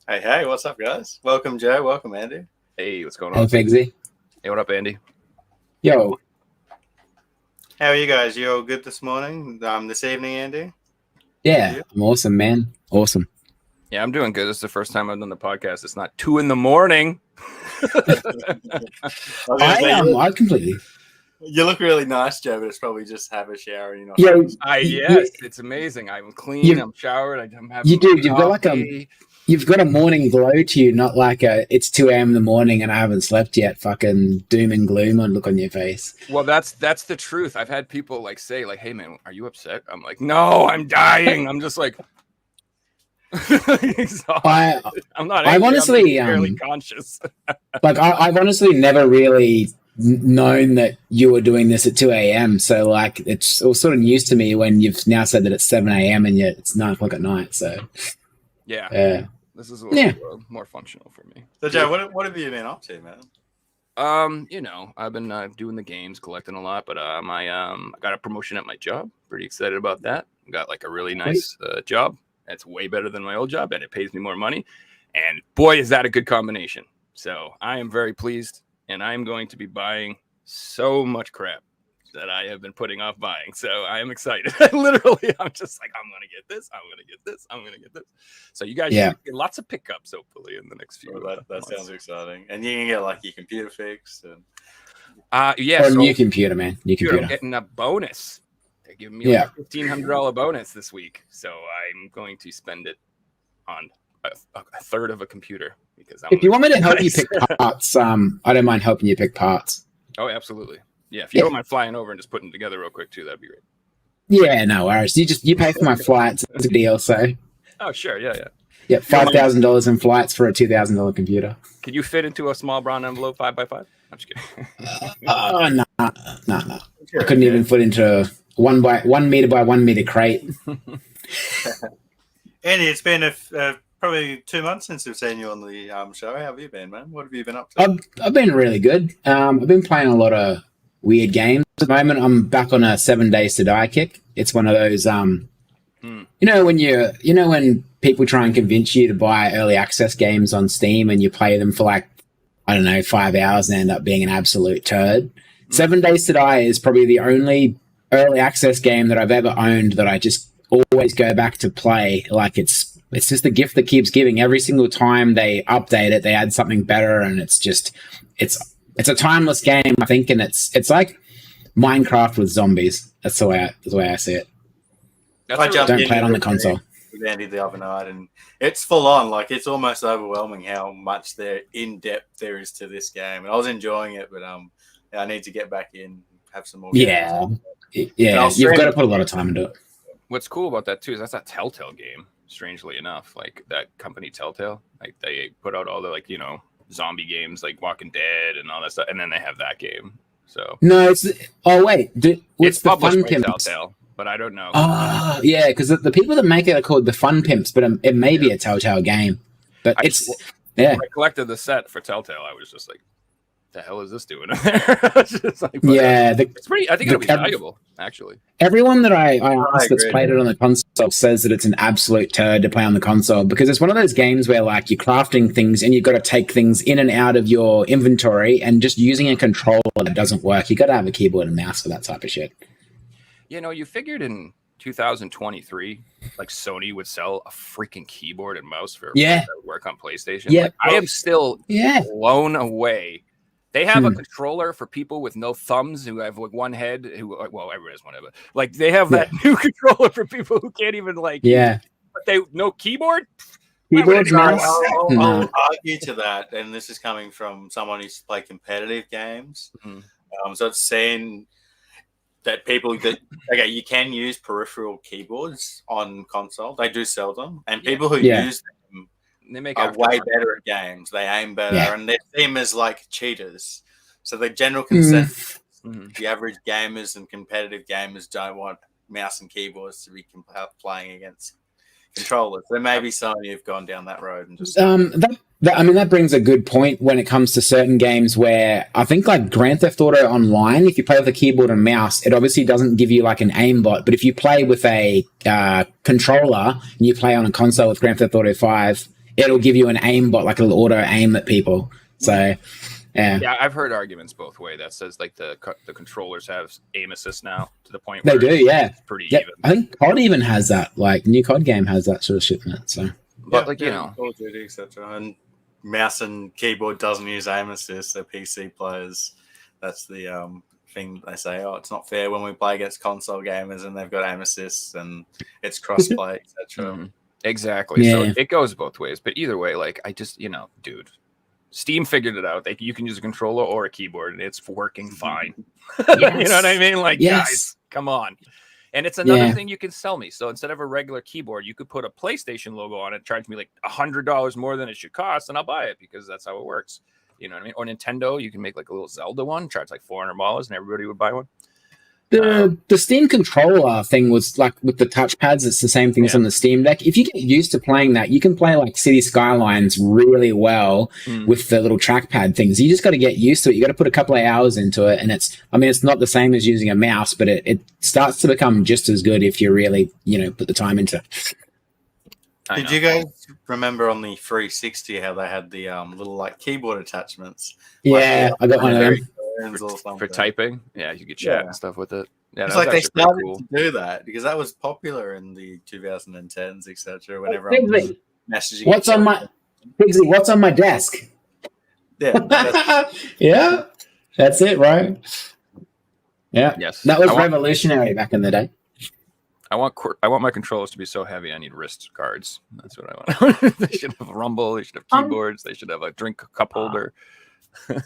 Hey, hey, what's up, guys? Welcome, Joe. Welcome, Andy. Hey, what's going Hey, on? Figsy. Hey, what up, Andy? Yo. How are you guys? You all good this morning? This evening, Andy? Yeah, I'm awesome, man. Awesome. Yeah, I'm doing good. This is the first time I've done the podcast. It's not 2 a.m. I completely. You look really nice, Joe, but it's probably just have a shower and you're not. Yes, it's amazing. I'm clean. I'm showered. I'm having. You do. You've got like you've got a morning glow to you, not like it's 2 a.m. in the morning and I haven't slept yet. Fucking doom and gloom on look on your face. Well, that's the truth. I've had people like say, like, "Hey, man, are you upset?" I'm like, "No, I'm dying." I'm just like. I'm not. I've honestly fairly conscious. Like I've honestly never really known that you were doing this at 2 a.m. So like it's all sort of news to me when you've now said that it's 7 a.m. and yet it's 9 o'clock at night. So yeah, this is a little more functional for me. So Joe, what have you been up to, man? I've been doing the games, collecting a lot, but I got a promotion at my job. Pretty excited about that. Got like a really nice job. That's way better than my old job, and it pays me more money. And boy, is that a good combination. So I am very pleased, and I am going to be buying so much crap that I have been putting off buying. So I am excited. Literally, I'm just like, I'm going to get this. I'm going to get this. I'm going to get this. So you guys should get lots of pickups, hopefully, in the next few months. That sounds exciting. And you can get like your computer fixed. And... Or a new computer, man. New computer. I'm getting a bonus. They're giving me like a $1,500 bonus this week. So I'm going to spend it on a third of a computer. Because if you want me to help you pick parts, I don't mind helping you pick parts. Oh, absolutely. Yeah, if you don't mind flying over and just putting them together real quick too, that'd be great. Yeah, no worries. You pay for my flights. It's a deal, so. Oh, sure. Yeah. Yeah, $5,000 in flights for a $2,000 computer. Could you fit into a small brown envelope 5x5? I'm just kidding. No. I couldn't even fit into a 1 meter by 1 meter crate. Andy, it's been probably 2 months since we've seen you on the show. How have you been, man? What have you been up to? I've been really good. I've been playing a lot of weird games. At the moment, I'm back on a 7 Days to Die kick. It's one of those, when people try and convince you to buy early access games on Steam and you play them for like, I don't know, 5 hours and end up being an absolute turd. 7 Days to Die is probably the only early access game that I've ever owned that I just always go back to play. Like it's just a gift that keeps giving. Every single time they update it, they add something better, and it's a timeless game, I think, and it's like Minecraft with zombies. That's the way I see it. I don't play it on the console. With Andy the other night, and it's full on. Like it's almost overwhelming how much in depth there is to this game. And I was enjoying it, but I need to get back in, have some more. Yeah. You've got to put a lot of time into it. What's cool about that too is that's a Telltale game. Strangely enough, like that company Telltale, like they put out all the zombie games like Walking Dead and all that stuff, and then they have that game. So no, it's it's published by Telltale, but I don't know. Yeah, because the people that make it are called the Fun Pimps, but it may be a Telltale game. But when I collected the set for Telltale, I was just like, the hell is this doing in there? It's pretty. I think it'll be valuable, actually. Everyone that I ask that's played it on the console says that it's an absolute turd to play on the console because it's one of those games where like you're crafting things and you've got to take things in and out of your inventory, and just using a controller that doesn't work. You got to have a keyboard and mouse for that type of shit. You figured in 2023, like Sony would sell a freaking keyboard and mouse for work on PlayStation. Yeah, I am still blown away. They have a controller for people with no thumbs who have like one head. Everyone has one head, but like they have that new controller for people who can't even but they no keyboard. Keyboard mouse. I'll argue to that, and this is coming from someone who's played competitive games. So it's saying that you can use peripheral keyboards on console. They do sell them, and people who use them. They are way better at games. They aim better, and they seem as like cheaters. So the general consensus, the average gamers and competitive gamers don't want mouse and keyboards to be playing against controllers. So maybe Sony have gone down that road and just. That brings a good point when it comes to certain games where I think like Grand Theft Auto Online, if you play with a keyboard and mouse, it obviously doesn't give you like an aimbot. But if you play with a controller and you play on a console with Grand Theft Auto 5. it'll give you an aim bot, like it'll auto aim at people. So yeah, I've heard arguments both way that says like the controllers have aim assist now to the point they where do, yeah. it's pretty Yep. even. I think COD even has that. Like new COD game has that sort of shit in it. So, But like you know, Call of Duty, etc. And mouse and keyboard doesn't use aim assist. So PC players, that's the thing they say. Oh, it's not fair when we play against console gamers and they've got aim assists and it's crossplay, etc. Exactly. Yeah. So it goes both ways. But either way, like I just dude. Steam figured it out. Like you can use a controller or a keyboard, and it's working fine. Yes. You know what I mean? Like, guys, come on. And it's another thing you can sell me. So instead of a regular keyboard, you could put a PlayStation logo on it, charge me like $100 more than it should cost, and I'll buy it because that's how it works. You know what I mean? Or Nintendo, you can make like a little Zelda one, charge like $400, and everybody would buy one. The Steam controller thing was like with the touchpads, it's the same thing as on the Steam Deck. If you get used to playing that, you can play like City Skylines really well with the little trackpad things. You just got to get used to it. You got to put a couple of hours into it. And it's not the same as using a mouse, but it starts to become just as good if you really, put the time into it. Did you guys remember on the 360 how they had the little like keyboard attachments? Yeah, I got one of them. For typing, you could chat and stuff with it. Yeah, it's like they started to do that because that was popular in the 2010s, etc. Whenever I'm messaging, what's on my desk? Yeah, yeah, that's it, right? Yeah, yes, that was revolutionary back in the day. I want my controllers to be so heavy. I need wrist guards. That's what I want. They should have rumble. They should have keyboards. They should have a drink cup holder.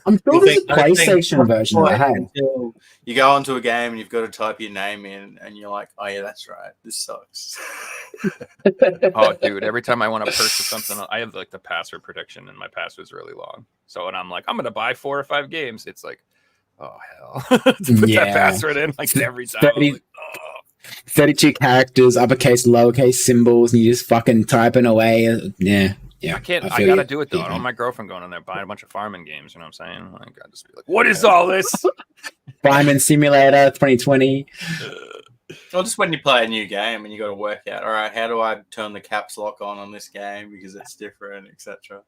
I'm sure there's a PlayStation version of that. You go onto a game and you've got to type your name in, and you're like, "Oh yeah, that's right. This sucks." Oh, dude! Every time I want to purchase something, I have like the password protection, and my password's really long. So when I'm like, I'm gonna buy 4 or 5 games, it's like, oh hell, to put that password in like every time. 32 characters, uppercase, lowercase symbols, and you just fucking typing away. Yeah. I can't. I gotta do it though. I don't want my girlfriend going in there buying a bunch of farming games. You know what I'm saying? Like, I just be like, "What is all this?" Farming Simulator 2020. Well, just when you play a new game and you got to work out, all right, how do I turn the caps lock on this game because it's different, etc.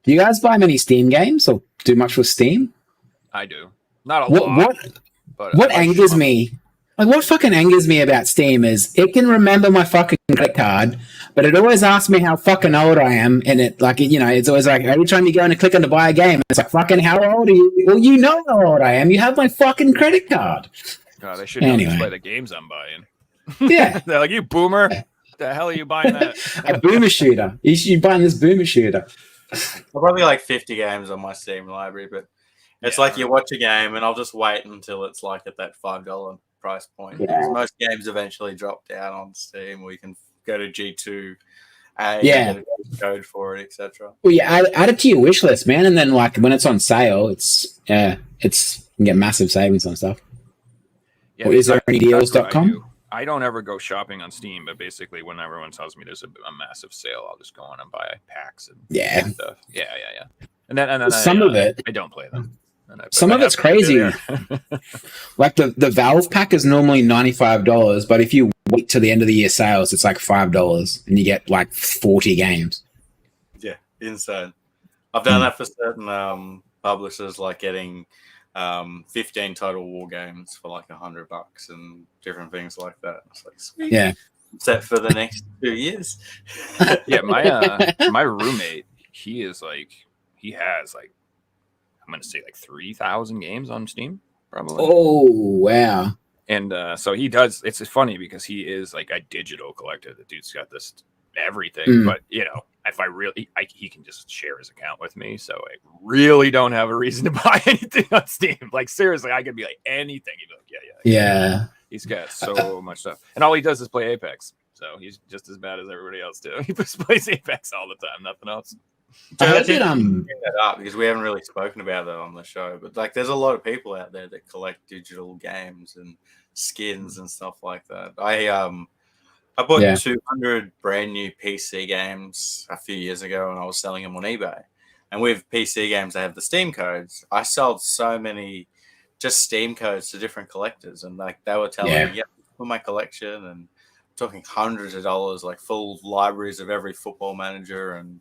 Do you guys buy many Steam games or do much with Steam? I do. Not a lot. What angers me? Like, what fucking angers me about Steam is it can remember my fucking credit card, but it always asks me how fucking old I am. And it, like, it's always like, every time you go and click on to buy a game, it's like, fucking, how old are you? Well, you know how old I am. You have my fucking credit card. God, they should display the games I'm buying. Yeah. They're like, you boomer. What the hell are you buying that? A boomer shooter. You should be buying this boomer shooter. I've probably like 50 games on my Steam library, but it's like you watch a game and I'll just wait until it's like at that $5 price point. Because most games eventually drop down on Steam, or you can go to G2 and get a code for it, etc. Well, yeah, add it to your wish list, man, and then like when it's on sale, it's you can get massive savings on stuff. Yeah, or is there any deals.com? I don't ever go shopping on Steam, but basically when everyone tells me there's a massive sale, I'll just go on and buy packs and stuff. Yeah. And then some of it, I don't play them. Some of it's crazy. Like the Valve pack is normally $95, but if you wait till the end of the year sales, it's like $5 and you get like 40 games. Yeah, insane. I've done that for certain publishers, like getting 15 Total War games for like $100 and different things like that. It's like, sweet. Yeah. Set for the next 2 years. Yeah, my roommate, he has like I'm going to say like 3,000 games on Steam, probably. Oh, wow. And so he does. It's funny because he is like a digital collector. The dude's got this everything. But, if I really, he can just share his account with me. So I really don't have a reason to buy anything on Steam. Like, seriously, I could be like anything. He'd be like, yeah. He's got so much stuff. And all he does is play Apex. So he's just as bad as everybody else, too. He just plays Apex all the time. Nothing else. So I bring that up because we haven't really spoken about that on the show, but like there's a lot of people out there that collect digital games and skins and stuff like that. I bought 200 brand new PC games a few years ago and I was selling them on eBay. And with PC games, they have the Steam codes. I sold so many just Steam codes to different collectors, and like they were telling me, put my collection and talking hundreds of dollars, like full libraries of every Football Manager, and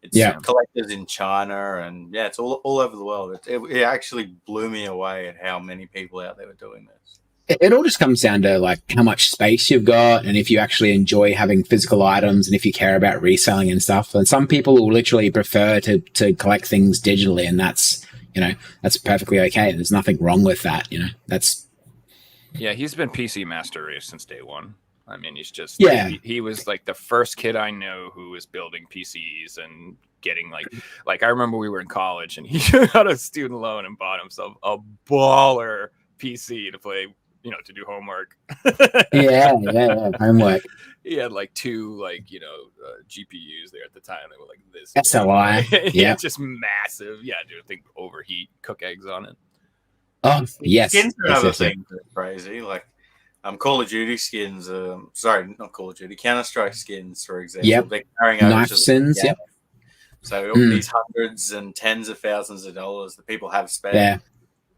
it's collectors in China, and it's all over the world. It actually blew me away at how many people out there were doing this. It all just comes down to like how much space you've got, and if you actually enjoy having physical items, and if you care about reselling and stuff. And some people will literally prefer to collect things digitally, and that's perfectly okay. There's nothing wrong with that. He's been PC Master Race since day one. I mean, he's just he was like the first kid I know who was building PCs and getting like I remember we were in college and he got a student loan and bought himself a baller PC to play, to do homework. Homework. He had like two GPUs there at the time. They were like this SLI. Just massive. Yeah, dude, I think overheat, cook eggs on it. Oh yes. Skins are other things that are crazy. Like Call of Duty skins. Sorry, not Call of Duty. Counter-Strike skins, for example. Yep. They're carrying over knife skins. Yep. So these hundreds and tens of thousands of dollars that people have spent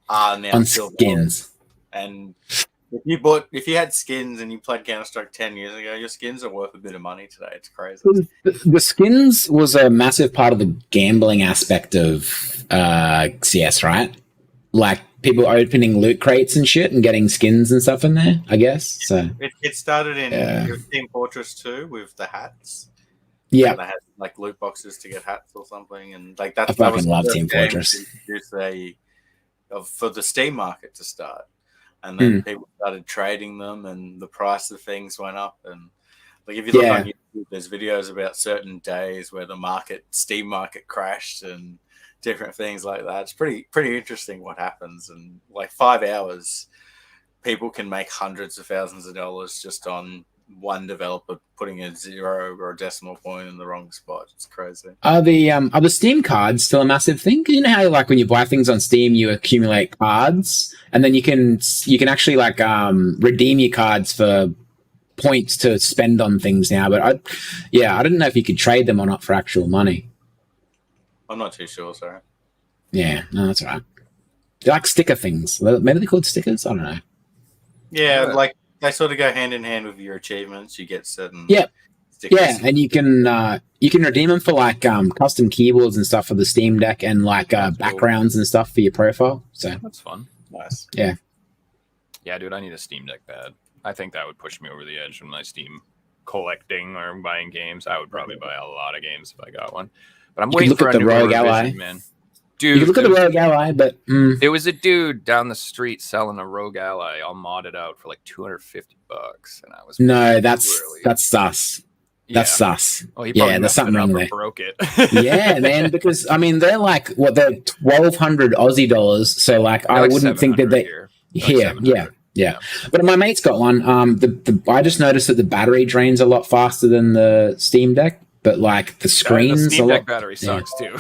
are now on still skins. And if you had skins and you played Counter-Strike 10 years ago, your skins are worth a bit of money today. It's crazy. The skins was a massive part of the gambling aspect of CS, right? Like people opening loot crates and shit and getting skins and stuff in there, I guess. So it started in Team Fortress 2 with the hats. Yeah, they had like loot boxes to get hats or something, and like that. I fucking love Team Fortress. For the Steam market to start, and then people started trading them, and the price of things went up. And like if you look on YouTube, there's videos about certain days where the Steam market crashed and different things like that. It's pretty interesting what happens. And like 5 hours, people can make hundreds of thousands of dollars just on one developer putting a zero or a decimal point in the wrong spot. It's crazy. Are the Steam cards still a massive thing? You know how like when you buy things on Steam, you accumulate cards, and then you can actually like redeem your cards for points to spend on things now. But I didn't know if you could trade them or not for actual money. I'm not too sure. Sorry. Yeah, no, that's all right. They're like sticker things. Maybe they're called stickers. I don't know. Yeah, like. They sort of go hand in hand with your achievements. You get certain stickers. Yeah, and you can redeem them for like custom keyboards and stuff for the Steam Deck and like backgrounds and stuff for your profile. So that's fun. Nice. Yeah, dude, I need a Steam Deck bad. I think that would push me over the edge in my Steam collecting or buying games. I would probably buy a lot of games if I got one. But I'm waiting for a new Rogue Ally, Ally, man. Dude, you look at the Rogue Ally, but there was a dude down the street selling a Rogue Ally all modded out for like $250, and I was that's sus. That's sus. Oh, there's something wrong there. Broke it. Yeah, man. Because I mean, they're like they're 1,200 Aussie dollars. So like, I wouldn't think that they here. Yeah. But my mate's got one. I just noticed that the battery drains a lot faster than the Steam Deck. But like the screens, the Steam Deck battery sucks too.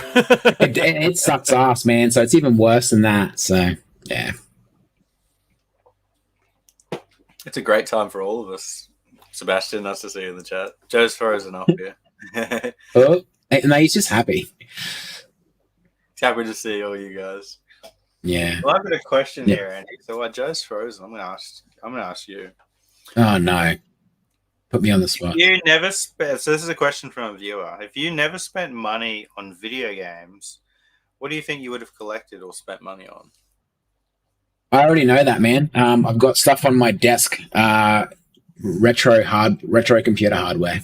it sucks ass, man. So it's even worse than that. So yeah, it's a great time for all of us. Sebastian, nice to see you in the chat. Joe's frozen up here. No, he's just happy. He's happy to see all you guys. Yeah. Well, I've got a question here, Andy. So while Joe's frozen, I'm gonna ask you. Oh no. Put me on the spot. You never spent. So this is a question from a viewer. If you never spent money on video games, what do you think you would have collected or spent money on? I already know that, man. I've got stuff on my desk. Retro computer hardware.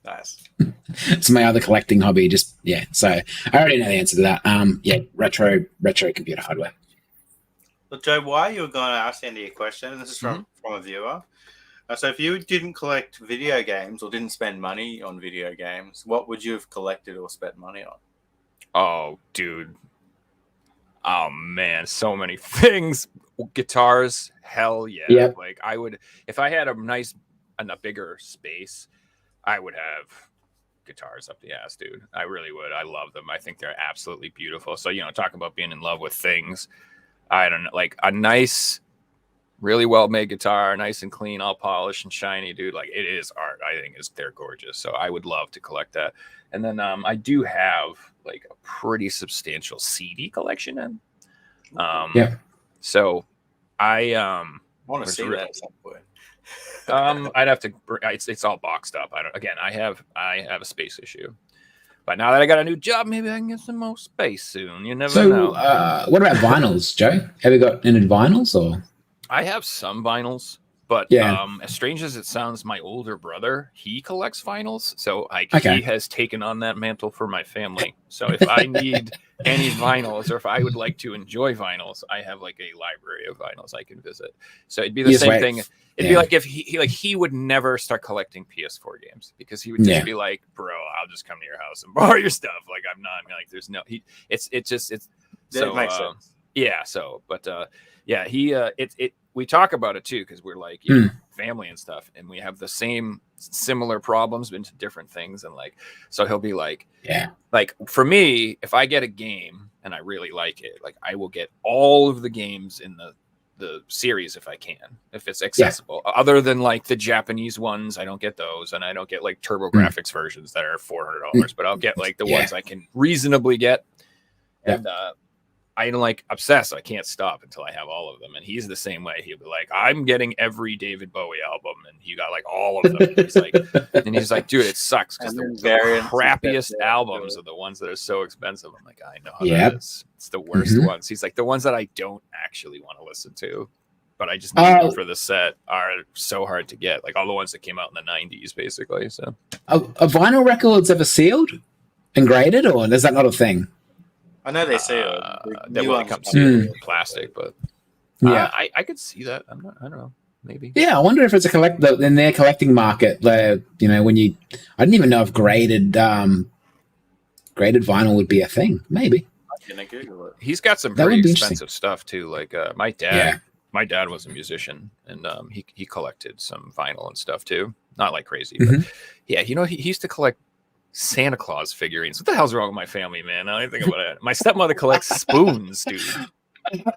Nice. It's my other collecting hobby. So I already know the answer to that. Retro computer hardware. Well, Joe, why you were going to ask Andy a question? This is from a viewer. So if you didn't collect video games or didn't spend money on video games, what would you have collected or spent money on? Oh, dude. Oh, man. So many things. Guitars. Hell yeah. Yep. Like I would, if I had a bigger space, I would have guitars up the ass, dude. I really would. I love them. I think they're absolutely beautiful. So, talking about being in love with things, I don't know, like a nice, really well-made guitar, nice and clean, all polished and shiny, dude. Like it is art. I think they're gorgeous. So I would love to collect that. And then I do have like a pretty substantial CD collection. Yeah. So I want to see that at some point. I'd have to. It's all boxed up. I have a space issue. But now that I got a new job, maybe I can get some more space soon. You never know. What about vinyls, Joe? Have you got any vinyls or? I have some vinyls, but as strange as it sounds, my older brother, he collects vinyls. So he has taken on that mantle for my family. So if I need any vinyls or if I would like to enjoy vinyls, I have like a library of vinyls I can visit. So it'd be the same thing. It'd be like if he would never start collecting PS4 games because he would just be like, bro, I'll just come to your house and borrow your stuff. Like I'm not like there's no so makes sense. We talk about it too because we're like family and stuff, and we have the same similar problems into different things, and like so he'll be like, like for me, if I get a game and I really like it, like I will get all of the games in the series if I can, if it's accessible. Other than like the Japanese ones, I don't get those, and I don't get like TurboGrafx versions that are $400, but I'll get like the ones I can reasonably get. And I'm like obsessed. I can't stop until I have all of them. And he's the same way. He'll be like, I'm getting every David Bowie album, and he got like all of them. And he's like, dude, it sucks because the crappiest albums are the ones that are so expensive. I'm like, I know how that is. It's the worst ones. He's like, the ones that I don't actually want to listen to, but I just need them for the set are so hard to get. Like all the ones that came out in the 90s, basically. So, are vinyl records ever sealed and graded, or is that not a thing? I know they say that when it comes to plastic, but I could see that. I don't know, maybe. Yeah, I wonder if it's in their collecting market. You know, when I didn't even know if graded vinyl would be a thing. Maybe. I'm gonna Google it. He's got some pretty expensive stuff too. Like my dad. My dad was a musician, and he collected some vinyl and stuff too. Not like crazy, but you know, he used to collect Santa Claus figurines. What the hell's wrong with my family, man? I don't think about it. My stepmother collects spoons, dude.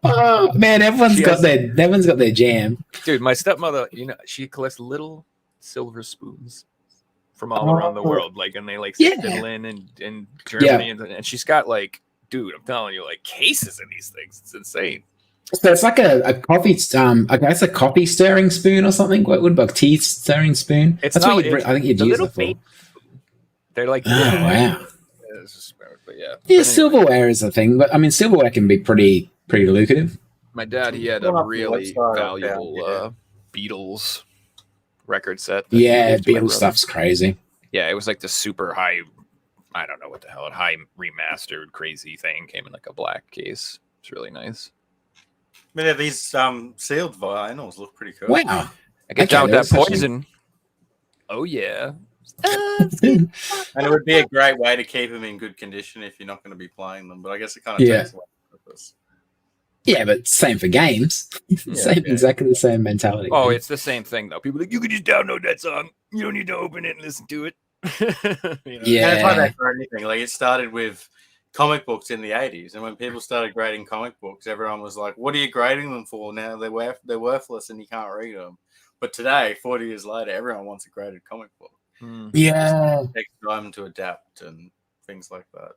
Oh man, everyone's got their jam. Dude, my stepmother, you know, she collects little silver spoons from all around the world, like, and they like Finland and Germany, and she's got like, dude, I'm telling you, like cases of these things. It's insane. So it's like a coffee, I guess a coffee stirring spoon or something. What would a tea stirring spoon? That's what I think you'd use it for. They're like, wow. But anyway. Silverware is a thing, but I mean, silverware can be pretty lucrative. My dad, he had a really valuable Beatles record set. Beatles stuff's crazy. Yeah, it was like the super high, I don't know what the hell, high remastered crazy thing. Came in like a black case. It's really nice. I mean, these sealed vinyls look pretty cool. Wow. I get down with that Poison. Oh, yeah. And it would be a great way to keep them in good condition if you're not going to be playing them. But I guess it kind of takes away the purpose. Yeah, but same for games. Exactly the same mentality. Oh, it's the same thing though. People are like, you can just download that song. You don't need to open it and listen to it. You know? Yeah, it's like that for anything. Like it started with comic books in the 80s, and when people started grading comic books, everyone was like, "What are you grading them for? Now they're worthless and you can't read them." But today, 40 years later, everyone wants a graded comic book. Yeah, it takes time to adapt and things like that.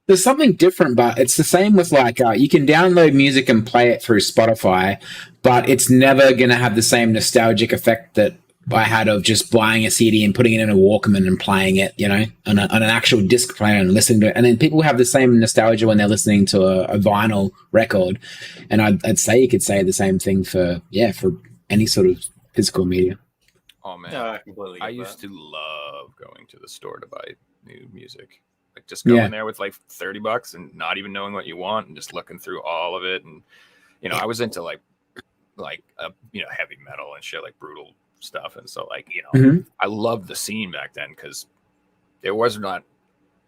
There's something different, but it's the same with like you can download music and play it through Spotify, but it's never going to have the same nostalgic effect that I had of just buying a CD and putting it in a Walkman and playing it, you know, on an actual disc player and listening to it. And then people have the same nostalgia when they're listening to a vinyl record. And I'd say you could say the same thing for any sort of physical media. Oh man, no, I used to love going to the store to buy new music. Like just going there with like $30 and not even knowing what you want and just looking through all of it. And you know, I was into like heavy metal and shit, like brutal stuff. And so like, you know, I loved the scene back then because there was not,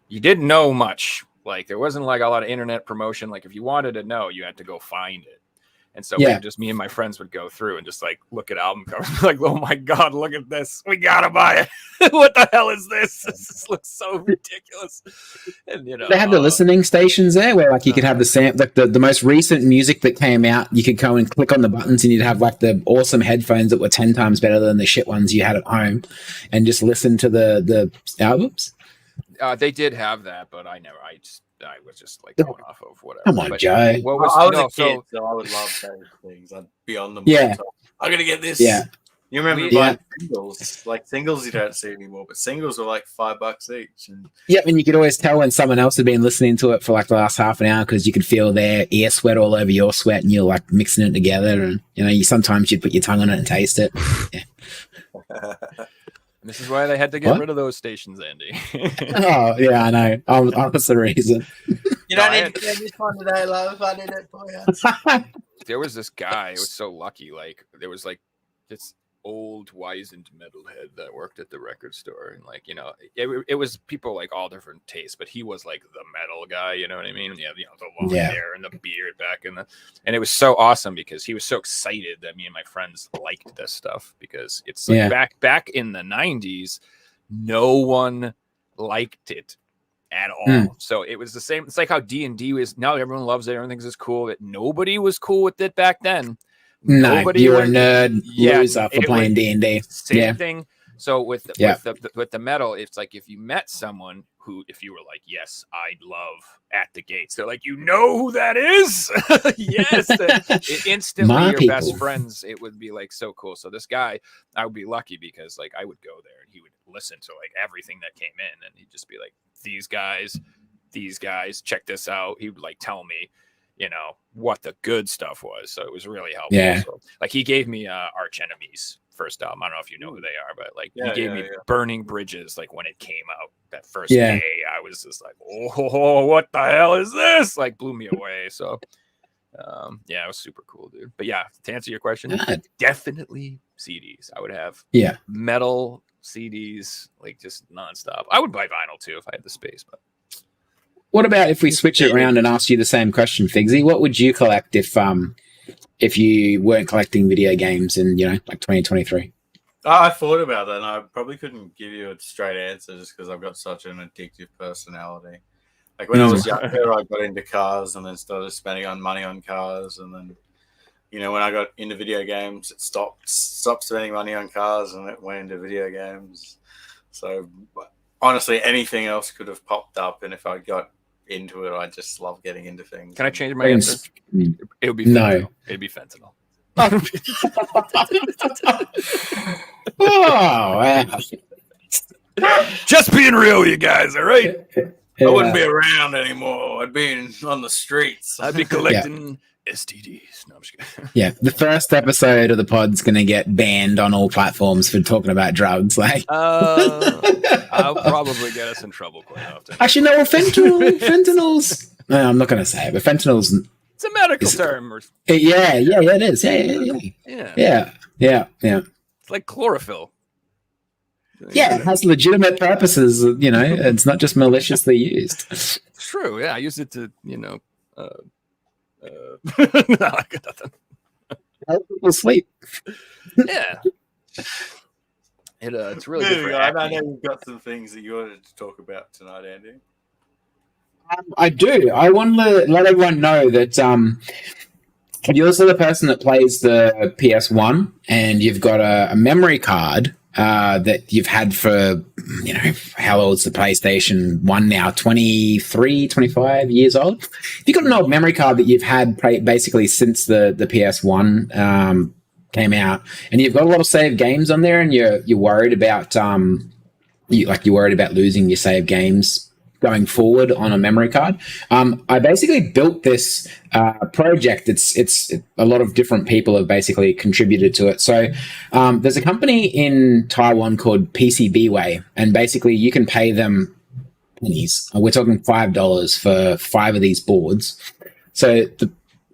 you didn't know much. Like there wasn't like a lot of internet promotion. Like if you wanted to know, you had to go find it. And so me and my friends would go through and just like look at album covers, like, oh my God, look at this. We gotta buy it. What the hell is this? This looks so ridiculous. And you know, they have the listening stations there where like you could have the most recent music that came out. You could go and click on the buttons and you'd have like the awesome headphones that were 10 times better than the shit ones you had at home and just listen to the albums. They did have that, but I was just like going off of whatever. Come on, but Joe. I was a kid, so I would love those things. I'd be on them. Yeah. I'm going to get this. Yeah. You remember buying singles? Like singles you don't see anymore, but singles were like $5 each. And Yeah, and you could always tell when someone else had been listening to it for like the last half an hour because you could feel their ear sweat all over your sweat, and you're like mixing it together. And sometimes you'd put your tongue on it and taste it. Yeah. This is why they had to get rid of those stations, Andy. Oh yeah, I know. That's the reason. You don't need to get this one today, love. I did it for you. There was this guy. It was so lucky. Like there was like this old wizened metalhead that worked at the record store, and like it was people like all different tastes, but he was like the metal guy, you know what I mean? Yeah, the long hair and the beard back and it was so awesome because he was so excited that me and my friends liked this stuff because it's like back in the 90s, no one liked it at all. So it was the same. It's like how D&D was now everyone loves it, everything is cool, but nobody was cool with it back then. No, you're a nerd loser for playing D&D. Same thing. So with the metal, it's like if you met someone who, if you were like, yes, I'd love At the Gates, they're like, you know who that is? Yes. Instantly your best friends, it would be like so cool. So this guy, I would be lucky because like I would go there and he would listen to like everything that came in and he'd just be like, these guys, check this out. He would like tell me, what the good stuff was. So it was really helpful. Yeah. So, like he gave me Arch Enemies first album. I don't know if you know who they are, but like he gave me Burning Bridges. Like when it came out that first day, I was just like, oh, what the hell is this? Like blew me away. So it was super cool, dude. But yeah, to answer your question, definitely CDs. I would have metal CDs, like just nonstop. I would buy vinyl too if I had the space, but what about if we switch it around and ask you the same question, Figsy? What would you collect if you weren't collecting video games in, like 2023? I thought about that, and I probably couldn't give you a straight answer just because I've got such an addictive personality. Like when I was younger, I got into cars and then started spending money on cars, and then when I got into video games, it stopped spending money on cars and it went into video games. So honestly, anything else could have popped up, and if I got into it, I just love getting into things. Can I change my answer? It would be fentanyl. No. It'd be fentanyl. Oh, wow. Just being real, you guys, all right? I wouldn't be around anymore. I'd be on the streets. I'd be collecting STDs. No, I'm just kidding. Yeah, the first episode of the pod's going to get banned on all platforms for talking about drugs. Like, I'll probably get us in trouble quite often. Actually, no, fentanyl's. No, I'm not going to say it, but fentanyl's. It's a medical term. Yeah, it is. Yeah. It's like chlorophyll. Yeah, it has legitimate purposes. It's not just maliciously used. It's true. Yeah, I use it to, no, I got nothing. Help people sleep. Yeah. It's really good for acne. I know you've got some things that you wanted to talk about tonight, Andy. I do. I want to let everyone know that you're also the person that plays the PS1 and you've got a memory card that you've had for, how old's the PlayStation 1 now? 23, 25 years old? You've got an old memory card that you've had basically since the PS1 came out, and you've got a lot of saved games on there, and you're worried about you're worried about losing your saved games going forward on a memory card. I basically built this project. It's a lot of different people have basically contributed to it. So there's a company in Taiwan called PCBWay, and basically you can pay them pennies. We're talking $5 for 5 of these boards. So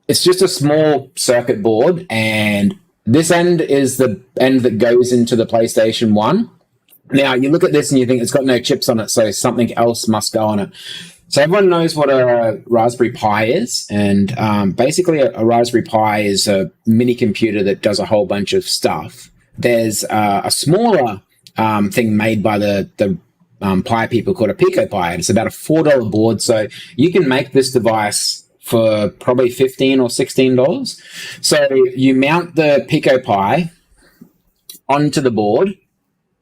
it's just a small circuit board, and this end is the end that goes into the PlayStation 1. Now, you look at this and you think it's got no chips on it, so something else must go on it. So everyone knows what a Raspberry Pi is, and basically a Raspberry Pi is a mini computer that does a whole bunch of stuff. There's a smaller thing made by the Pi people called a Pico Pi, and it's about a $4 board, so you can make this device for probably $15 or $16. So you mount the Pico Pi onto the board,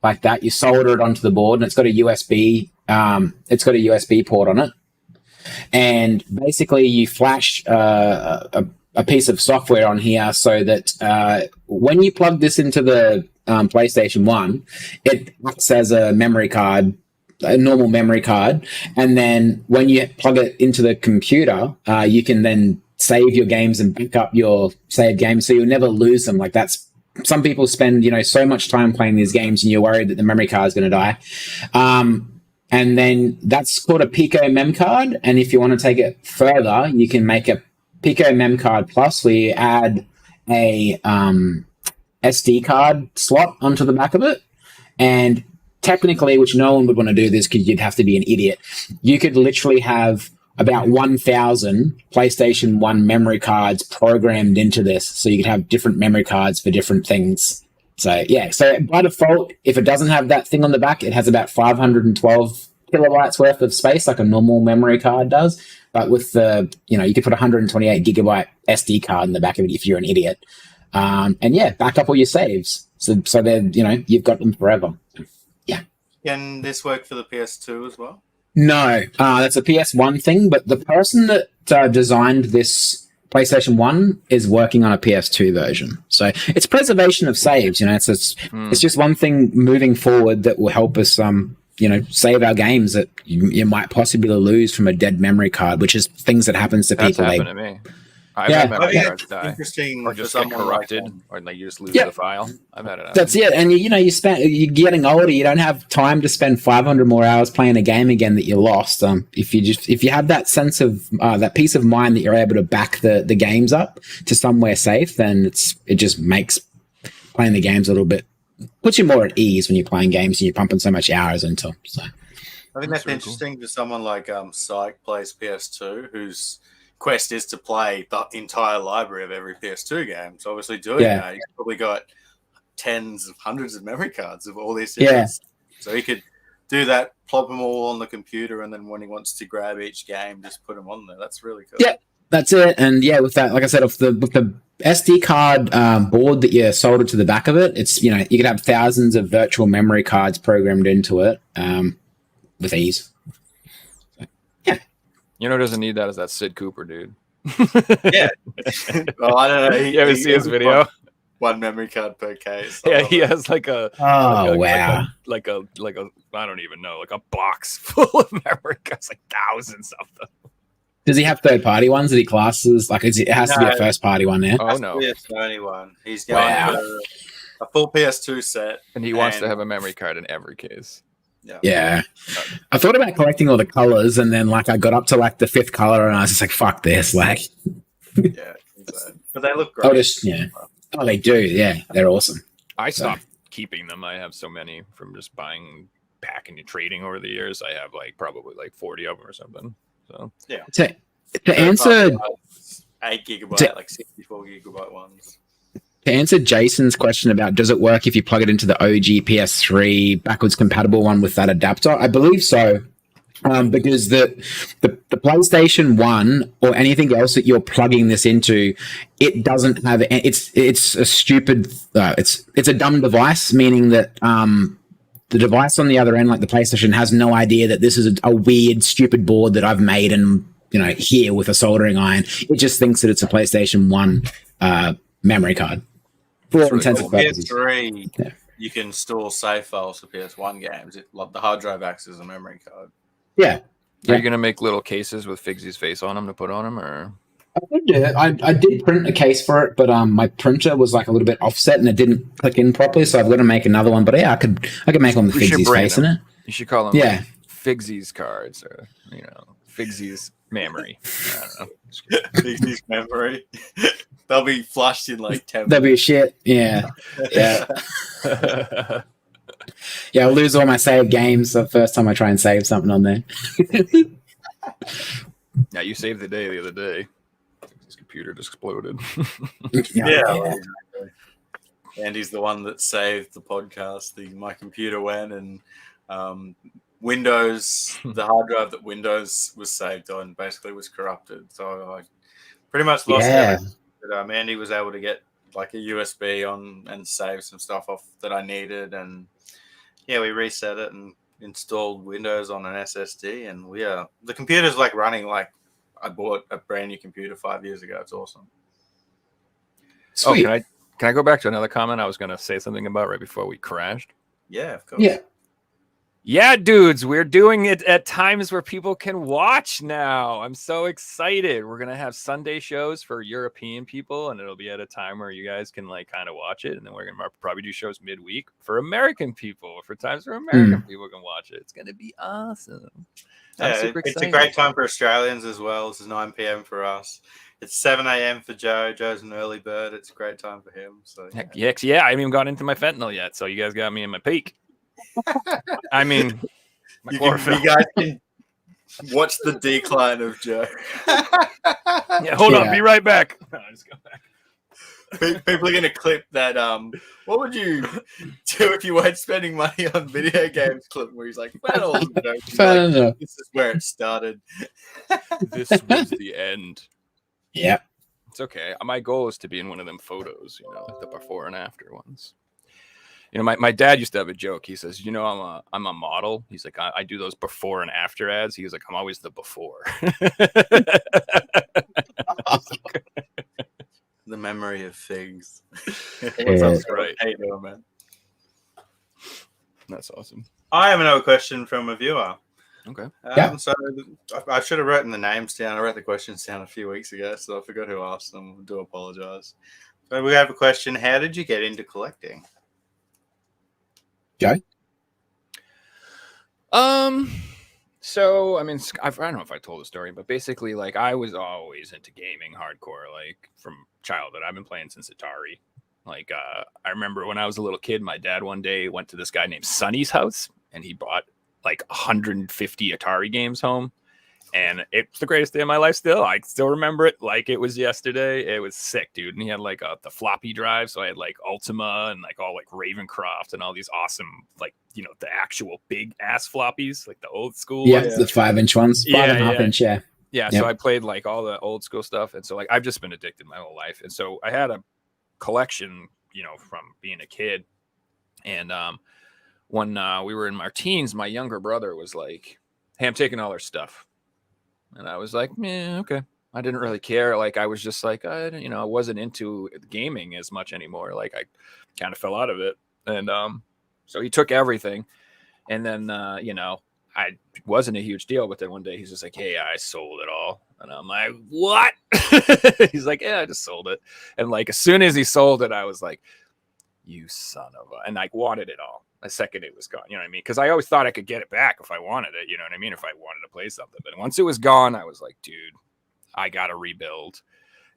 like that. You solder it onto the board, and it's got a USB. It's got a USB port on it, and basically you flash a piece of software on here so that when you plug this into the PlayStation 1, it acts as a memory card, a normal memory card. And then when you plug it into the computer, you can then save your games and back up your saved games so you'll never lose them. Like that's, some people spend, so much time playing these games and you're worried that the memory card is going to die. And then that's called a Pico Mem card. And if you want to take it further, you can make a Pico Mem card Plus where you add a SD card slot onto the back of it. And technically, which no one would want to do this because you'd have to be an idiot, you could literally have about 1,000 PlayStation 1 memory cards programmed into this. So you could have different memory cards for different things. So, yeah. So by default, if it doesn't have that thing on the back, it has about 512 kilobytes worth of space like a normal memory card does. But with the, you could put 128 gigabyte SD card in the back of it if you're an idiot. And yeah, back up all your saves. So then, you've got them forever. Yeah. Can this work for the PS2 as well? No, that's a PS1 thing. But the person that designed this PlayStation 1 is working on a PS2 version. So it's preservation of saves, it's just one thing moving forward that will help us, save our games that you might possibly lose from a dead memory card, which is things that happens to people. That's happened to me. I've had memory cards die. Interesting. Or just get corrupted, or you just lose the file. I've had it happen. That's it. And you're getting older. You don't have time to spend 500 more hours playing a game again that you lost. If you have that sense of that peace of mind that you're able to back the games up to somewhere safe, then it just makes playing the games a little bit, puts you more at ease when you're playing games and you're pumping so much hours into. So I think that's interesting for someone like Psych plays PS2, whose quest is to play the entire library of every PS2 game. So obviously doing that, he's probably got tens of hundreds of memory cards of all these things. So he could do that, plop them all on the computer, and then when he wants to grab each game, just put them on there. That's really cool. Yeah, that's it. And yeah, with that, like I said, with the SD card board that you soldered to the back of it, it's, you could have thousands of virtual memory cards programmed into it with ease. Who doesn't need that is that Sid Cooper dude. Yeah. Well, I don't know. You ever see his video? One memory card per case. Yeah, he has like a wow, like a I don't even know, like a box full of memory cards, like thousands of them. Does he have third party ones that he classes? Like it has to be a first party one there. Oh no, it's the only one. He's going for a full PS2 set, and he wants to have a memory card in every case. Yeah. I thought about collecting all the colors, and then I got up to the 5th color, and I was just like, "Fuck this!" Yeah, but they look great. Oh, they do. Yeah, they're awesome. I stopped keeping them. I have so many from just buying, packing, and trading over the years. I have probably 40 of them or something. So yeah. To answer 8 gigabyte, 64 gigabyte ones. To answer Jason's question about does it work if you plug it into the OG PS3 backwards compatible one with that adapter, I believe so, because the PlayStation 1 or anything else that you're plugging this into, it doesn't have it's a stupid it's a dumb device, meaning that the device on the other end, like the PlayStation, has no idea that this is a weird stupid board that I've made and here with a soldering iron. It just thinks that it's a PlayStation 1 memory card. For all intents and purposes. PS3, you can store save files for PS1 games. The hard drive acts as a memory card. Yeah. Are you going to make little cases with Figsy's face on them to put on them, or? I did print a case for it, but my printer was a little bit offset and it didn't click in properly, so I've got to make another one. But yeah, I could make one with Figsy's face in it. You should call them Figsy's cards, or Figsy's memory. I don't know. Figsy's memory. They'll be flushed in 10 minutes. That'll be shit. Yeah. Yeah. Yeah, I'll lose all my saved games the first time I try and save something on there. Yeah, you saved the day the other day. His computer just exploded. Yeah. Andy's the one that saved the podcast. My computer went, and Windows, the hard drive that Windows was saved on, basically was corrupted. So I pretty much lost everything. But Andy was able to get a USB on and save some stuff off that I needed, and we reset it and installed Windows on an SSD, and the computer's running like I bought a brand new computer 5 years ago. It's awesome. Sweet. Oh, Can I go back to another comment I was going to say something about right before we crashed? Yeah, of course. Yeah. Yeah, dudes, we're doing it at times where people can watch now. I'm so excited. We're going to have Sunday shows for European people, and it'll be at a time where you guys can like kind of watch it. And then we're going to probably do shows midweek for American people, for times where American people can watch it. It's going to be awesome. I'm super excited. It's a great time for Australians as well. This is 9 p.m. for us. It's 7 a.m. for Joe. Joe's an early bird. It's a great time for him. So yeah, I haven't even got into my fentanyl yet, so you guys got me in my peak. I mean, you guys can watch the decline of Joe. Yeah, hold on, be right back. No, just go back. People are going to clip that. What would you do if you weren't spending money on video games? Clip where he's like, well, like, this is where it started. This was the end. Yeah. It's okay. My goal is to be in one of them photos, like the before and after ones. My dad used to have a joke. He says, I'm a model. He's like, I do those before and after ads. He was like, I'm always the before. The memory of things. That's right. How you doing, man? That's awesome. I have another question from a viewer. Okay. So I should have written the names down. I wrote the questions down a few weeks ago, so I forgot who asked them. I do apologize. So we have a question. How did you get into collecting? Joe? So, I mean, I don't know if I told the story, but basically, like, I was always into gaming hardcore, like, from childhood. I've been playing since Atari. Like, I remember when I was a little kid, my dad one day went to this guy named Sonny's house, and he bought, like, 150 Atari games home. And it's the greatest day of my life still. I still remember it like it was yesterday. It was sick, dude. And he had like the floppy drive. So I had like Ultima and like all like Ravencroft and all these awesome, like, the actual big ass floppies, like the old school. Yeah, the 5-inch ones. 5.5 inch, yeah. Yeah. So I played like all the old school stuff. And so like I've just been addicted my whole life. And so I had a collection, from being a kid. And when we were in Martins, my younger brother was like, hey, I'm taking all our stuff. And I was like, okay. I didn't really care. Like, I was just like, I wasn't into gaming as much anymore. Like, I kind of fell out of it. And so he took everything. And then, I wasn't a huge deal. But then one day he's just like, hey, I sold it all. And I'm like, what? He's like, yeah, I just sold it. And like, as soon as he sold it, I was like, you son of a, and like wanted it all. The second it was gone, you know what I mean? Because I always thought I could get it back if I wanted it, you know what I mean? If I wanted to play something. But once it was gone, I was like, dude, I got to rebuild.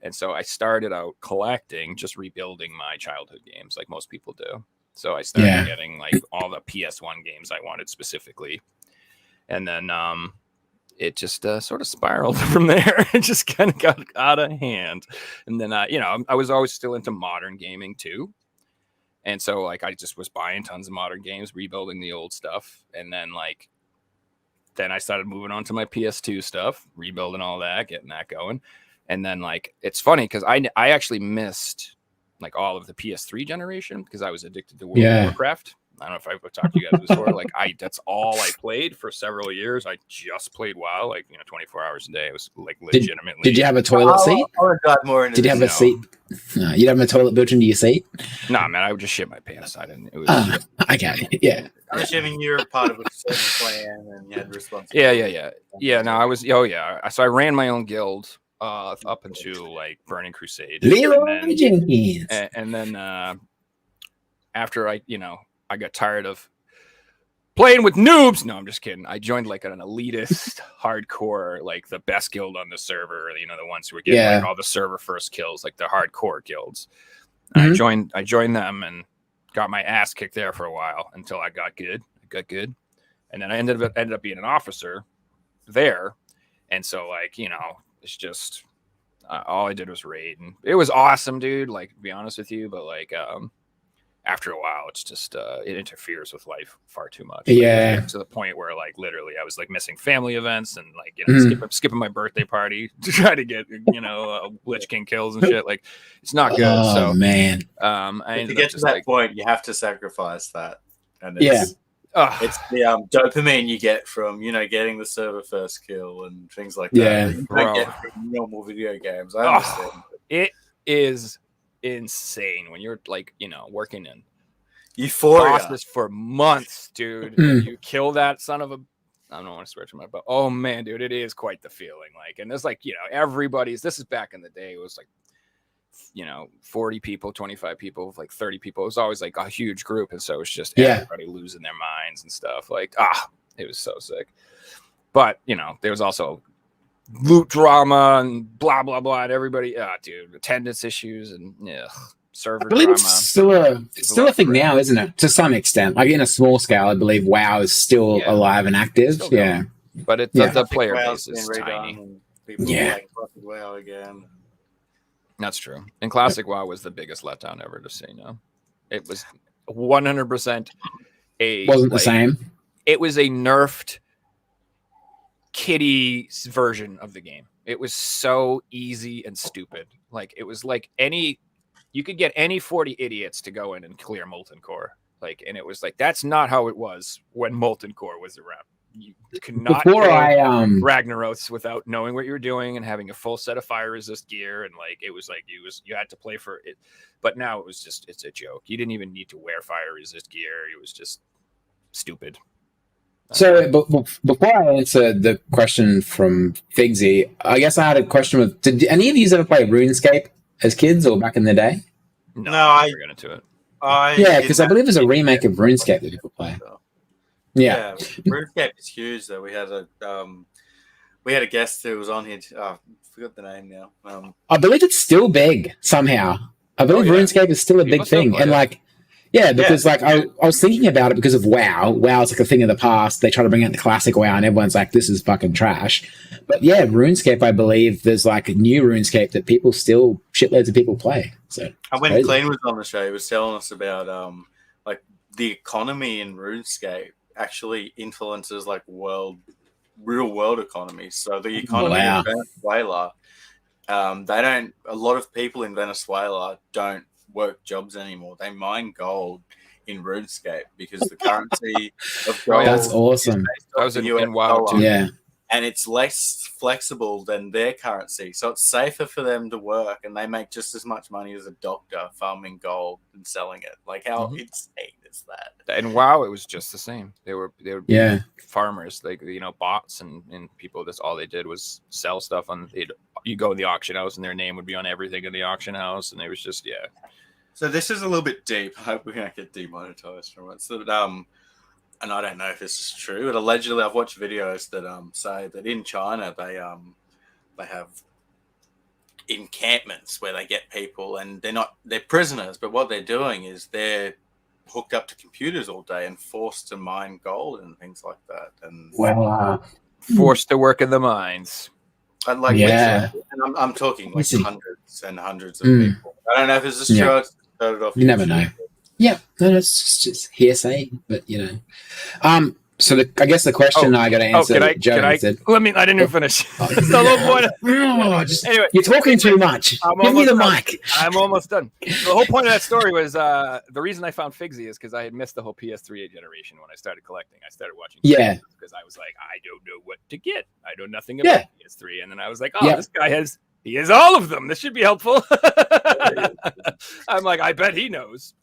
And so I started out collecting, just rebuilding my childhood games like most people do. So I started getting like all the PS1 games I wanted specifically. And then it just sort of spiraled from there. It just kind of got out of hand. And then, I was always still into modern gaming too. And so, like, I just was buying tons of modern games, rebuilding the old stuff. And then, then I started moving on to my PS2 stuff, rebuilding all that, getting that going. And then, like, it's funny because I actually missed, like, all of the PS3 generation because I was addicted to World of Warcraft. I don't know if I've talked to you guys before. Like, that's all I played for several years. I just played WoW, 24 hours a day. It was, like, legitimately. Did you have a toilet seat? I would dive more into Did you have a seat? No, you didn't have a toilet built into your seat? Nah, man, I would just shit my pants. I didn't. It was. Okay, yeah. I'm assuming you're part of a certain clan and you had responsibility. Yeah. No, I was. Oh, yeah. So I ran my own guild up into like Burning Crusade. Leroy Jenkins. And then after I got tired of playing with noobs. No, I'm just kidding. I joined like an elitist hardcore, like the best guild on the server, the ones who were getting like all the server first kills, like the hardcore guilds. Mm-hmm. I joined them and got my ass kicked there for a while until I got good. And then I ended up being an officer there. And so it's just all I did was raid, and it was awesome, dude. Like, to be honest with you, but after a while, it's just it interferes with life far too much. To the point where literally I was missing family events and skipping my birthday party to try to get Lich King kills and shit. Like, it's not good. Oh, so man, to get to that point, you have to sacrifice that. And it's the dopamine you get from getting the server first kill and things like that. You don't get from normal video games. I understand. It is insane when you're like, working in Euphoria. bosses for months, dude. And you kill that son of a. I don't want to swear to my, but oh man, dude, it is quite the feeling. Like, and there's like, everybody's. This is back in the day. It was like, 40 people, 25 people, like 30 people. It was always like a huge group, and so it was just everybody losing their minds and stuff. Like, it was so sick. But there was also loot drama and blah blah blah, and everybody, dude, attendance issues and server I believe drama. It's still a thing now, isn't it? To some extent, like in a small scale, I believe WoW is still alive and active. Yeah, but the player WoW's base is been tiny. redone and people like fucking WoW again. That's true. And classic WoW was the biggest letdown ever to see. No, it was 100% wasn't the same. It was a nerfed kiddie version of the game. It was so easy and stupid. Like, it was like you could get any 40 idiots to go in and clear Molten Core. Like, and it was like, that's not how it was when Molten Core was around. You could not Ragnaros without knowing what you were doing and having a full set of fire resist gear, and like it was like you had to play for it. But now it's a joke. You didn't even need to wear fire resist gear. It was just stupid. So before I answer the question from Figsy, I guess I had a question with, did any of you ever play RuneScape as kids or back in the day? No, I never got into it. Because I believe there's a remake of RuneScape that people play. Yeah, RuneScape is huge. Though we had a guest who was on here. I forgot the name now. I believe it's still big somehow. I believe RuneScape is still a big thing, and like, because like I was thinking about it because of WoW. WoW's like a thing of the past. They try to bring out the classic WoW, and everyone's like, "This is fucking trash." But yeah, RuneScape, I believe there's like a new RuneScape that shitloads of people play. So when Clean was on the show, he was telling us about like the economy in RuneScape actually influences like real world economies. So the economy in Venezuela, a lot of people in Venezuela don't work jobs anymore. They mine gold in RuneScape because the currency of gold. That's awesome. That was in WoW too. Yeah. And it's less flexible than their currency. So it's safer for them to work, and they make just as much money as a doctor farming gold and selling it. Like, how insane is that? And WoW, it was just the same. They were farmers, like, bots and people. That's all they did was sell stuff you go in the auction house and their name would be on everything in the auction house, and it was just So this is a little bit deep. I hope we don't get demonetized from it. So and I don't know if this is true, but allegedly I've watched videos that say that in China they have encampments where they get people, and they're prisoners, but what they're doing is they're hooked up to computers all day and forced to mine gold and things like that. And forced to work in the mines. And like, and I'm talking like hundreds and hundreds of people. I don't know if this is true. You never know. Yeah, no, it's just hearsay, but So I guess the question I got to answer. I didn't even finish. That's the whole point. Anyway, you're talking too much. Give me the mic. I'm almost done. The whole point of that story was the reason I found Figsy is because I had missed the whole PS3 generation when I started collecting. I started watching. Because I was like, I don't know what to get. I know nothing about PS3, and then I was like, this guy has all of them. This should be helpful. I'm like, I bet he knows.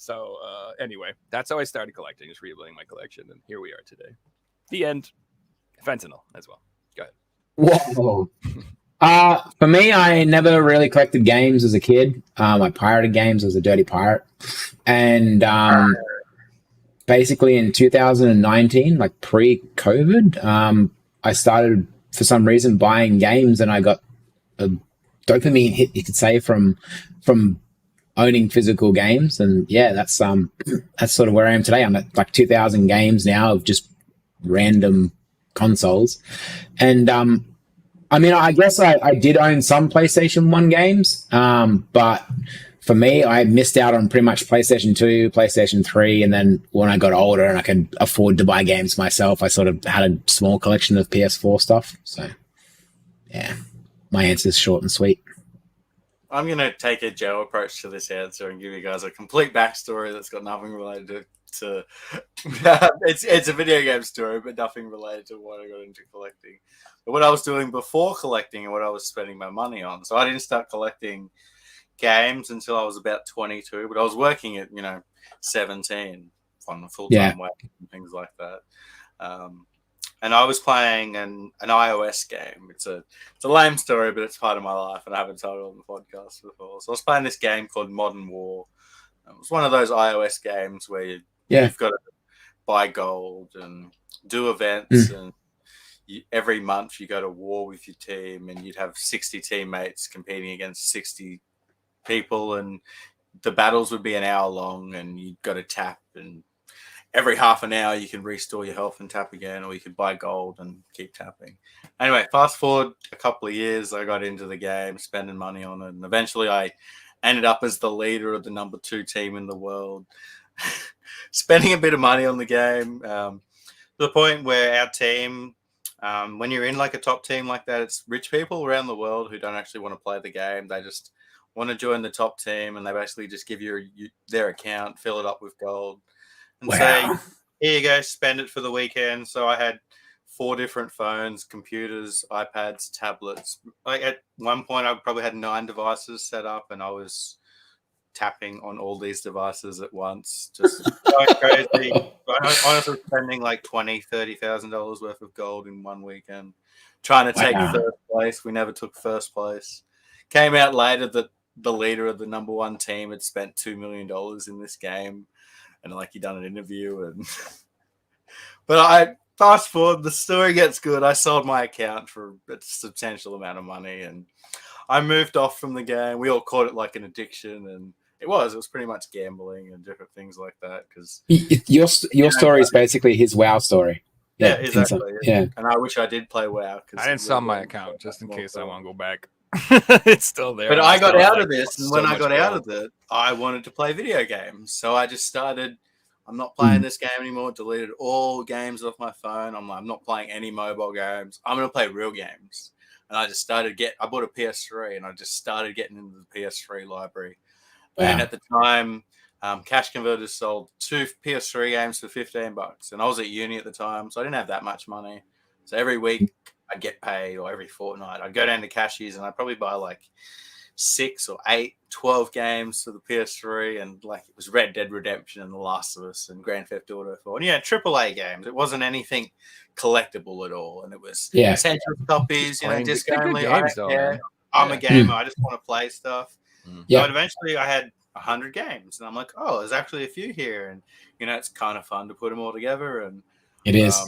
So anyway, that's how I started collecting, just rebuilding my collection, and here we are today. The end. Fentanyl as well. Go ahead. Whoa. For me, I never really collected games as a kid. I pirated games. I was a dirty pirate. And basically in 2019, like pre-COVID, I started, for some reason, buying games, and I got a dopamine hit, you could say, from owning physical games. And that's sort of where I am today. I'm at like 2,000 games now of just random consoles. And I guess I did own some PlayStation 1 games, but for me, I missed out on pretty much PlayStation 2, PlayStation 3, and then when I got older and I could afford to buy games myself, I sort of had a small collection of PS4 stuff. So my answer is short and sweet. I'm going to take a Joe approach to this answer and give you guys a complete backstory that's got nothing related to it's a video game story, but nothing related to what I got into collecting. But what I was doing before collecting and what I was spending my money on. So I didn't start collecting games until I was about 22, but I was working at 17 on a full-time wage and things like that. And I was playing an iOS game. It's a lame story, but it's part of my life, and I haven't told it on the podcast before. So I was playing this game called Modern War. It was one of those iOS games where you've got to buy gold and do events, and every month you go to war with your team, and you'd have 60 teammates competing against 60 people, and the battles would be an hour long, and you've got to tap, and every half an hour you can restore your health and tap again, or you could buy gold and keep tapping. Anyway, fast forward a couple of years, I got into the game, spending money on it, and eventually I ended up as the leader of the number 2 team in the world, spending a bit of money on the game, to the point where our team, when you're in like a top team like that, it's rich people around the world who don't actually want to play the game. They just want to join the top team, and they basically just give you their account, fill it up with gold, and say, here you go, spend it for the weekend. So I had 4 different phones, computers, iPads, tablets. Like at one point, I probably had 9 devices set up, and I was tapping on all these devices at once, just going crazy. Honestly, spending like $20,000-$30,000 worth of gold in one weekend, trying to take first place. We never took first place. Came out later that the leader of the number 1 team had spent $2 million in this game, and like he done an interview, and but I fast forward, the story gets good. I sold my account for a substantial amount of money, and I moved off from the game. We all called it like an addiction, and it was pretty much gambling and different things like that. Because your story is basically his WoW story. Yeah, exactly. Yeah, and I wish I did play WoW. I didn't sell my account just in case I want to go back. It's still there. But I got out of this, and when I got out of it, I wanted to play video games. So I just started. I'm not playing this game anymore. Deleted all games off my phone. I'm not playing any mobile games. I'm going to play real games. And I just started I bought a PS3, and I just started getting into the PS3 library. Wow. And at the time, Cash Converters sold 2 PS3 games for $15, and I was at uni at the time, so I didn't have that much money. So every week I'd get paid, or every fortnight I'd go down to Cashies, and I'd probably buy like 6 or 8, 12 games for the PS3, and like it was Red Dead Redemption and The Last of Us and Grand Theft Auto 4. And AAA games. It wasn't anything collectible at all, and it was essential copies, disc only. I don't care. I'm a gamer. I just want to play stuff. So eventually I had 100 games, and I'm like, oh, there's actually a few here, and it's kind of fun to put them all together. And it is.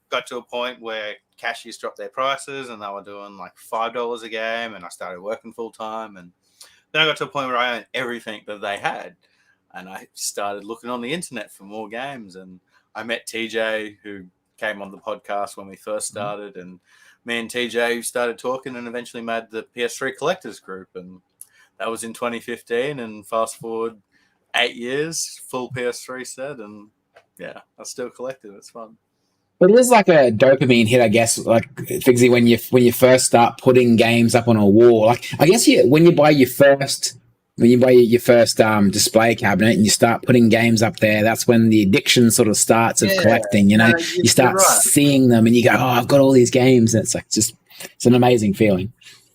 Got to a point where Cashies dropped their prices, and they were doing like $5 a game, and I started working full time, and then I got to a point where I owned everything that they had, and I started looking on the internet for more games, and I met TJ, who came on the podcast when we first started, and me and TJ started talking, and eventually made the PS3 Collectors Group, and that was in 2015, and fast forward 8 years, full PS3 set, and I still collect it. It's fun. But it is like a dopamine hit, I guess, like Figsy, when you first start putting games up on a wall. Like I guess when you buy your first display cabinet and you start putting games up there, that's when the addiction sort of starts of collecting. You start seeing them, and you go, "Oh, I've got all these games," and it's like it's an amazing feeling.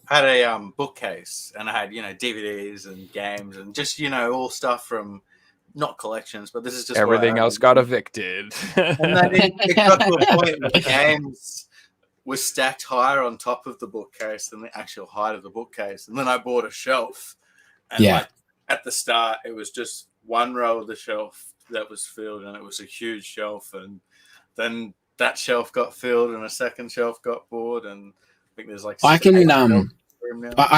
I had a bookcase, and I had DVDs and games and just all stuff from. Not collections, but this is just everything else got evicted. And then it got to a point where the games were stacked higher on top of the bookcase than the actual height of the bookcase. And then I bought a shelf. And like at the start, it was just one row of the shelf that was filled, and it was a huge shelf. And then that shelf got filled, and a second shelf got bought. And I think there's like I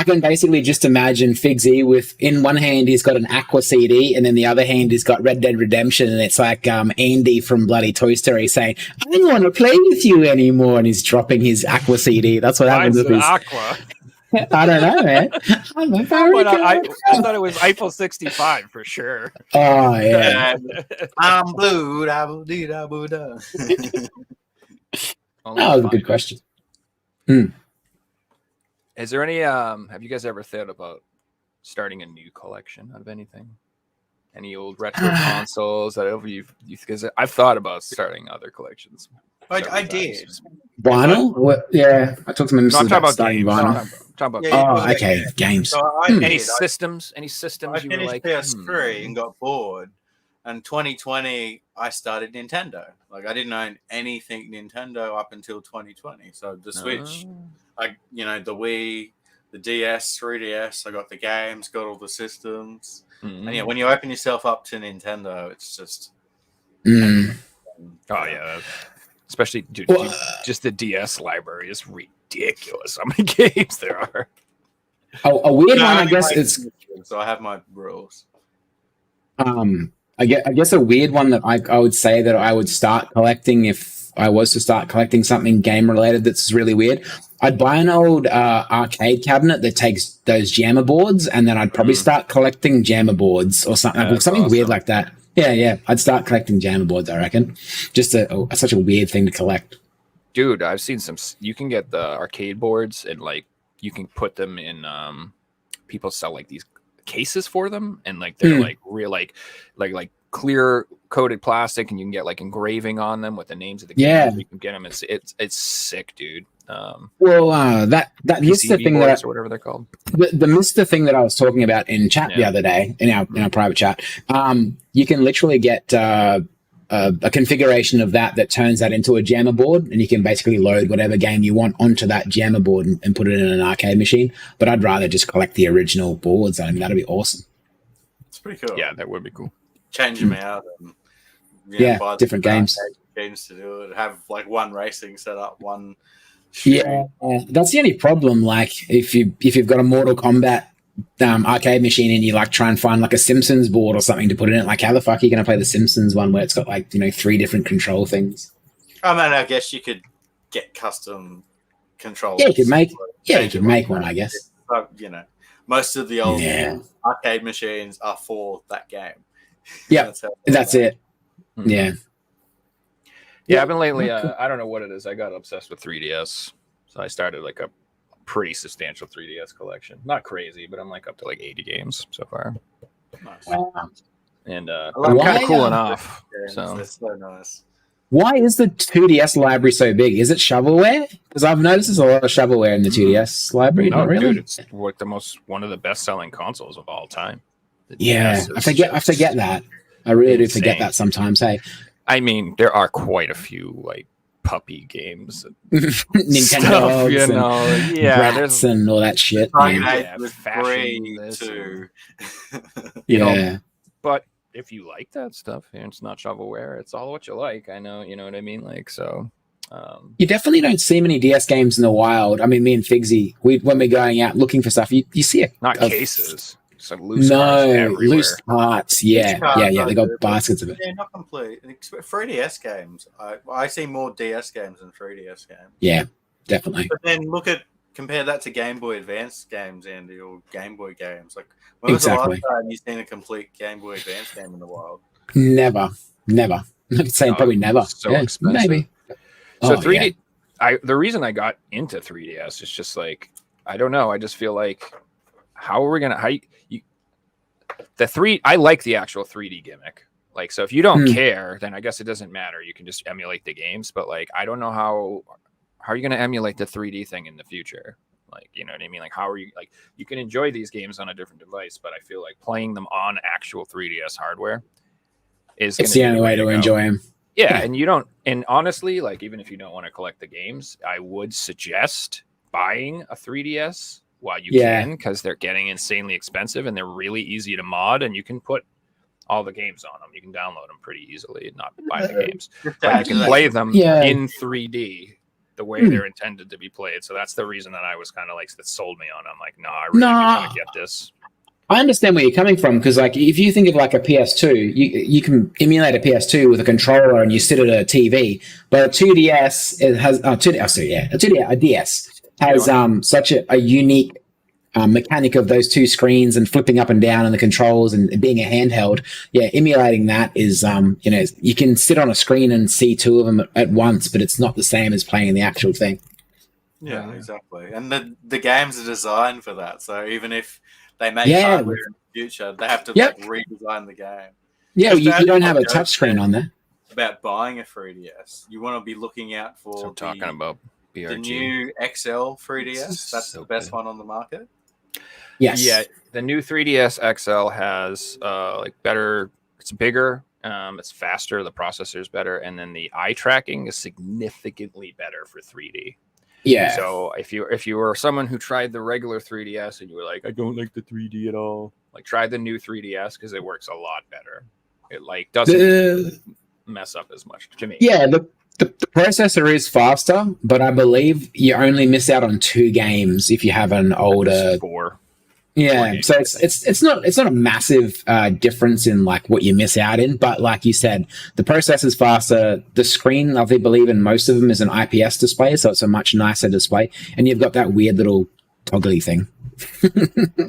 can basically just imagine Figsy with, in one hand he's got an Aqua CD, and in the other hand he's got Red Dead Redemption, and it's like Andy from bloody Toy Story saying, "I don't want to play with you anymore," and he's dropping his Aqua CD. That's what happens with his Aqua. I don't know, man. I thought it was Eiffel 65 for sure. Oh yeah. I'm blue. That was a good question. Is there any have you guys ever thought about starting a new collection out of anything? Any old retro consoles that because I've thought about starting other collections. I did. Vinyl? I talked to my missus about starting vinyl. Talking about Yeah, Oh, okay, games. So I Hmm. did. any systems I you were finished like PS3 and got bored. And 2020, I started Nintendo. Like I didn't own anything Nintendo up until 2020. So the Switch, the Wii, the DS, 3DS, I got the games, got all the systems. And yeah, when you open yourself up to Nintendo, it's just Oh yeah, especially dude, just the DS library is ridiculous. How many games there are? A weird one, I guess, is so I have my rules. I guess a weird one that I would say that I would start collecting if I was to start collecting something game related that's really weird. I'd buy an old arcade cabinet that takes those jammer boards, and then I'd probably start collecting jammer boards or something, something weird like that. Yeah. I'd start collecting jammer boards, I reckon. Just such a weird thing to collect. Dude, I've seen some. You can get the arcade boards and like you can put them in. People sell like these cases for them, and like they're like real like clear coated plastic, and you can get like engraving on them with the names of the games. You can get them. It's sick, dude. That here's the thing that or whatever they're called. The Mister thing that I was talking about in chat the other day in our private chat. You can literally get a configuration of that turns that into a jammer board, and you can basically load whatever game you want onto that jammer board and put it in an arcade machine. But I'd rather just collect the original boards. I mean, that'd be awesome. It's pretty cool. Yeah, that would be cool. Change them out and buy different games to do it. Have like one racing setup, one. Yeah, that's the only problem. Like if you've got a Mortal Kombat arcade machine and you like try and find like a Simpsons board or something to put in it, like how the fuck are you going to play the Simpsons one where it's got like 3 different control things? I mean, I guess you could get custom controls. Yeah, you could make one. I guess. But, most of the old arcade machines are for that game. Yeah, that's it. Mm-hmm. Yeah. Yeah, I've been lately. I don't know what it is. I got obsessed with 3DS, so I started like a pretty substantial 3DS collection. Not crazy, but I'm like up to like 80 games so far. Nice. Wow. And I'm kind of cooling off. So that's so nice. Why is the 2DS library so big? Is it shovelware? Because I've noticed there's a lot of shovelware in the 2DS library. No, Not really. Dude, it's like one of the best-selling consoles of all time. Yeah, I forget that. I really do forget that sometimes. Hey, I mean, there are quite a few like puppy games, Nintendo, Bratz and all that shit. Yeah, but if you like that stuff, and it's not shovelware, it's all what you like. I know, you know what I mean. Like so, you definitely don't see many DS games in the wild. I mean, me and Figsy, when we're going out looking for stuff, you see it. Not cases. So loose cards loose parts. Yeah. They got baskets of it. Yeah, not complete. 3DS games. I see more DS games than 3DS games. Yeah, definitely. But then compare that to Game Boy Advance games, Andy, or Game Boy games. Like, when was the last time you've seen a complete Game Boy Advance game in the wild? Never. I'm saying probably never. So expensive. Maybe. So 3D. The reason I got into 3DS is just like I don't know. I just feel like I like the actual 3D gimmick. Like, so if you don't care, then I guess it doesn't matter. You can just emulate the games. But like, I don't know how are you going to emulate the 3D thing in the future? Like, you know what I mean? Like, how are you like? You can enjoy these games on a different device, but I feel like playing them on actual 3DS hardware is the only way to enjoy them. Yeah, and you don't. And honestly, like, even if you don't want to collect the games, I would suggest buying a 3DS. While you can, because they're getting insanely expensive and they're really easy to mod, and you can put all the games on them. You can download them pretty easily and not buy the games. But you can play them in 3D the way they're intended to be played. So that's the reason that I was kind of like, that sold me on. I'm like, no, I really want to get this. I understand where you're coming from, because like if you think of like a PS2, you can emulate a PS2 with a controller and you sit at a TV, but a 2DS a DS has such a unique mechanic of those two screens and flipping up and down and the controls and being a handheld. Yeah, emulating that is, you can sit on a screen and see two of them at once, but it's not the same as playing the actual thing. Yeah, exactly. And the games are designed for that. So even if they make hardware in the future, they have to redesign the game. Yeah, you don't have a touch screen on there. About buying a 3DS, you want to be looking out for. So talking about The new XL 3DS. That's the best one on the market. Yes. Yeah, the new 3DS XL has better. It's bigger. It's faster. The processor's better, and then the eye tracking is significantly better for 3D. Yeah. So if you were someone who tried the regular 3DS and you were like, I don't like the 3D at all, like try the new 3DS because it works a lot better. It doesn't mess up as much to me. Yeah, the processor is faster, but I believe you only miss out on 2 games if you have an older 4. Yeah, so it's not a massive difference in like what you miss out in, but like you said, the processor's faster. The screen, I believe, in most of them is an IPS display, so it's a much nicer display, and you've got that weird little toggly thing.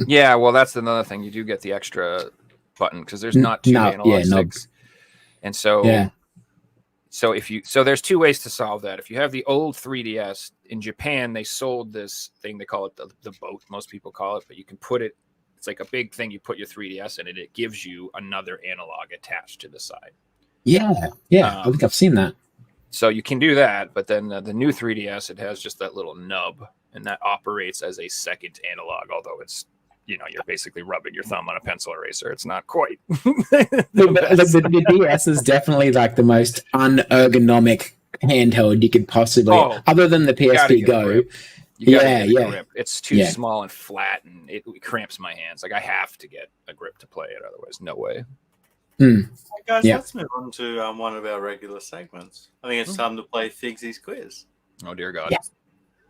Yeah, well, that's another thing. You do get the extra button because there's not 2 analog sticks, and so so there's 2 ways to solve that. If you have the old 3DS in Japan, they sold this thing. They call it the boat. Most people call it, but you can put it. It's like a big thing. You put your 3DS in it. It gives you another analog attached to the side. Yeah. I think I've seen that. So you can do that, but then the new 3DS, it has just that little nub, and that operates as a second analog. Although it's you're basically rubbing your thumb on a pencil eraser. It's not quite. the DS is definitely like the most unergonomic handheld you could possibly, other than the PSP Go. Grip. It's too small and flat, and it cramps my hands. Like I have to get a grip to play it, otherwise, no way. Guys, let's move on to one of our regular segments. I think it's time to play Figsy's quiz. Oh dear God! Yeah.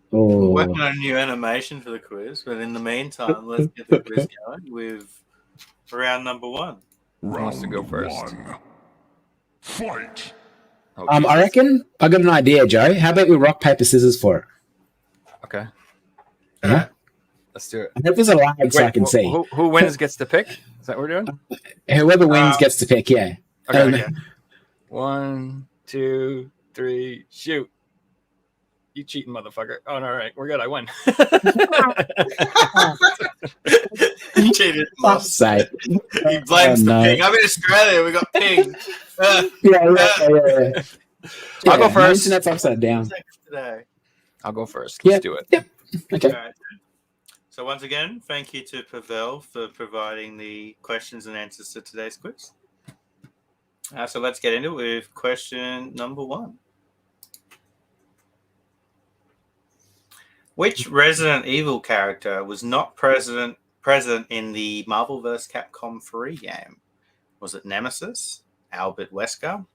We're working on a new animation for the quiz, but in the meantime, let's get the quiz going with round number 1. Who wants to go first? Fight. I reckon I got an idea, Joe. How about we rock, paper, scissors for it? Okay. All right. Let's do it. I hope there's a lag so I can see. Who wins gets to pick? Is that what we're doing? Whoever wins gets to pick, yeah. Okay. 1, 2, 3, shoot. You cheating motherfucker. Oh, no, all right. We're good. I win. You cheated. Fuck's sake. He blames the ping. I'm in Australia. We got ping. Yeah. I'll go first. Internet's upside down. I'll go first. Let's do it. Yep. Okay. Right. So once again, thank you to Pavel for providing the questions and answers to today's quiz. So let's get into it with question number 1. Which Resident Evil character was not present in the Marvel vs. Capcom 3 game? Was it Nemesis, Albert Wesker,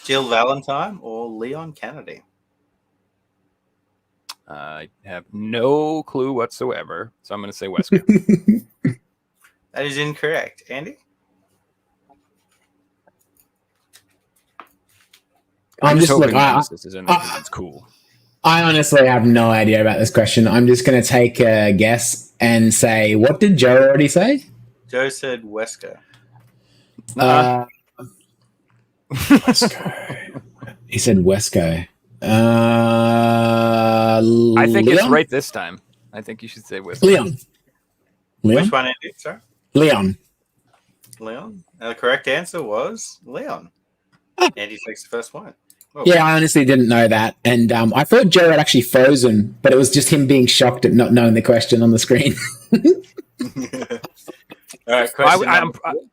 Jill Valentine, or Leon Kennedy? I have no clue whatsoever, so I'm going to say Wesker. That is incorrect. Andy? I'm just hoping Nemesis is in there. It's cool. I honestly have no idea about this question. I'm just going to take a guess and say, what did Joe already say? Joe said Wesker. Wesker. He said Wesker. I think it's right this time. I think you should say Wesker. Leon. Which one, Andy? Sorry? Leon. The correct answer was Leon. Andy takes the first one. Oh. Yeah, I honestly didn't know that. And I thought Joe had actually frozen, but it was just him being shocked at not knowing the question on the screen. All right,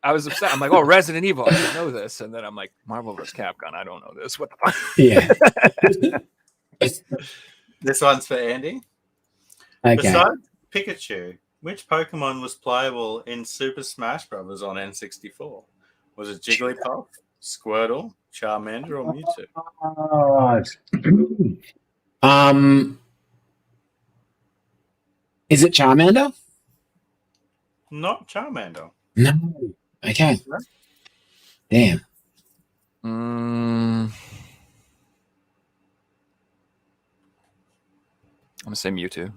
I was upset. I'm like, Resident Evil, I should know this. And then I'm like, Marvel vs. Capcom, I don't know this. What the fuck? Yeah. This one's for Andy. Okay. Besides Pikachu, which Pokemon was playable in Super Smash Bros. On N64? Was it Jigglypuff, Squirtle, Charmander, or Mewtwo? Is it Charmander? Not Charmander. No. Okay. Damn. I'm gonna say Mewtwo.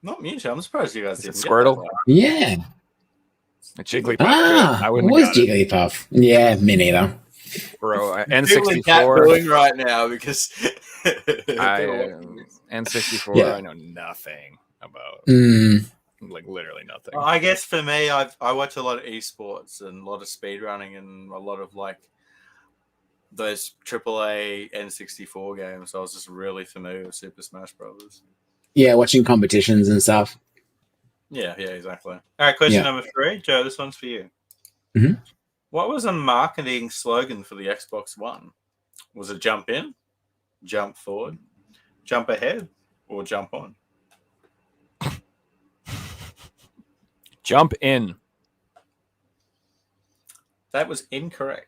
Not Mewtwo. I'm surprised you guys didn't get Squirtle. that. Yeah. A Jigglypuff. I wouldn't. It was Jigglypuff. Yeah, me neither. Bro, N64 doing right now because N64. I know nothing about. Like literally nothing. I guess for me, I watch a lot of esports and a lot of speedrunning and a lot of like those AAA N64 games. So I was just really familiar with Super Smash Brothers. Yeah, watching competitions and stuff. Yeah, exactly. All right, question Yeah. number 3. Joe, this one's for you. Mhm. What was a marketing slogan for the Xbox One? Was it jump in, jump forward, jump ahead, or jump on? Jump in. That was incorrect.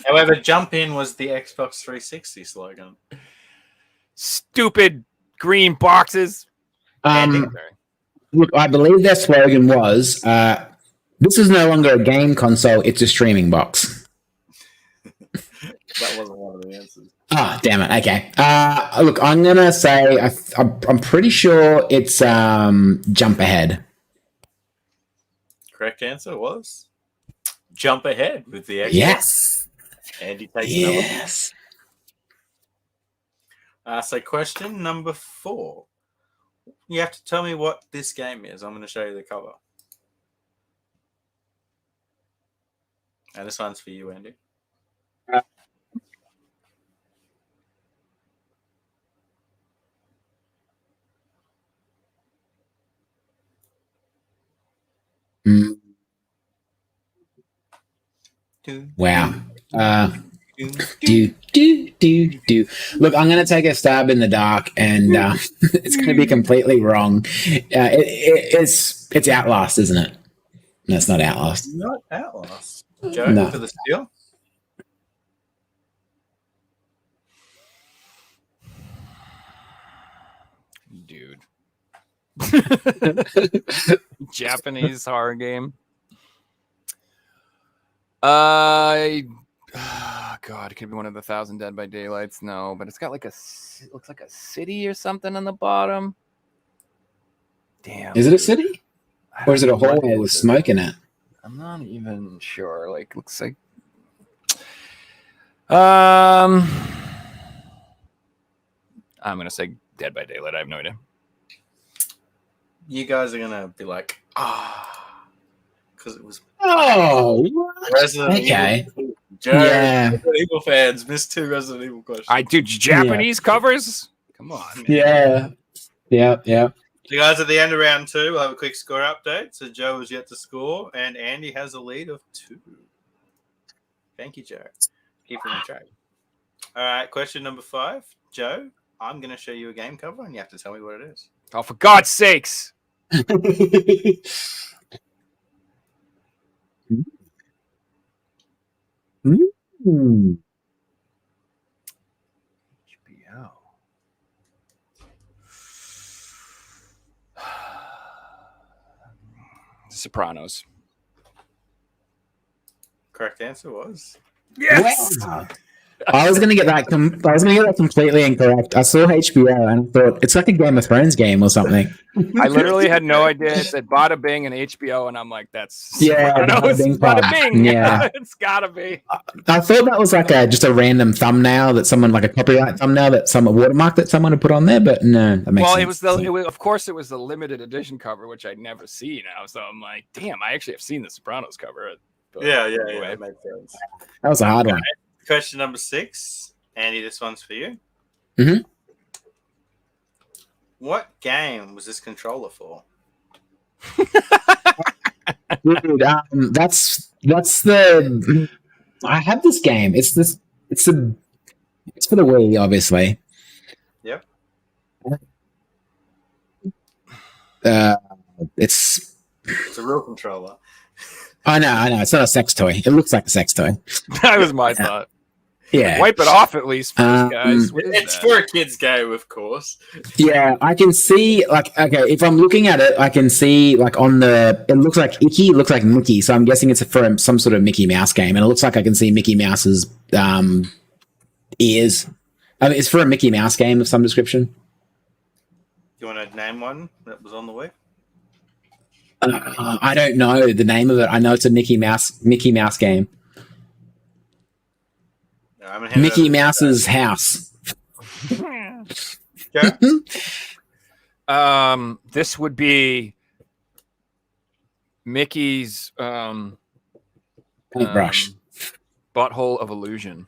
However, jump in was the Xbox 360 slogan. Stupid green boxes. Look, I believe their slogan was, "This is no longer a game console; it's a streaming box." That wasn't one of the answers. Ah, damn it. Okay. Look, I'm gonna say I'm pretty sure it's jump ahead. Correct answer was jump ahead with the Xbox. Yes. Andy takes number. Yes. So question number 4. You have to tell me what this game is. I'm going to show you the cover. And this one's for you, Andy. Wow. Do. Look, I'm going to take a stab in the dark, and it's going to be completely wrong. It's Outlast, isn't it? No, it's not Outlast. Not Outlast. Joe, No. for the steal. Dude. Japanese horror game. God, it could be one of the 1,000 Dead by Daylights. No, but it's got like it looks like a city or something on the bottom. Damn. Is it a city? Or is it a hallway What with is it? smoke in it? I'm not even sure. Like, looks like. I'm gonna say Dead by Daylight. I have no idea. You guys are going to be like, because it was Oh, Resident okay. Evil. Joe, Yeah. Resident Evil fans missed 2 Resident Evil questions. I do Japanese covers. Come on. Man. Yeah. So guys, at the end of round 2, we'll have a quick score update. So Joe is yet to score, and Andy has a lead of 2. Thank you, Joe. Keeping the track. All right, question number 5. Joe, I'm going to show you a game cover, and you have to tell me what it is. Oh, for God's sakes! Mm. HBO. Sopranos. Correct answer was Yes. Wow. I was gonna get that. I was gonna get that completely incorrect. I saw HBO and I thought it's like a Game of Thrones game or something. I literally had no idea. It said Bada Bing and HBO, and I'm like, that's Yeah, Sopranos. Bada Bing Bada Pod. Bing. Yeah. It's gotta be. I thought that was like just a random thumbnail that someone, like a copyright thumbnail that a watermark that someone had put on there, but no, that makes Well, sense. of course, it was the limited edition cover, which I'd never see now. So I'm like, damn, I actually have seen the Sopranos cover. But yeah. anyway. That makes sense. That was a hard one. Question number 6. Andy, this one's for you. Mhm. What game was this controller for? Dude, that's the. I have this game. It's for the Wii, obviously. Yep. It's. It's a real controller. I know. It's not a sex toy. It looks like a sex toy. That was my thought. Yeah. Wipe it off at least, first, guys. What is It's that? for a kid's game, of course. Yeah, I can see, like, okay, if I'm looking at it, I can see, like, on the, it looks like Icky, it looks like Mickey, so I'm guessing it's for some sort of Mickey Mouse game, and it looks like I can see Mickey Mouse's ears. I mean, it's for a Mickey Mouse game of some description. Do you want to name one that was on the Wii? I don't know the name of it. I know it's a Mickey Mouse game. No, I'm gonna hand it Mickey over to Mouse's house. Joe. This would be Mickey's Paintbrush. Butthole of Illusion.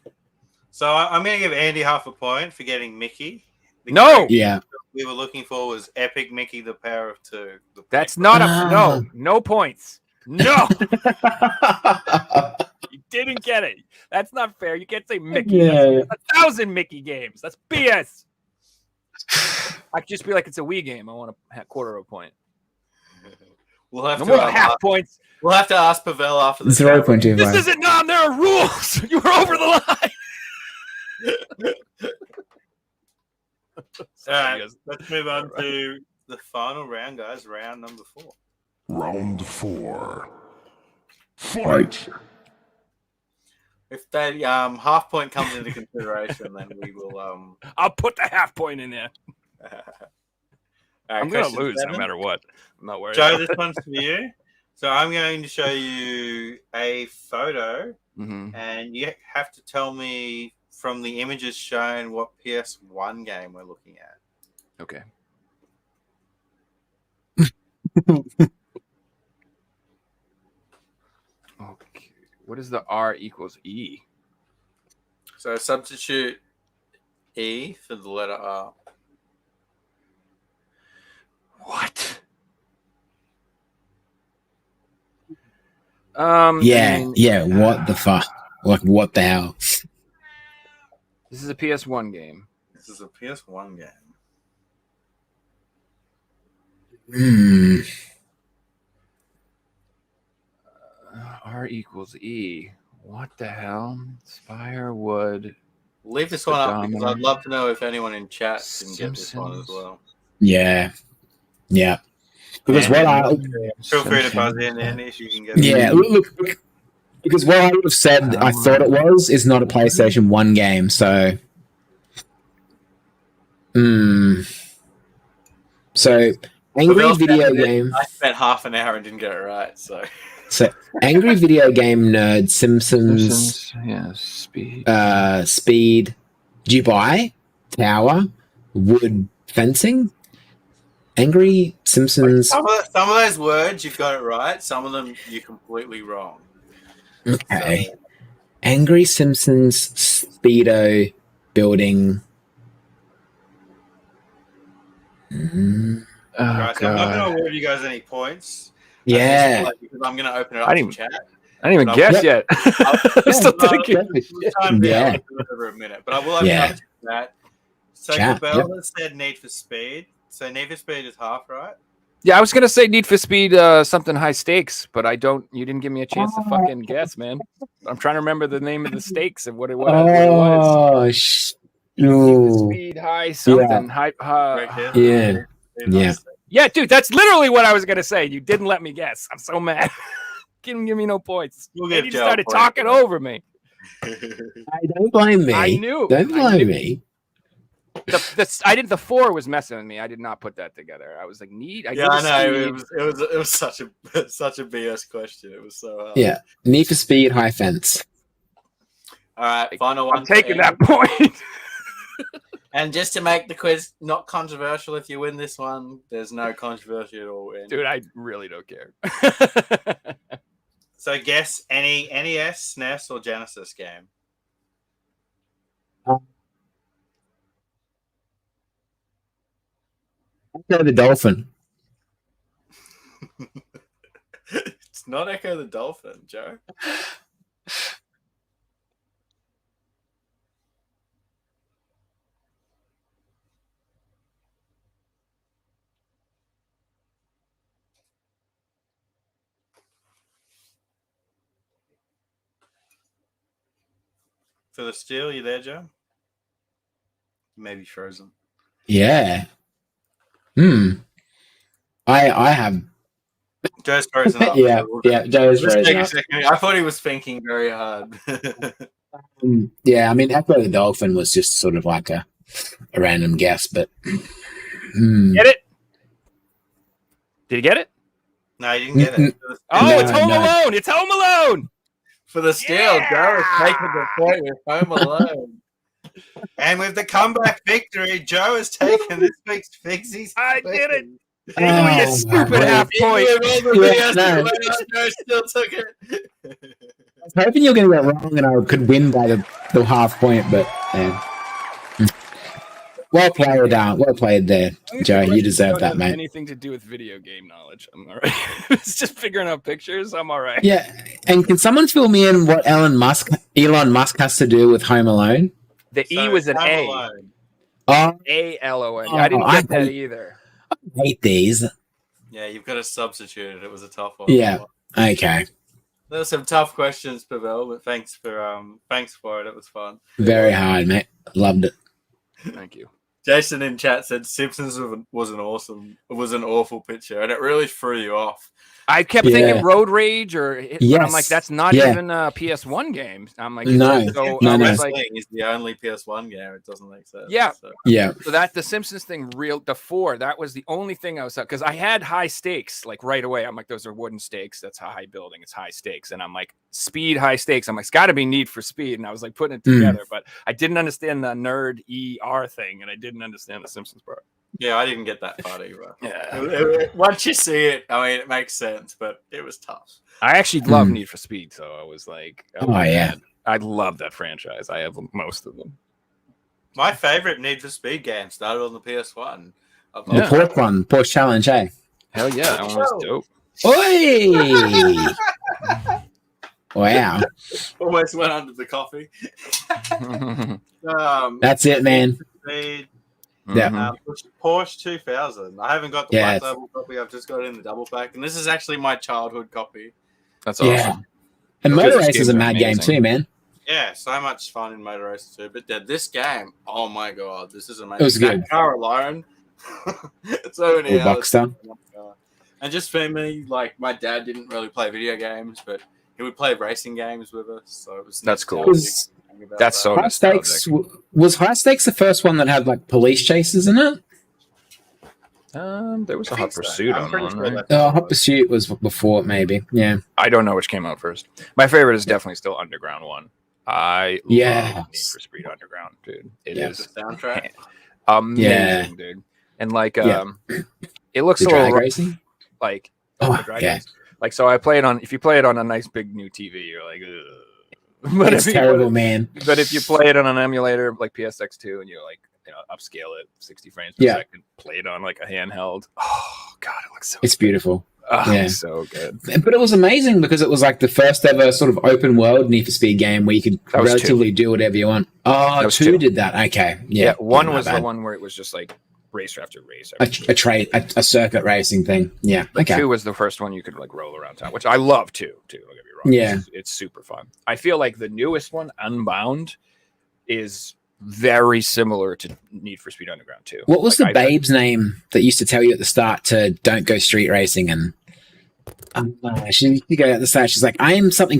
So I'm going to give Andy half a point for getting Mickey. The No! character Yeah. we were looking for was Epic Mickey, the Power of Two. That's not Ah. no points. No, you didn't get it. That's not fair. You can't say Mickey. Yeah. That's 1,000 Mickey games. That's BS. I could just be like, it's a Wii game. I want a quarter of a point. We'll have No to more half points. We'll have to ask Pavel after the 0.25. This isn't non. There are rules. You were over the line. All right, let's move on to the final round, guys. Round number 4. Round 4. Fight. If that half point comes into consideration, then we will. I'll put the half point in there. All right, I'm gonna question lose 7. no matter what. I'm not worried. Joe, this one's for you. So I'm going to show you a photo, and you have to tell me from the images shown what PS1 game we're looking at. Okay. Okay. What is the R equals E? So substitute E for the letter R. What? Yeah. What the fuck? Like, what the hell? This is a PS1 game. This is a PS1 game. R equals E. What the hell? Spirewood. Leave this one up because I'd love to know if anyone in chat can get this one as Simpsons. well. Yeah. Because what I Feel free to buzz in, Andy, if you can get it. yeah look because what I would have said I thought it was is not a PlayStation 1 game. So, so angry Pavel's video better than- game. I spent half an hour and didn't get it right. So So angry video game nerd Simpsons. Yeah, speed. Speed. Did you buy tower wood fencing? Angry Simpsons. some of those words you've got it right. Some of them you're completely wrong. Okay. Angry Simpsons Speedo building. Oh, Right, so I'm not God. going to award you guys any points. Yeah. Because I'm going to open it up I to didn't- chat. I didn't even guess yet. I'm still thinking. Time Yeah. down over a minute, but I will open Yeah. up to that. So Chat, Bell has said Need for Speed. So Need for Speed is half right. Yeah, I was gonna say Need for Speed, something high stakes, but I don't. You didn't give me a chance to fucking guess, man. I'm trying to remember the name of the stakes and what it was. Oh, Need for Speed high something high. Right here. yeah. Yeah. Yeah, dude, that's literally what I was gonna say. You didn't let me guess. I'm so mad. Didn't give me no points. We'll And give you Joe a started point talking for that. over me. Don't blame me. I knew. Don't I knew. blame me. The 4 was messing with me. I did not put that together. I was like, need. Yeah, I know. Speed. It was such a BS question. It was so hard. Yeah. Need for Speed high fence. All right, final one. I'm for taking Andy. that point. And just to make the quiz not controversial, if you win this one, there's no controversy at all. Andy. Dude, I really don't care. So guess any NES, SNES, or Genesis game. Echo the Dolphin. It's not Echo the Dolphin, Joe. For the steal, you there, Joe? Maybe frozen. Yeah. I have. Joe's frozen up. Yeah. Joe's Just frozen take a up. second. I thought he was thinking very hard. Yeah, I mean, Echo the Dolphin was just sort of like a random guess, but. Get it? Did you get it? No, you didn't get it. Oh, No, it's Home no. Alone. It's Home Alone. For the steal, Joe is taking the point with Home Alone. And with the comeback victory, Joe has taken this week's Fixie's. I did it. Oh, You my stupid God. half point. Even with all the Yeah, BS, no. Joe still took it. was hoping you were going to get it wrong and I could win by the half point, but yeah. Well played there, Joe. You deserve that, mate. Anything to do with video game knowledge? I'm all right. It's just figuring out pictures. I'm all right. Yeah, and can someone fill me in what Elon Musk has to do with Home Alone? The E was an A. Alone. Oh, A-L-O-N. I didn't get that either. I hate these. Yeah, you've got to substitute it. It was a tough one. Yeah. Okay. There were some tough questions, Pavel, but thanks for it. It was fun. Very hard, mate. Loved it. Thank you. Jason in chat said Simpsons was an awful picture, and it really threw you off. I kept thinking Road Rage, but I'm like, that's not even a PS1 game. I'm like, no. Wrestling is the only PS1 game. It doesn't make sense. Yeah, yeah. So that the Simpsons thing, the 4, that was the only thing I was because I had high stakes like right away. I'm like, those are wooden stakes. That's a high building. It's high stakes, and I'm like, speed, high stakes. I'm like, it's got to be Need for Speed, and I was like putting it together, but I didn't understand the nerd ER thing, and I didn't understand the Simpsons part. Yeah, I didn't get that part either. Yeah. Once you see it, I mean, it makes sense, but it was tough. I actually love Need for Speed, so I was like, yeah. I love that franchise. I have most of them. My favorite Need for Speed game started on the PS1. The Porsche Challenge, eh? Hell yeah, that one was dope. Oi! Wow. Almost went under the coffee. That's it, man. Speed. Yeah. Porsche 2000. I haven't got the black label copy. I've just got it in the double pack, and this is actually my childhood copy. That's awesome. Yeah. And Motor Race is a mad game too, man. Yeah, so much fun in Motor Race too. But this game, oh my god, this is amazing. It was good. That car alone. So many hours. Boxster. And just for me, like my dad didn't really play video games, but he would play racing games with us. So it was that's cool. That's so High Stakes. Was High Stakes the first one that had like police chases in it? There was a Hot Pursuit on one, right? Hot Pursuit was before it, maybe. Yeah. I don't know which came out first. My favorite is definitely still Underground 1. I love Need for Speed Underground, dude. It is the soundtrack. Amazing, dude. And like, it looks a little racing. Like, like so. I play it on. If you play it on a nice big new TV, you're like, ugh. But it's terrible, man. But if you play it on an emulator like PSX2 and you like, upscale it 60 frames per second, play it on like a handheld. Oh god, it looks so. It's beautiful. Oh, so good. But it was amazing because it was like the first ever sort of open world Need for Speed game where you could relatively do whatever you want. Oh, 2 did that. Okay, yeah. 1 was the one where it was just like race after race. A circuit racing thing. Yeah. But 2 was the first one you could like roll around town, which I love too. Don't get me wrong. Yeah, it's super fun. I feel like the newest one, Unbound, is very similar to Need for Speed Underground 2. What was the babe's name that used to tell you at the start to don't go street racing? And she go at the start. She's like, "I am something.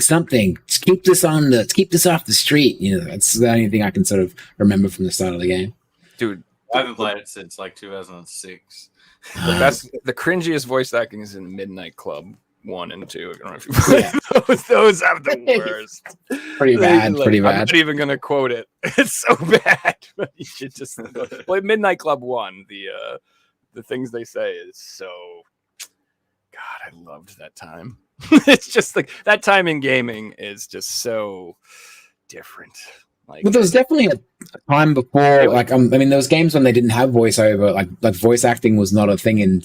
Just keep this on let's keep this off the street." That's the only thing I can sort of remember from the start of the game. Dude, I haven't played it since like 2006. The cringiest voice acting is in Midnight Club 1 and 2. I don't know if you play those have the worst. Pretty bad. I'm not even gonna quote it. It's so bad. You should just play Midnight Club 1. The things they say is so. God, I loved that time. It's just like that time in gaming is just so different. Like, well, there was definitely a time before, like, I mean, there was games when they didn't have voiceover, like voice acting was not a thing in,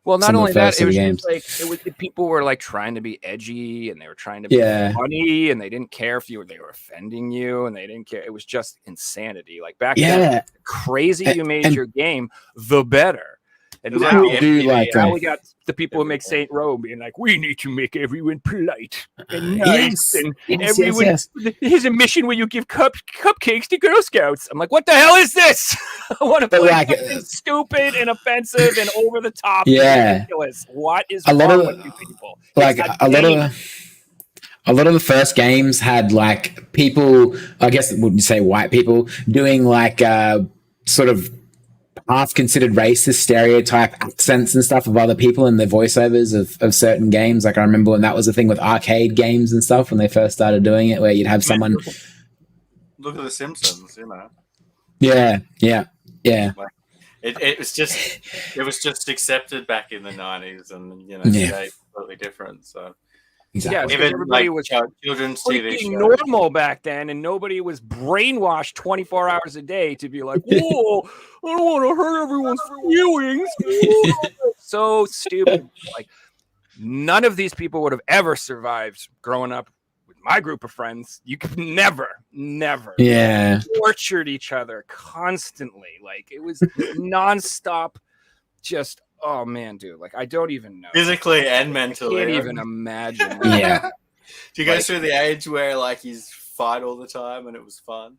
Well, not only that, it was just like people were like trying to be edgy and they were trying to be funny and they didn't care if they were offending you and they didn't care. It was just insanity. Like back then, the crazier you made your game, the better. And now we got the people who make Saint Row being like, we need to make everyone polite and nice. Everyone, here's a mission where you give cupcakes to Girl Scouts. I'm like, what the hell is this? I want to play something stupid and offensive and over the top. Yeah. Ridiculous. What is wrong with you people? Like a lot of the first games had like people, I guess would you say white people, doing like sort of half considered racist stereotype accents and stuff of other people in the voiceovers of certain games. Like I remember when that was a thing with arcade games and stuff when they first started doing it, where you'd have someone. Look at The Simpsons, Yeah. Like, it was just accepted back in the 90s, and today it's totally different. So Exactly. Yeah, because Even everybody like was children's TV freaking shows. normal back then, and nobody was brainwashed 24 hours a day to be like, whoa, I don't want to hurt everyone's feelings. Whoa. So stupid. Like, none of these people would have ever survived growing up with my group of friends. You could never Yeah. tortured each other constantly. Like, it was nonstop. Just, oh man, dude. Like, I don't even know. Physically and I mentally. can't even imagine. Yeah. Do you go Like- through the age where like he's fight all the time and it was fun?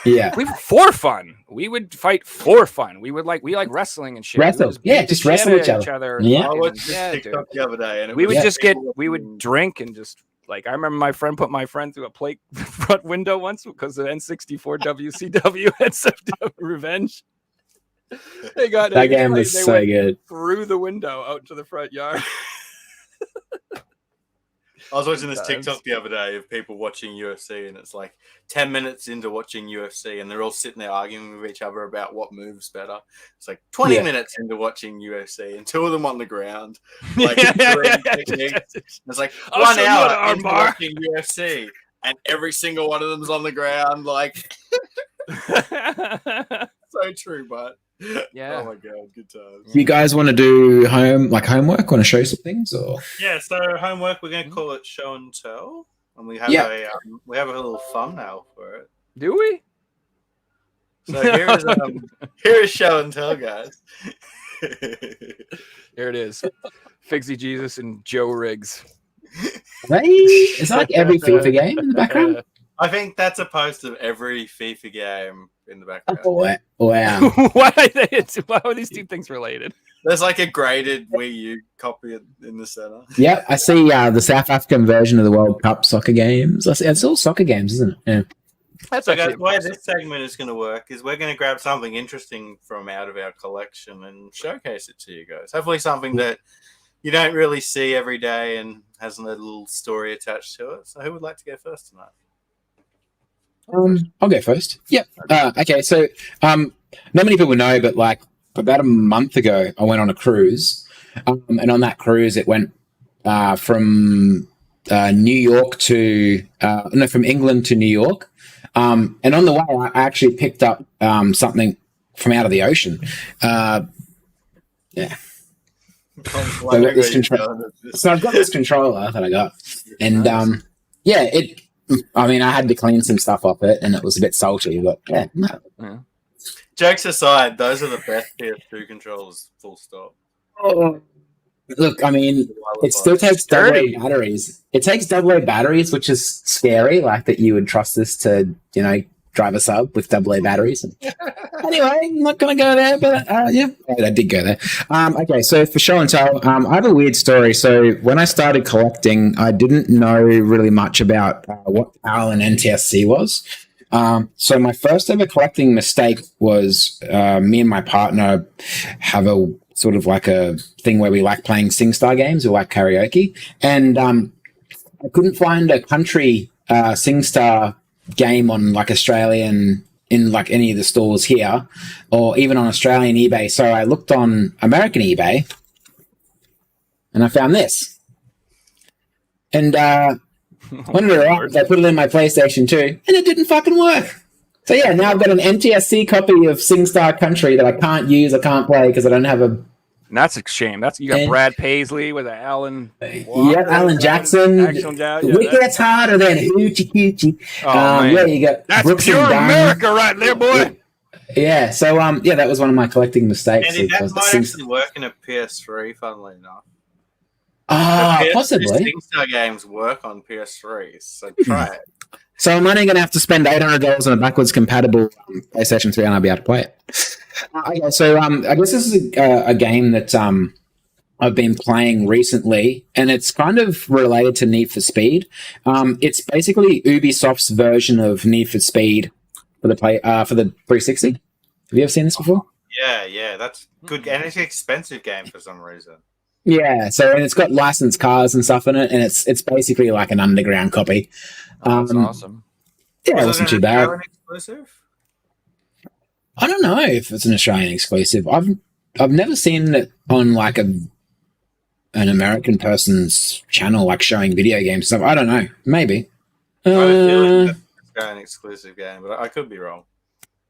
Yeah. For fun. We would fight for fun. We like wrestling and shit. We would Wrestle. just Yeah, beat just the shit wrestle out each of other. and Yeah. I fucking- watched this yeah, TikTok dude. the other day, and it We would was just get, people we would watching- drink and just like, I remember my friend put my friend through a plate front window once because of N64 WCW Heads of Revenge. They got That game was they so went good. through the window out to the front yard. I was watching this Sometimes. TikTok the other day of people watching UFC, and it's like 10 minutes into watching UFC, and they're all sitting there arguing with each other about what moves better. It's like 20 Yeah. minutes into watching UFC, and two of them on the ground. Like, Yeah. doing techniques. It's like I'll 1 show you hour an into armbar. watching UFC, and every single one of them's on the ground. Like, so true, but Yeah. oh my god, good times. You guys want to do homework? Want to show some things or? Yeah, so homework, we're going to call it show and tell, and we have Yeah. a little thumbnail for it. Do we? So here is show and tell, guys. Here it is. Figsy Jesus and Joe Riggs. Right? It's like every FIFA game in the background. I think that's a post of every FIFA game in the background. Wow. Why are these two things related? There's like a graded Wii U copy in the center. Yeah, I see the South African version of the World Cup soccer games. It's all soccer games, isn't it? Yeah. That's So, guys, actually the way impressive. this segment is going to work is we're going to grab something interesting from out of our collection and showcase it to you guys. Hopefully, something that you don't really see every day and has a little story attached to it. So, who would like to go first tonight? I'll go first. Yep. Okay, so not many people know, but like about a month ago, I went on a cruise, and on that cruise, it went from New York to from England to New York, and on the way, I actually picked up something from out of the ocean. Yeah. So I've got this controller that I got, and I had to clean some stuff off it, and it was a bit salty, but yeah. No. Jokes aside, those are the best PS2 controllers, full stop. Look, I mean, it still takes Sturdy. AA batteries. It takes AA batteries, which is scary, like that you would trust this to, drive a sub with AA batteries. Anyway, I'm not going to go there, but yeah, I did go there. Okay, so for show and tell, I have a weird story. So when I started collecting, I didn't know really much about what PAL and NTSC was. So my first ever collecting mistake was me and my partner have a sort of like a thing where we like playing SingStar games, we like karaoke, and I couldn't find a country SingStar game on like Australian in like any of the stores here or even on Australian eBay. So I looked on American eBay and I found this. And when it arrived, I put it in my PlayStation 2 and it didn't fucking work. So yeah, now I've got an NTSC copy of SingStar Country that I can't use, I can't play because I don't have a... And that's a shame. You got And- Brad Paisley with Alan. Yeah, Alan Jackson. It gets harder than Hoochie Coochie. Oh, man. Yeah, you got That's Brooks pure and Dunn. America right there, boy. Yeah, so that was one of my collecting mistakes. Andy, that was the might Sings- actually work in a PS3, funnily enough. possibly. SingStar games work on PS3, so try it. So I'm only going to have to spend $800 on a backwards compatible PlayStation 3 and I'll be able to play it. Okay, so I guess this is a game that I've been playing recently, and it's kind of related to Need for Speed. It's basically Ubisoft's version of Need for Speed for the 360. Have you ever seen this before? Yeah, that's good. And it's an expensive game for some reason. Yeah, and it's got licensed cars and stuff in it, and it's basically like an underground copy. That's awesome. Yeah, it Was wasn't an too bad. Australian exclusive? I don't know if it's an Australian exclusive. I've never seen it on like a an American person's channel, like showing video game stuff. I don't know. Maybe. I have a feeling that it's an exclusive game, but I could be wrong.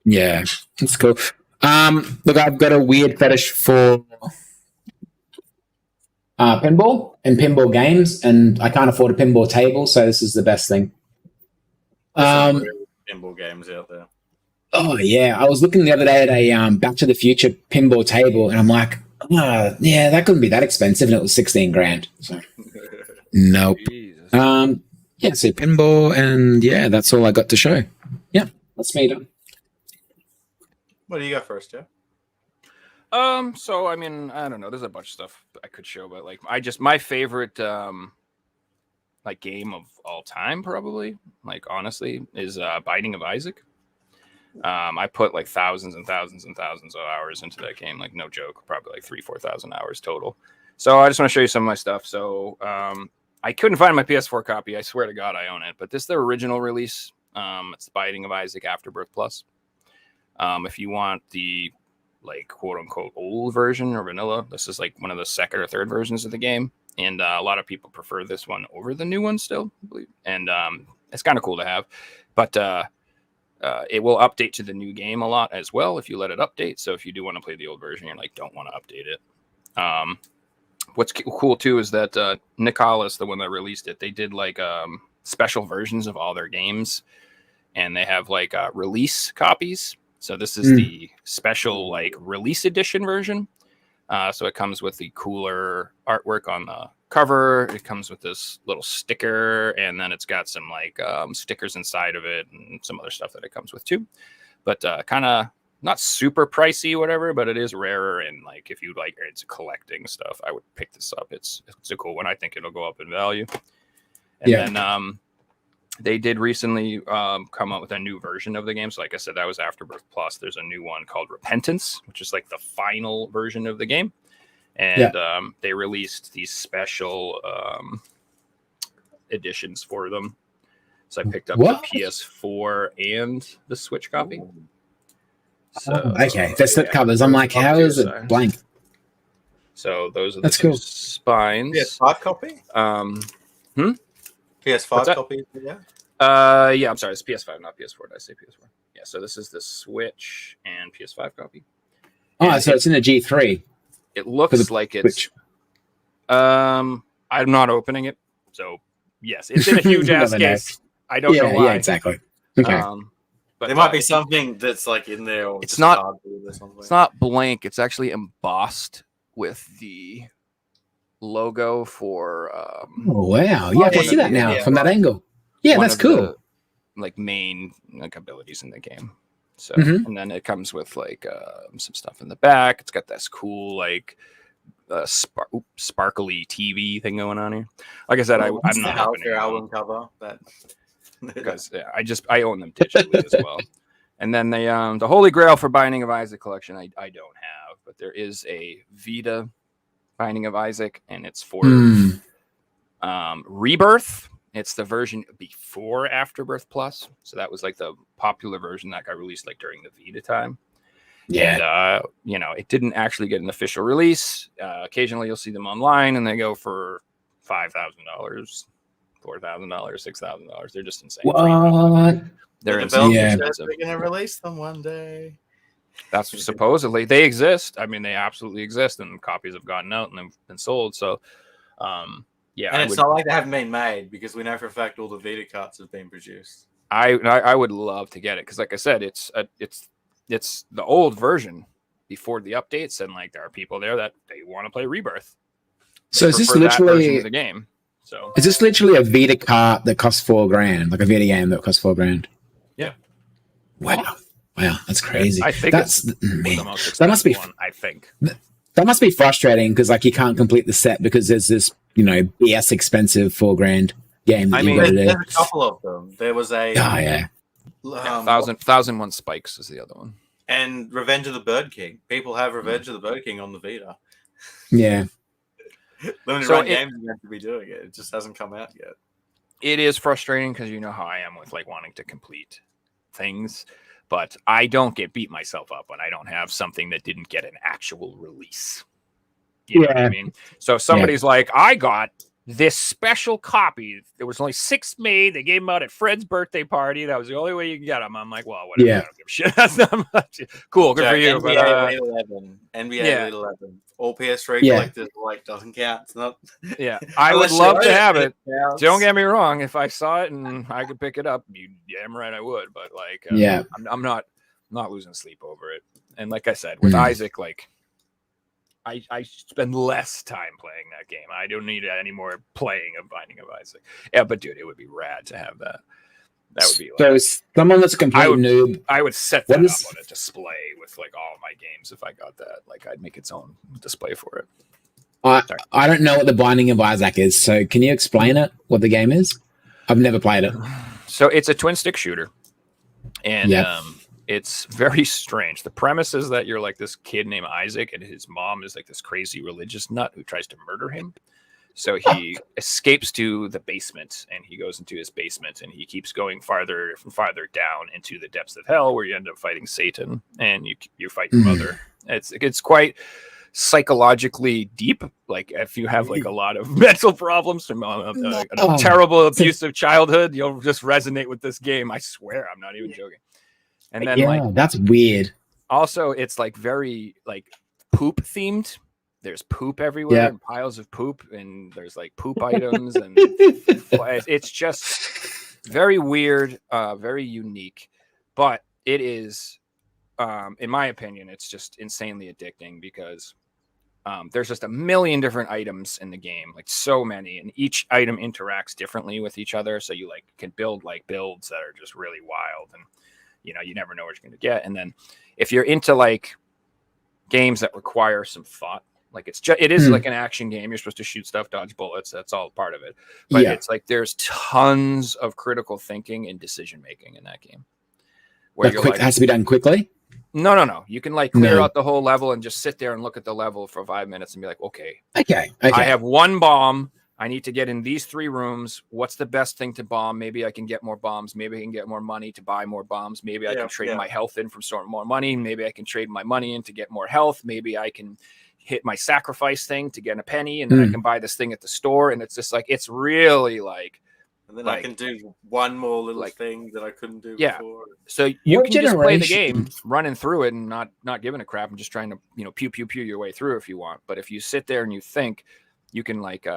Yeah, it's cool. Look, I've got a weird fetish for pinball and pinball games, and I can't afford a pinball table, so this is the best thing. There's some real pinball games out there. Oh yeah, I was looking the other day at a Back to the Future pinball table, and I'm like, yeah, that couldn't be that expensive, and it was 16 grand. So, nope. Jesus. Yeah, so pinball, and yeah, that's all I got to show. Yeah, that's me done. What do you got first, Jeff? So I mean, I don't know. There's a bunch of stuff I could show, but like, my favorite like game of all time, probably, like honestly, is Binding of Isaac. I put like thousands and thousands and thousands of hours into that game, like no joke, probably like 3,000-4,000 hours total. So I just want to show you some of my stuff. So I couldn't find my PS4 copy. I swear to God, I own it, but this is the original release. It's Binding of Isaac Afterbirth Plus. If you want the like quote unquote old version or vanilla, this is like one of the second or third versions of the game, and a lot of people prefer this one over the new one still, I believe. And it's kind of cool to have, but it will update to the new game a lot as well if you let it update. So if you do want to play the old version, you're like don't want to update it. What's cool too is that Nicalis, the one that released it, they did like special versions of all their games, and they have like release copies. So this is the special like release edition version. So it comes with the cooler artwork on the cover. It comes with this little sticker, and then it's got some like stickers inside of it and some other stuff that it comes with too. But kind of not super pricey, whatever, but it is rarer. And like if you like it's collecting stuff, I would pick this up. It's a cool one. I think it'll go up in value. And then they did recently come out with a new version of the game. So like I said, that was Afterbirth Plus. There's a new one called Repentance, which is like the final version of the game. And they released these special editions for them. So I picked up the PS4 and the Switch copy. So, okay, the slip covers. I'm like, how is it blank? So those are the two spines. PS5 copy? PS5 copy, yeah. Yeah, I'm sorry, it's PS5, not PS4. Did I say PS4? Yeah, so this is the Switch and PS5 copy. Oh, so it's in a G3. It looks like it's Switch. I'm not opening it, so yes, it's in a huge ass case. I don't know why. Yeah, exactly. Okay. But there might be something that's like in there. Or it's not. It's not blank. It's actually embossed with the logo for. Oh wow! Yeah, I can see that now from that angle. Yeah, that's cool. The, like main like abilities in the game. So and then it comes with like some stuff in the back. It's got this cool like sparkly TV thing going on here. Like I said, I'm not opening your album cover that. Because I own them digitally as well. And then the Holy Grail for Binding of Isaac collection I don't have, but there is a Vita Binding of Isaac, and it's for Rebirth. It's the version before Afterbirth Plus, so that was like the popular version that got released like during the Vita time. And it didn't actually get an official release. Occasionally you'll see them online, and they go for $5,000. $4,000, $6,000. They're just insane. What? They're insane. They're gonna release them one day. That's supposedly they exist. I mean, they absolutely exist, and copies have gotten out and they've been sold. So, and it's not like they haven't been made, because we know for a fact all the Vita carts have been produced. I would love to get it, because, like I said, it's the old version before the updates, and like there are people there that they want to play Rebirth. So is this literally the game? So is this literally a Vita cart that costs $4,000, like a Vita game that costs $4,000? Yeah. Wow, that's crazy. I think that's the most expensive that must be one, I think that must be frustrating, because like you can't complete the set because there's this BS expensive $4,000 game. That there's a couple of them. There was a 1001 Spikes is the other one, and Revenge of the Bird King. People have Revenge of the Bird King on the Vita. Yeah. Limited run games are meant to be doing it. It just hasn't come out yet. It is frustrating, because you know how I am with like wanting to complete things, but I don't beat myself up when I don't have something that didn't get an actual release. You know what I mean? So if somebody's like, I got this special copy. There was only 6 made. They gave them out at Fred's birthday party. That was the only way you can get them. I'm like, well, whatever. I don't give a shit. That's not much. Cool. Good for you. NBA Elite 11. NBA Elite 11. All PS3 collectors like doesn't count. It's not. Yeah, I would love to have it. Don't get me wrong. If I saw it and I could pick it up, you damn right I would. But like, I'm not losing sleep over it. And like I said, with Isaac, like. I spend less time playing that game. I don't need any more playing of Binding of Isaac. Yeah, but dude, it would be rad to have that. That would be like, so someone that's a complete noob. I would set that up on a display with like all of my games if I got that. Like I'd make its own display for it. I don't know what the Binding of Isaac is, so can you explain it? What the game is? I've never played it. So it's a twin stick shooter, and it's very strange. The premise is that you're like this kid named Isaac, and his mom is like this crazy religious nut who tries to murder him. So he escapes to the basement, and he goes into his basement, and he keeps going farther and farther down into the depths of hell, where you end up fighting Satan, and you fight your mother. It's quite psychologically deep. Like if you have like a lot of mental problems from a terrible abusive childhood, you'll just resonate with this game. I swear, I'm not even joking. And then like that's weird. Also, it's like very like poop themed. There's poop everywhere and piles of poop, and there's like poop items, and it's just very weird, very unique. But it is, in my opinion, it's just insanely addicting because there's just a million different items in the game, like so many, and each item interacts differently with each other. So you like can build like builds that are just really wild, and you know, you never know what you're going to get. And then if you're into like games that require some thought, like it is like an action game. You're supposed to shoot stuff, dodge bullets. That's all part of it. But it's like there's tons of critical thinking and decision making in that game. Where it has to be done quickly? No. You can like clear out the whole level and just sit there and look at the level for 5 minutes and be like, okay. I have one bomb. I need to get in these 3 rooms. What's the best thing to bomb? Maybe I can get more bombs. Maybe I can get more money to buy more bombs. Maybe I can trade my health in from storing more money. Maybe I can trade my money in to get more health. Maybe I can hit my sacrifice thing to get a penny, and then I can buy this thing at the store. And it's just like, it's really like, and then I can do one more little thing that I couldn't do before. So you can just play the game running through it and not giving a crap and just trying to, you know, pew your way through if you want. But if you sit there and you think, you can like,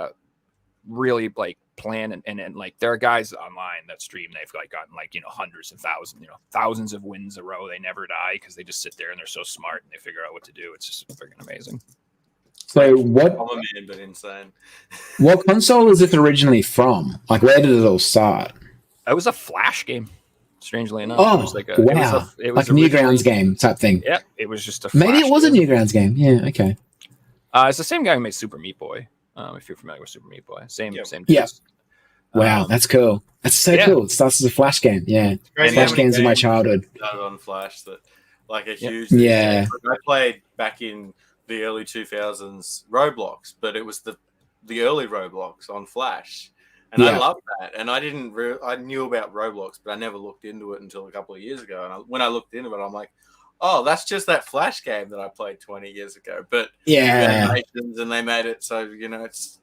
really like plan and like there are guys online that stream, they've like gotten like, you know, hundreds of thousands, you know, thousands of wins a row. They never die because they just sit there and they're so smart and they figure out what to do. It's just freaking amazing. So what? I'm a man, but insane. What console is it originally from? Like, where did it all start? It was a Flash game, strangely enough. Oh, it was like it was like a Newgrounds game type thing. Yeah, it was just a Flash Maybe it was game. A Newgrounds game. Yeah, okay. It's the same guy who made Super Meat Boy. If you're familiar with Super Meat Boy, same. Yeah. Wow, that's cool. That's so cool. It starts as a Flash game. Yeah, Flash games in my childhood. Started on Flash that like a huge. Yeah. I played back in the early 2000s Roblox, but it was the early Roblox on Flash, and I loved that. And I didn't. I knew about Roblox, but I never looked into it until a couple of years ago. And when I looked into it, I'm like, oh, that's just that Flash game that I played 20 years ago. But animations, and they made it so, you know, it's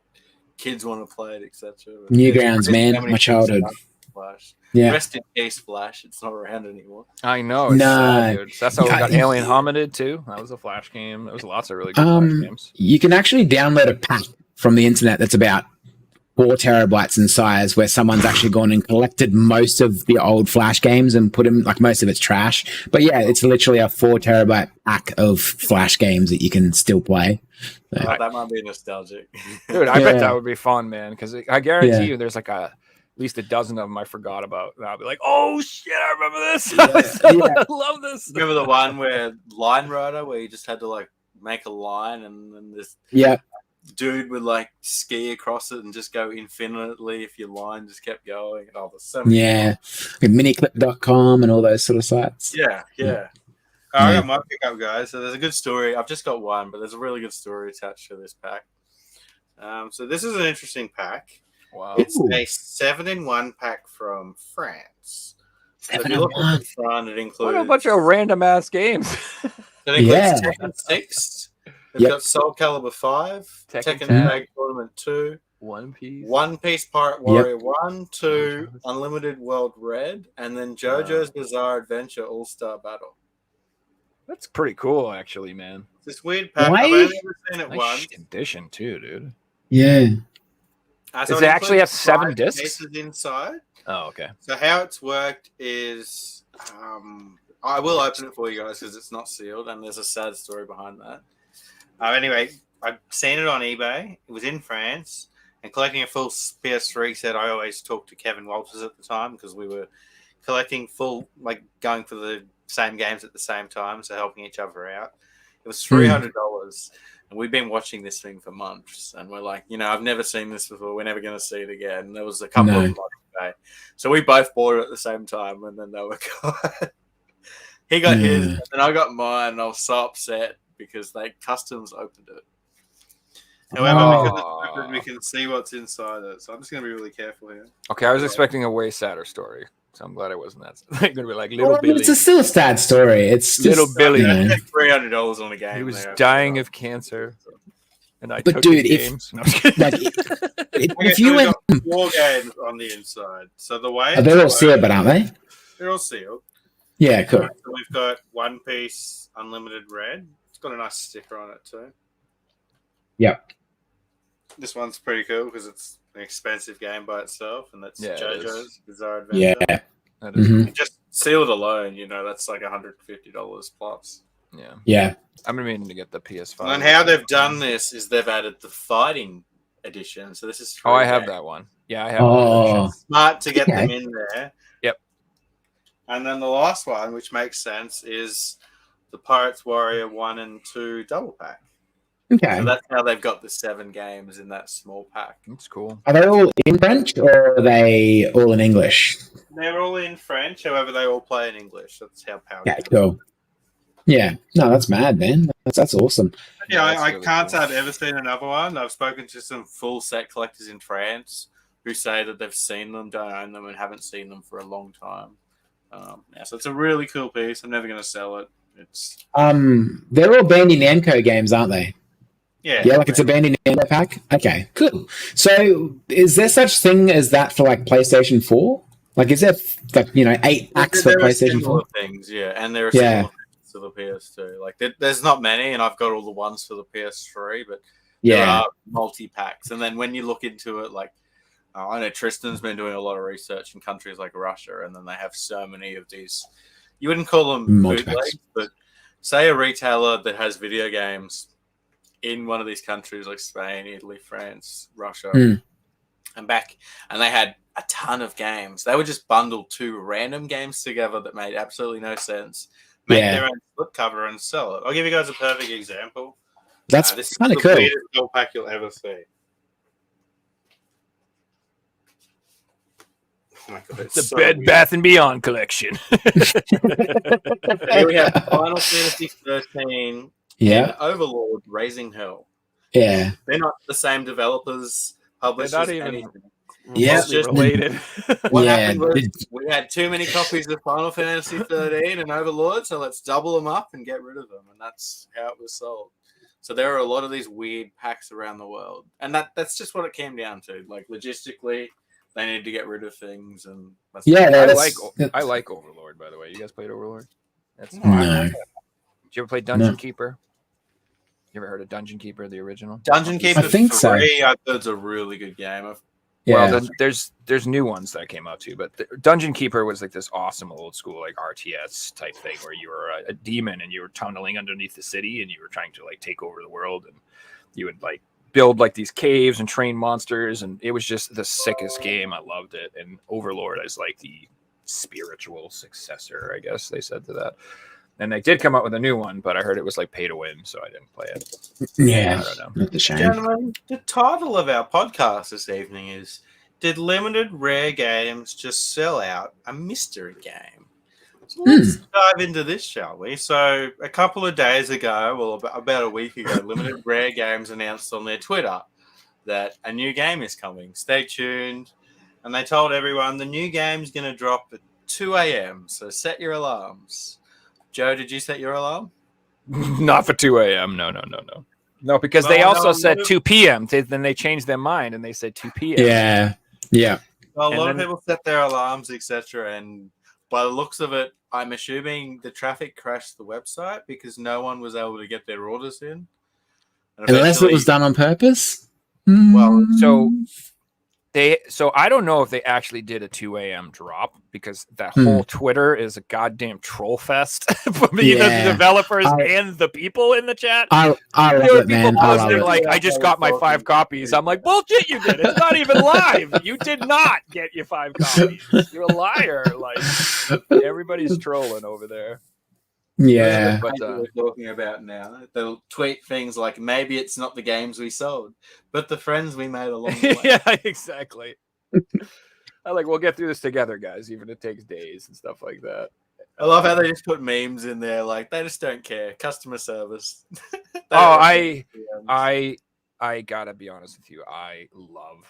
kids want to play it, etc. Newgrounds, man, my childhood. Flash. Yeah. Rest in peace, Flash. It's not around anymore. I know. No, that's how we got Alien Hominid too. That was a Flash game. There was lots of really good Flash games. You can actually download a pack from the internet that's about 4 terabytes in size, where someone's actually gone and collected most of the old Flash games and put them, like most of it's trash. But yeah, it's literally a 4 terabyte pack of Flash games that you can still play. So. Oh, that might be nostalgic. Dude, I bet that would be fun, man. Because I guarantee you there's like at least a dozen of them I forgot about. And I'll be like, oh shit, I remember this. I love this. Remember the one where Line Rider, where you just had to like make a line and then this dude would like ski across it and just go infinitely if your line just kept going and all the stuff. Yeah. Miniclip.com and all those sort of sites. Yeah. I got my pickup, guys. So there's a good story. I've just got one, but there's a really good story attached to this pack. So this is an interesting pack. Wow. It's a 7-in-1 pack from France. So if you look at the front, it includes... What a bunch of random ass games. It includes Tekken 6, They've got Soul Calibur 5, Tekken Tekken 10. Tag Tournament 2, One Piece. One Piece Pirate Warrior 1, 2, Unlimited World Red, and then JoJo's Bizarre Adventure All-Star Battle. That's pretty cool, actually, man. This weird pack. Why? I've only ever seen it Nice once. edition too, dude. Yeah. Does it actually have 7 discs? Pieces inside. Oh, okay. So how it's worked is, I will open it for you guys because it's not sealed, and there's a sad story behind that. Anyway, I've seen it on eBay. It was in France, and collecting a full PS3 set. I always talked to Kevin Walters at the time because we were collecting full, like going for the same games at the same time, so helping each other out. It was $300, and we've been watching this thing for months, and we're like, I've never seen this before. We're never going to see it again. And there was a couple of them today, so we both bought it at the same time, and then they were gone. He got his, and I got mine, and I was so upset because they customs opened it. However, because it's open, we can see what's inside it, so I'm just going to be really careful here. Okay, I was expecting a way sadder story, so I'm glad it wasn't that. They're going to be like Little Billy. It's still a sad story. It's just, Little Billy. I spent $300 on a game. He was dying of cancer, and I But took dude, his games. No, I'm just kidding. if you went, got 4 games on the inside, so the way they're all sealed, but aren't they? they're all sealed. Yeah, cool. So we've got One Piece Unlimited Red. It's got a nice sticker on it too. Yep. This one's pretty cool because it's an expensive game by itself, and that's Yeah, it JoJo's Bizarre Adventure. Yeah. That is- Mhm. Just sealed alone, that's like $150 plus. yeah. Yeah. I've been meaning to get the PS5. And how they've done this is they've added the fighting edition. So this is Oh, I have games. that one. Yeah, I have. Oh, Smart to get Okay. them in there. Yep. And then the last one, which makes sense, is the Pirates Warrior 1 and 2 double pack. okay. So that's how they've got the 7 games in that small pack. It's cool. Are they all in French or are they all in English? They're all in French, however, they all play in English. That's how powerful. Yeah, cool. Yeah. No, that's mad, man. That's awesome. Yeah, That's I really can't cool. say I've ever seen another one. I've spoken to some full set collectors in France who say that they've seen them, don't own them, and haven't seen them for a long time. So it's a really cool piece. I'm never going to sell it. It's They're all Bandai Namco games, aren't they? yeah, Yeah, like it's a Bandai Namco pack. Okay, cool. So, is there such thing as that for like PlayStation 4? Like, is there 8 packs for There are PlayStation similar 4? things, yeah, and there are Yeah. similar things to the PS2. Like there's not many, and I've got all the ones for the PS3, but there Yeah, are multi packs. And then when you look into it, like I know Tristan's been doing a lot of research in countries like Russia, and then they have so many of these. You wouldn't call them Multi-packs. bootlegs, but say a retailer that has video games in one of these countries like Spain, Italy, France, Russia, and back, and they had a ton of games. They would just bundle 2 random games together that made absolutely no sense, make their own slipcover and sell it. I'll give you guys a perfect example. that's This is kind of the cool. weirdest double pack you'll ever see. Oh my God, it's The so Bed weird. Bath and Beyond collection. Here we have Final Fantasy 13 Yeah, and Overlord Raising Hell. yeah, They're not the same developers, publishers, not even- anything. Yeah. It's just related. what yeah. happened was we had too many copies of Final Fantasy 13 and Overlord, so let's double them up and get rid of them, and that's how it was sold. So there are a lot of these weird packs around the world, and that's just what it came down to. Like logistically, they need to get rid of things, and that's Yeah, I that's- like Overlord, by the way. You guys played Overlord? That's No. Did you ever play Dungeon Keeper? You ever heard of Dungeon Keeper, the original? Dungeon Keeper I think so. 3. I thought it's a really good game. yeah. Well, there's new ones that came out too, but Dungeon Keeper was like this awesome old school like RTS type thing where you were a demon and you were tunneling underneath the city and you were trying to like take over the world, and you would like build like these caves and train monsters, and it was just the sickest game. I loved it. And Overlord is like the spiritual successor, I guess they said to that. And they did come out with a new one, but I heard it was like pay to win, so I didn't play it. Yeah, I don't know. that's a shame. Gentlemen, the title of our podcast this evening is Did Limited Rare Games Just Sell Out a Mystery Game? So let's dive into this, shall we? So a couple of days ago, well, about a week ago, Limited Rare Games announced on their Twitter that a new game is coming. Stay tuned. And they told everyone the new game's going to drop at 2 a.m., so set your alarms. Joe, did you set your alarm? Not for 2 a.m. No. No, because Well, they also no, said no. 2 p.m. Then they changed their mind and they said 2 p.m. Yeah. Yeah. Well, a And lot then- of people set their alarms, etc. And by the looks of it, I'm assuming the traffic crashed the website because no one was able to get their orders in. And Unless it was done on purpose. Well, So I don't know if they actually did a 2 a.m. drop because that whole Twitter is a goddamn troll fest for either the developers and the people in the chat. I love There were it, people man. I love posting it. like, I just got my 5 copies. I'm like, bullshit, you did. It's not even live. You did not get your 5 copies. You're a liar. Like, everybody's trolling over there. Yeah. But we're talking about now. They'll tweet things like, maybe it's not the games we sold, but the friends we made along the way. Yeah, exactly. I like, we'll get through this together, guys, even if it takes days and stuff like that. I love how they just put memes in there, like they just don't care. Customer service. I gotta be honest with you. I love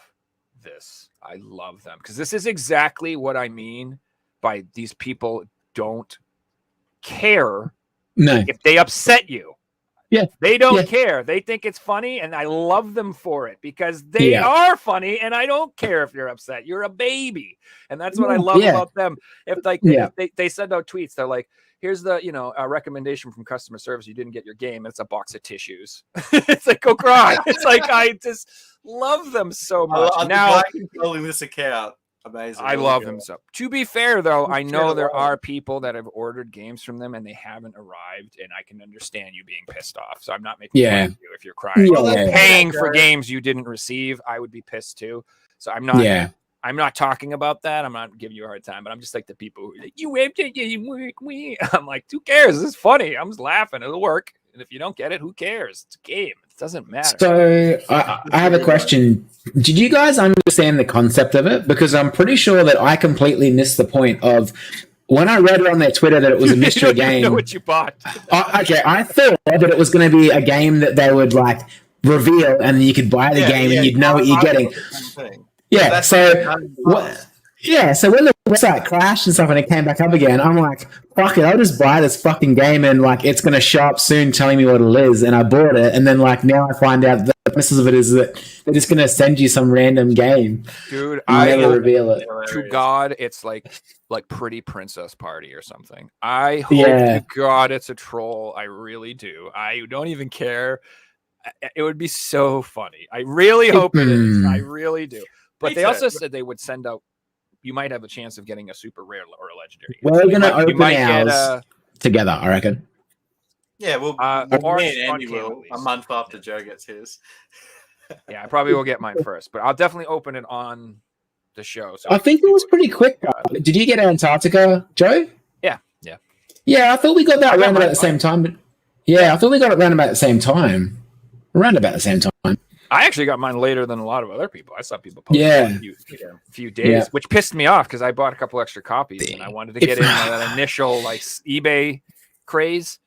this. I love them because this is exactly what I mean by these people don't care if they upset you. Yeah. They don't care. They think it's funny, and I love them for it because they are funny, and I don't care if you're upset. You're a baby. And that's what I love about them. If like they send out tweets, they're like, here's the, a recommendation from customer service. You didn't get your game. It's a box of tissues. It's like, go cry. It's like, I just love them so much. Now controlling this account. Amazing. I love them so. To be fair, though, I know there are people that have ordered games from them and they haven't arrived, and I can understand you being pissed off. So I'm not making fun of you if you're crying. Paying for games you didn't receive, I would be pissed too. So I'm not. Yeah. I'm not talking about that. I'm not giving you a hard time, but I'm just like the people who are like, you I'm like, who cares? This is funny. I'm just laughing. It'll work. And if you don't get it, who cares? It's a game. It doesn't matter. So I have a question. Did you guys understand the concept of it? Because I'm pretty sure that I completely missed the point of when I read on their Twitter that it was a mystery game. You know what you bought. Okay, I thought that it was going to be a game that they would like reveal, and then you could buy the game and you'd know what you're getting. Yeah, so when the website crashed and stuff and it came back up again, I'm like, fuck it, I'll just buy this fucking game and like it's going to show up soon telling me what it is. And I bought it, and then like now I find out the premise of it is that they're just going to send you some random game. Dude, I never reveal it. To God, it's like Pretty Princess Party or something. I hope to God it's a troll. I really do. I don't even care. It would be so funny. I really hope it is. I really do. But they also said they would send out. You might have a chance of getting a super rare or a legendary. We're going to open ours together, I reckon. Yeah, well, me and Andy will a month after Joe gets his. Yeah, I probably will get mine first, but I'll definitely open it on the show. So I think it was pretty quick. Did you get Antarctica, Joe? Yeah, I thought we got that around about the same time. Yeah, I thought we got it around about the same time. Around about the same time. I actually got mine later than a lot of other people. I saw people post a few days, which pissed me off because I bought a couple extra copies and I wanted to get in that initial like eBay craze,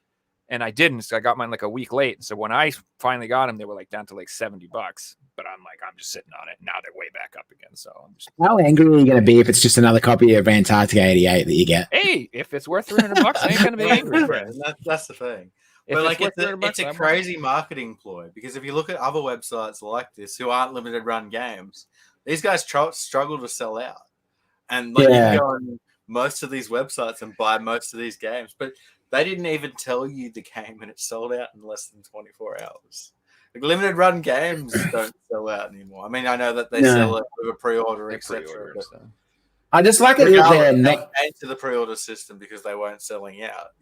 and I didn't. So I got mine like a week late. So when I finally got them, they were like down to like $70. But I'm like, I'm just sitting on it. Now they're way back up again. So I'm just... How angry are you going to be if it's just another copy of Antarctica 88 that you get? Hey, if it's worth $300, I ain't going to be angry. That's the thing. But like it's a crazy marketing ploy because if you look at other websites like this who aren't limited run games, these guys struggle to sell out. And like you can go on most of these websites and buy most of these games, but they didn't even tell you the game and it sold out in less than 24 hours. Like limited run games don't sell out anymore. I mean, I know that they sell it with a pre-order, etc. I just like it that they're not into the pre-order system because they weren't selling out,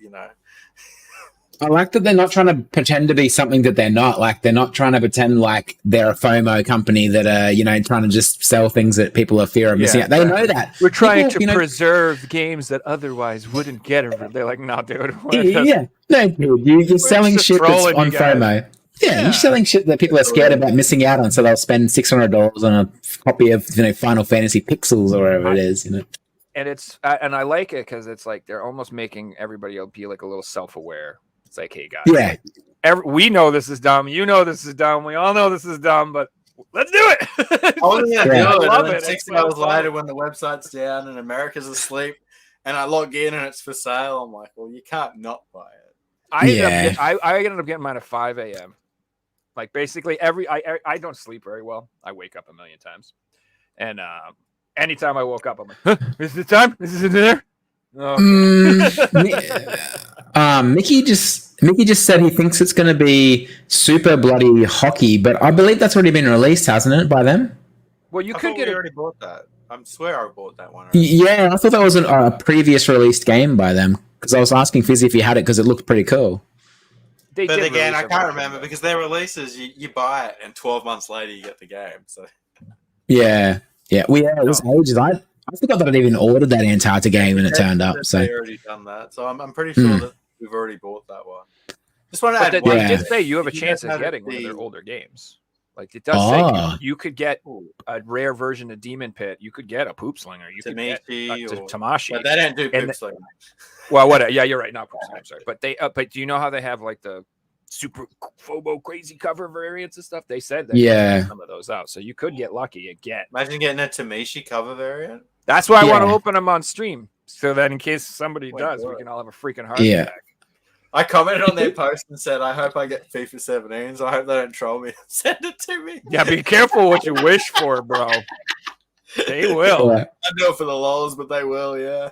I like that they're not trying to pretend to be something that they're not. Like they're not trying to pretend like they're a FOMO company that are, trying to just sell things that people are fear of missing out. They know that. We're trying to preserve games that otherwise wouldn't get it. They're like, no, dude. No, dude. You're selling shit that's on FOMO. Yeah, you're selling shit that people are scared about missing out on, so they'll spend $600 on a copy of Final Fantasy Pixels or whatever it is. And it's and I like it because it's like they're almost making everybody be like a little self-aware. It's like, hey guys, we know this is dumb. You know this is dumb. We all know this is dumb, but let's do it. I love it. 6 hours later, when the website's down and America's asleep, and I log in and it's for sale, I'm like, well, you can't not buy it. I ended up getting mine at 5 a.m. Like basically I don't sleep very well. I wake up a million times, and anytime I woke up, I'm like, huh, is it time? Is it there? Okay. Mickey just said he thinks it's going to be Super Bloody Hockey, but I believe that's already been released, hasn't it, by them? Well, you I could thought get we it. already bought that. I swear I bought that one. Already. Yeah, I thought that was a previous released game by them because I was asking Fizzy if he had it because it looked pretty cool. They But did again, release I a can't version, remember but- because their releases, you buy it and 12 months later you get the game. So Yeah. Well, yeah, it was ages. I forgot that I'd even ordered that Antarctica game and it turned up. So they already done that. So I'm pretty sure that we've already bought that one. Just want to But add they one. Yeah. did say you have a You chance guys of had getting one of the- their older games. Like it does say Ah. you could get a rare version of Demon Pit. You could get a Poop Slinger. You could get Tamashi or- Tamashi. But they don't do And poops like Well, what? Yeah, you're right. Not Poop Slinger. I'm sorry, but they. But do you know how they have like the super Phobo crazy cover variants and stuff? They said that Yeah. some of those out, so you could get lucky again. Imagine getting a Tamishi cover variant. That's why I want to Yeah. open them on stream, so that in case somebody Oh, does, we God. can all have a freaking heart Yeah. attack. I commented on their post and said, I hope I get FIFA 17, so I hope they don't troll me and send it to me. Yeah, be careful what you wish for, bro. They will. Yeah. I do it for the lols, but they will, yeah.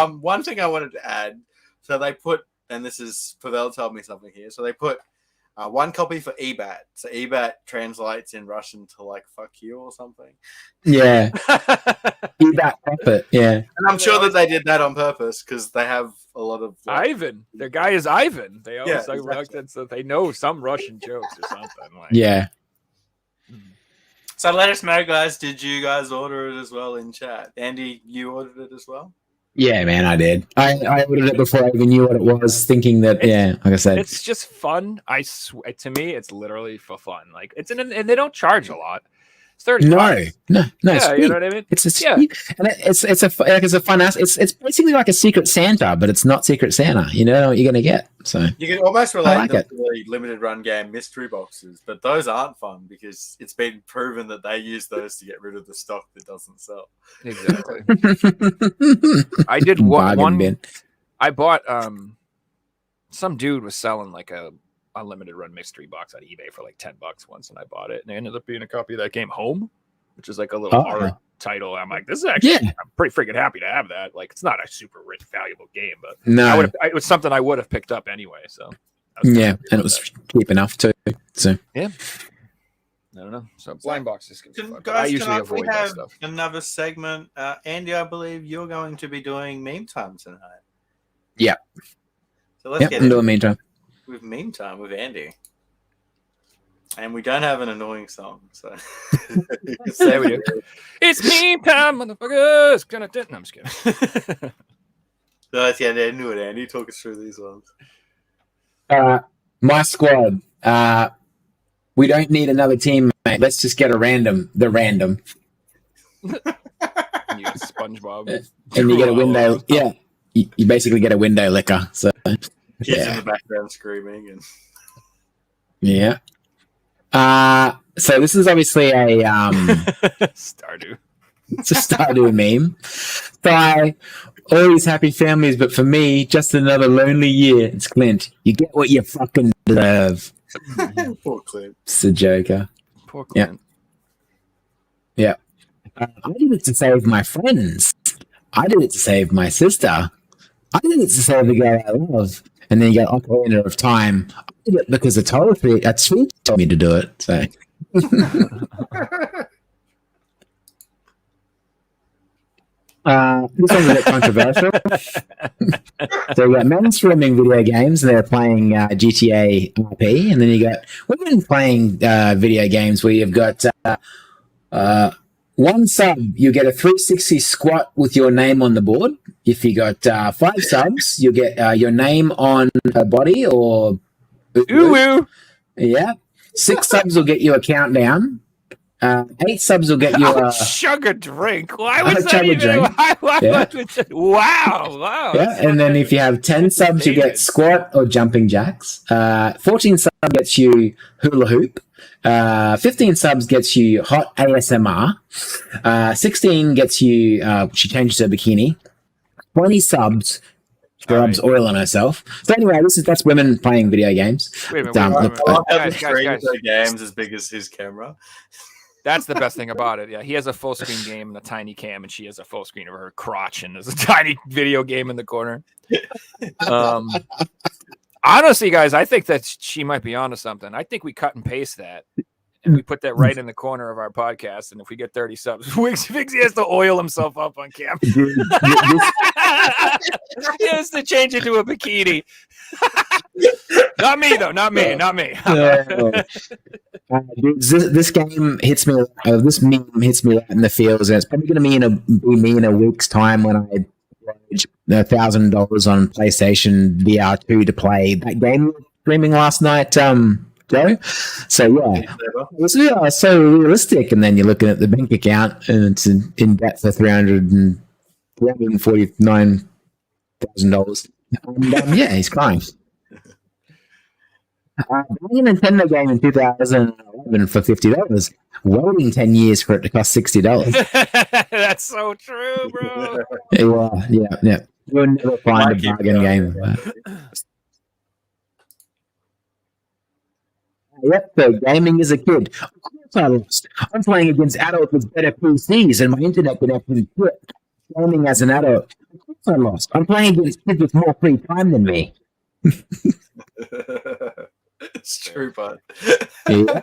One thing I wanted to add, so they put, and this is, Pavel told me something here, so they put one copy for EBAT. So EBAT translates in Russian to like fuck you or something. Yeah. Be that puppet. Yeah. And I'm sure that they did that on purpose because they have a lot of Ivan. Their guy is Ivan. They always Yeah, like exactly. so they know some Russian jokes or something. Like, Yeah. So let us know, guys. Did you guys order it as well in chat? Andy, you ordered it as well? Yeah, man, I did. I ordered it before I even knew what it was, thinking that, yeah, like I said. it's just fun. I swear, to me, it's literally for fun. Like it's and they don't charge a lot. It's 30. No, bucks. no, Yeah, it's you sweet. know what I mean. It's a Yeah. and it's a fun ass. It's basically like a Secret Santa, but it's not Secret Santa. You know what you're gonna get. So You can almost relate like them it. to the limited run game mystery boxes, but those aren't fun because it's been proven that they use those to get rid of the stock that doesn't sell. Exactly. I did Bargain one. bin. I bought some dude was selling like a unlimited run mystery box on eBay for like $10 once, and I bought it, and it ended up being a copy of that game Home, which is like a little Oh. horror title. I'm like, this is actually, Yeah. I'm pretty freaking happy to have that. Like, it's not a super rich, valuable game, but No, it was something I would have picked up anyway. So I was yeah, happy and it about was that. cheap enough too. So I don't know. So blind boxes. Can be fun, but I Guys, usually we avoid that have stuff. another segment? Andy, I believe you're going to be doing meme time tonight. Yeah. So let's yeah, get in the into meantime. with meme time with Andy. And we don't have an annoying song, so There we go. It's meme time, motherfuckers. No, I'm just kidding. So let's get into it, Andy. Talk us through these ones. My squad. We don't need another teammate. Let's just get the random. You got SpongeBob. And you get a window. Yeah, you basically get a window licker. So Kids in yeah, the background screaming and yeah. So this is obviously a Stardew. it's a Stardew meme. By all these happy families, but for me, just another lonely year. It's Clint. You get what you fucking deserve. poor Clint. It's a joker. Poor Yeah. Clint. I did it to save my friends. I did it to save my sister. I did it to save the girl I love. And then you go, Ocarina of Time. I did it because the Tweet told me to do it. So this one's a bit controversial. So you got men streaming video games, and they're playing GTA RP, and then you got women playing video games where you've got one sub, you get a 360 squat with your name on the board. If you got 5 subs, you get your name on a body or Ooh. yeah. 6 subs will get you a countdown. 8 subs will get you a Chug a drink. Why was that Chug a even? drink. Why Yeah. was it? Wow. yeah. And then if you have 10 subs, you get squat or jumping jacks. 14 subs gets you hula hoop. 15 subs gets you hot ASMR. 16 gets you she changes her bikini. 20 subs She rubs oil on herself. So anyway, that's women playing video games. Wait a minute. Guys. Games as big as his camera. That's the best thing about it. Yeah, he has a full screen game and a tiny cam, and she has a full screen of her crotch, and there's a tiny video game in the corner. Honestly, guys, I think that she might be onto something. I think we cut and paste that, and we put that right in the corner of our podcast. And if we get 30 subs, Fixie has to oil himself up on cam. He has to change it to a bikini. Not me, though. Not me. This game hits me. This meme hits me right in the feels, and it's probably going to be me in a week's time when I $1,000 on PlayStation VR2 to play that game you were streaming last night, Joe. So it's so realistic, and then you're looking at the bank account, and it's in debt for $349,000. Yeah, he's crying. Buying a Nintendo game in 2011 for $50, waiting 10 years for it to cost $60. That's so true, bro. Yeah. You'll never find a bargain game like that. Yep, so gaming as a kid. Of course I lost. I'm playing against adults with better PCs and my internet connection is good. Gaming as an adult. Of course I lost. I'm playing against kids with more free time than me. It's true, bud. Yeah,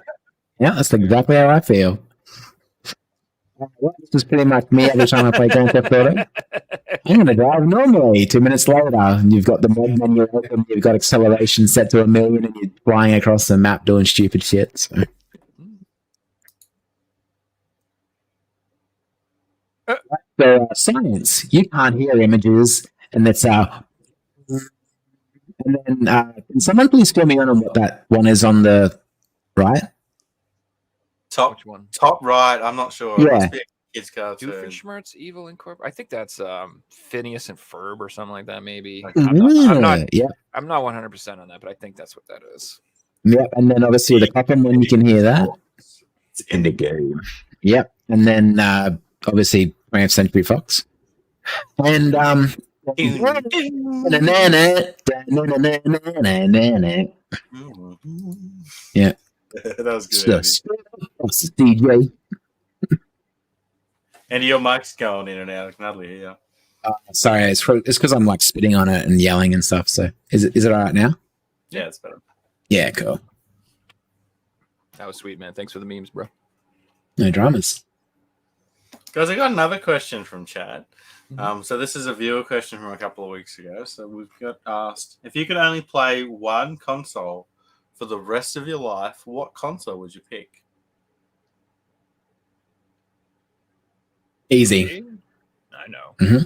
that's exactly how I feel. This is pretty much me every time I play Grand Theft Auto. I'm going to drive normally. 2 minutes later, you've got the mod menu open, you've got acceleration set to 1,000,000, and you're flying across the map doing stupid shit. So science, you can't hear images, and that's and then can someone please fill me in on what that one is on the right? Which one? Top right. I'm not sure. Yeah. It must be a kid's cartoon. Doofenshmirtz Evil Incorporated. I think that's Phineas and Ferb or something like that. Maybe. I'm not 100% on that, but I think that's what that is. Yep, and then obviously the clapping when you can hear that. It's in the game. Yep, and then obviously 20th Century Fox, and yeah. That was good. DJ. And your mic's going in and out. I can hardly hear you. Sorry, it's because I'm like spitting on it and yelling and stuff. So is it all right now? Yeah, it's better. Yeah, cool. That was sweet, man. Thanks for the memes, bro. No dramas. Guys, I got another question from chat. So this is a viewer question from a couple of weeks ago. So we've got asked, if you could only play one console for the rest of your life, what console would you pick? Easy. I know. Mm-hmm.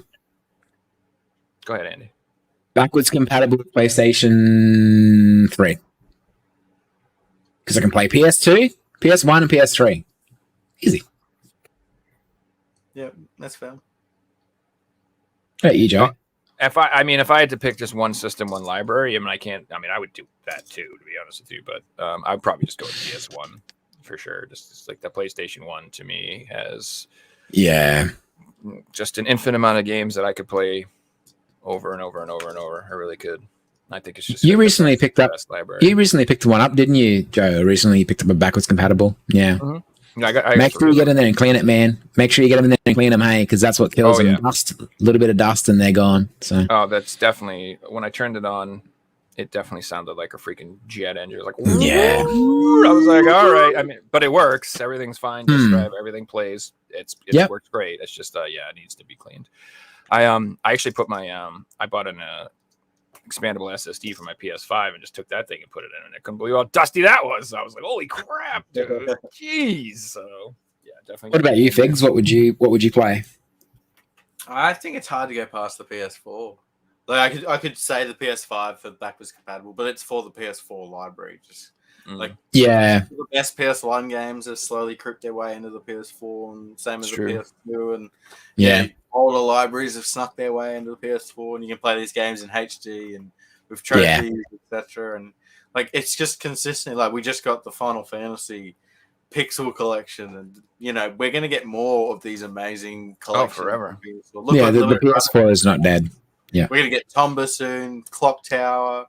Go ahead, Andy. Backwards compatible with PlayStation 3. Because I can play PS2, PS1, and PS3. Easy. Yeah, that's fair. Hey, you, Joe. If I had to pick just one system, one library, I would do that too, to be honest with you. But I'd probably just go with PS1 for sure. Just like the PlayStation 1 to me has just an infinite amount of games that I could play over and over and over and over. I really could. I think it's just you recently picked up library. You recently picked one up, didn't you, Joe? Recently you picked up a backwards compatible. Yeah. Mm-hmm. I Make sure you get in there and clean it, man. Make sure you get in there and clean them, hey, because that's what kills them. Yeah. Dust, a little bit of dust, and they're gone. So. Oh, that's definitely when I turned it on. It definitely sounded like a freaking jet engine. Like, yeah. I was like, all right. But it works. Everything's fine. Just drive. Everything plays. It works great. It's just, it needs to be cleaned. I actually put my I bought an expandable SSD for my PS5 and just took that thing and put it in, and I couldn't believe how dusty that was. I was like, holy crap, dude. Jeez. So yeah, definitely. What about you, Figs? What would you play? I think it's hard to go past the PS4. Like I could say the PS5 for backwards compatible, but it's for the PS4 library. Just the best PS1 games have slowly crept their way into the PS4, and same as the PS2, and older libraries have snuck their way into the PS4, and you can play these games in HD and with trophies, etc. And like it's just consistent. Like we just got the Final Fantasy Pixel collection, and we're gonna get more of these amazing collections. Oh, forever. The PS4 is not dead. Yeah. We're going to get Tomba soon, Clock Tower.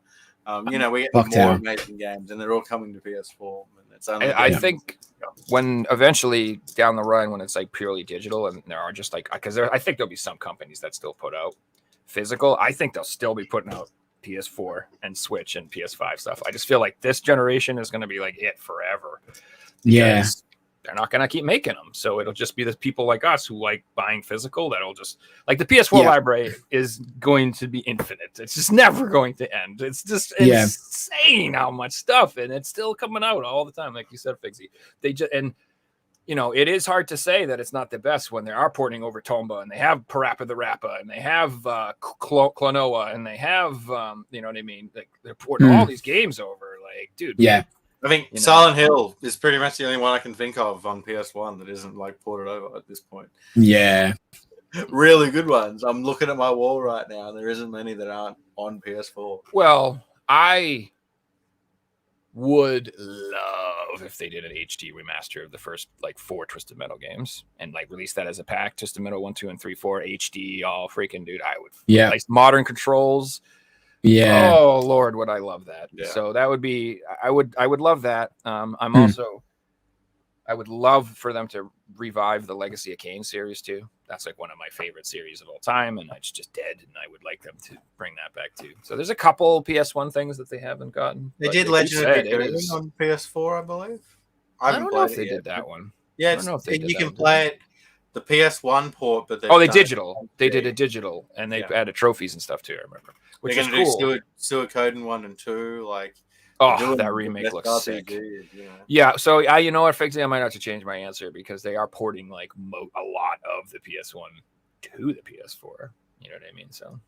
You know, we get Clock more Tower. amazing games, and they're all coming to PS4. And it's only I getting- think when eventually down the run, when it's like purely digital, and there are just like, because I think there'll be some companies that still put out physical. I think they'll still be putting out PS4 and Switch and PS5 stuff. I just feel like this generation is going to be like it forever. Yeah. because they're not going to keep making them. So it'll just be the people like us who like buying physical that'll just like the PS4 Yeah. library is going to be infinite. It's just never going to end. It's just Yeah. insane how much stuff, and it's still coming out all the time. Like you said, Figsy, they just, and you know, it is hard to say that it's not the best when they are porting over Tomba and they have Parappa the Rappa and they have Klonoa and they have, you know what I mean? Like they're porting all these games over. Like, dude, Yeah. I think you know. Silent Hill is pretty much the only one I can think of on PS1 that isn't like ported over at this point. Yeah. Really good ones. I'm looking at my wall right now, and there isn't many that aren't on PS4. Well, I would love if they did an HD remaster of the first like 4 Twisted Metal games and like release that as a pack. Twisted Metal 1, 2, and 3, 4 HD. All freaking dude, I would. Yeah. Like modern controls. Yeah. Oh Lord, would I love that? Yeah. So that would be. I would love that. I'm also. I would love for them to revive the Legacy of Kain series too. That's like one of my favorite series of all time, and it's just dead. And I would like them to bring that back too. So there's a couple PS1 things that they haven't gotten. They but did like you Legend of said, the it Dragon is- on PS4, I believe. I haven't don't know if played they it did yet. that one. Yeah, I don't know if they did you that can one. play it, the PS1 port, but They done it digital. They did HD. a digital, and they Yeah. added trophies and stuff too. I remember, which They're is going to cool. do Suikoden 1 and 2. Like, Oh, doing that the remake best looks sick. RPGs, you know. Yeah, so you know what, Figsy, I might have to change my answer because they are porting like a lot of the PS1 to the PS4. You know what I mean? So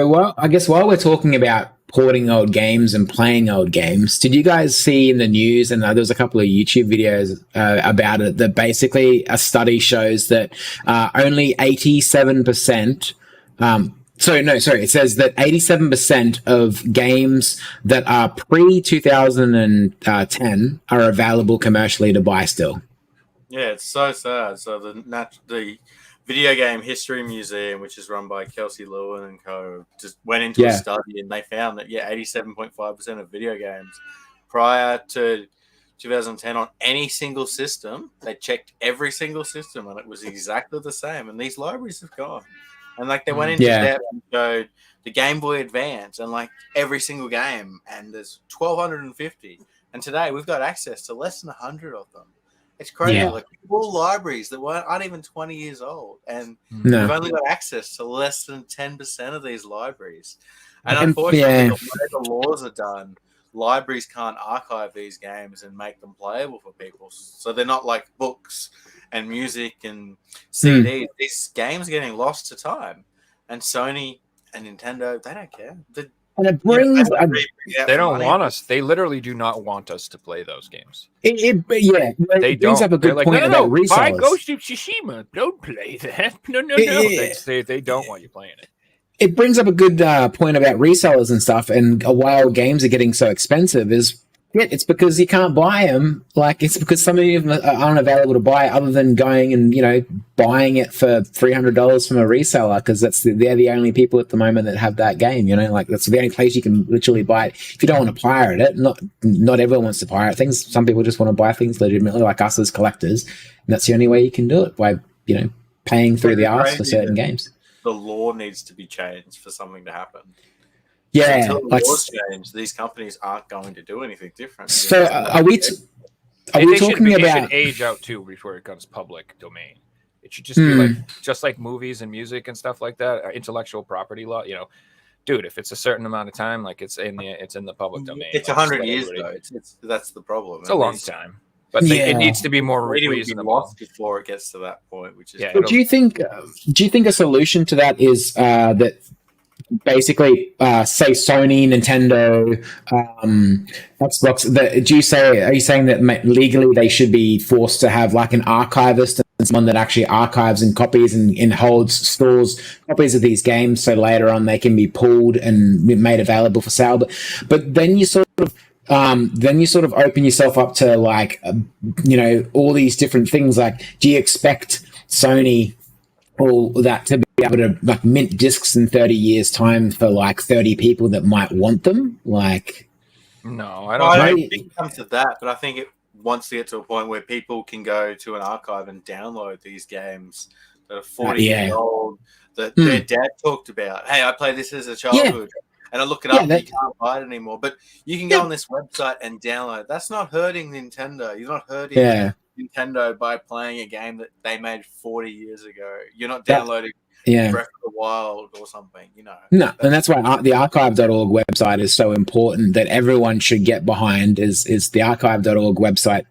Well, I guess while we're talking about porting old games and playing old games, did you guys see in the news, and there was a couple of YouTube videos about it, that basically a study shows that only 87%, it says that 87% of games that are pre-2010 are available commercially to buy still. Yeah, it's so sad. So the Video Game History Museum, which is run by Kelsey Lewin and co., just went into a study and they found that 87.5% of video games prior to 2010 on any single system, they checked every single system and it was exactly the same. And these libraries have gone. And like they went into depth and showed the Game Boy Advance and like every single game, and there's 1,250. And today we've got access to less than 100 of them. It's crazy. Yeah. Like all libraries that aren't even 20 years old, and No. we've only got access to less than 10% of these libraries. And And- unfortunately, yeah. the way the laws are done, libraries can't archive these games and make them playable for people. So they're not like books and music and CDs. These games are getting lost to time. And Sony and Nintendo, they don't care. And it brings... they don't want us. They literally do not want us to play those games. It They brings don't. up a They're good like, point no, about buy resellers. Ghost of Tsushima. Don't play that. No. They don't want you playing it. It brings up a good point about resellers and stuff, and while games are getting so expensive, it's because you can't buy them. Like, it's because some of them are unavailable to buy, other than going and buying it for $300 from a reseller, because they're the only people at the moment that have that game. Like that's the only place you can literally buy it. If you don't want to pirate it, not everyone wants to pirate things. Some people just want to buy things legitimately, like us as collectors, and that's the only way you can do it, by paying through the arse for certain games. The law needs to be changed for something to happen. Yeah, Until the like, laws change, these companies aren't going to do anything different. so are we They talking should about? age out too before it becomes public domain. It should just be just like movies and music and stuff like that, intellectual property law. Dude, if it's a certain amount of time, like it's in the public domain. It's like, 100 let years everybody- though. That's the problem. It's a long time, but it needs to be more Reading would be reasonable. lost before it gets to that point, which is Yeah, But do you think a solution to that is that basically say Sony, Nintendo, Xbox, are you saying that legally they should be forced to have like an archivist and someone that actually archives and copies and stores copies of these games, so later on they can be pulled and made available for sale? But then you sort of open yourself up to like all these different things. Like, do you expect Sony all that to be able to like mint discs in 30 years time for like 30 people that might want them? Like, No, I don't think it comes to that, but I think it wants to get to a point where people can go to an archive and download these games that are 40 years old that their dad talked about. Hey, I played this as a childhood. And I look it up, you can't buy it anymore. But you can go on this website and download it. That's not hurting Nintendo. You're not hurting Nintendo by playing a game that they made 40 years ago. You're not downloading Breath of the Wild or something, you know. No, and that's why the archive.org website is so important that everyone should get behind is the archive.org website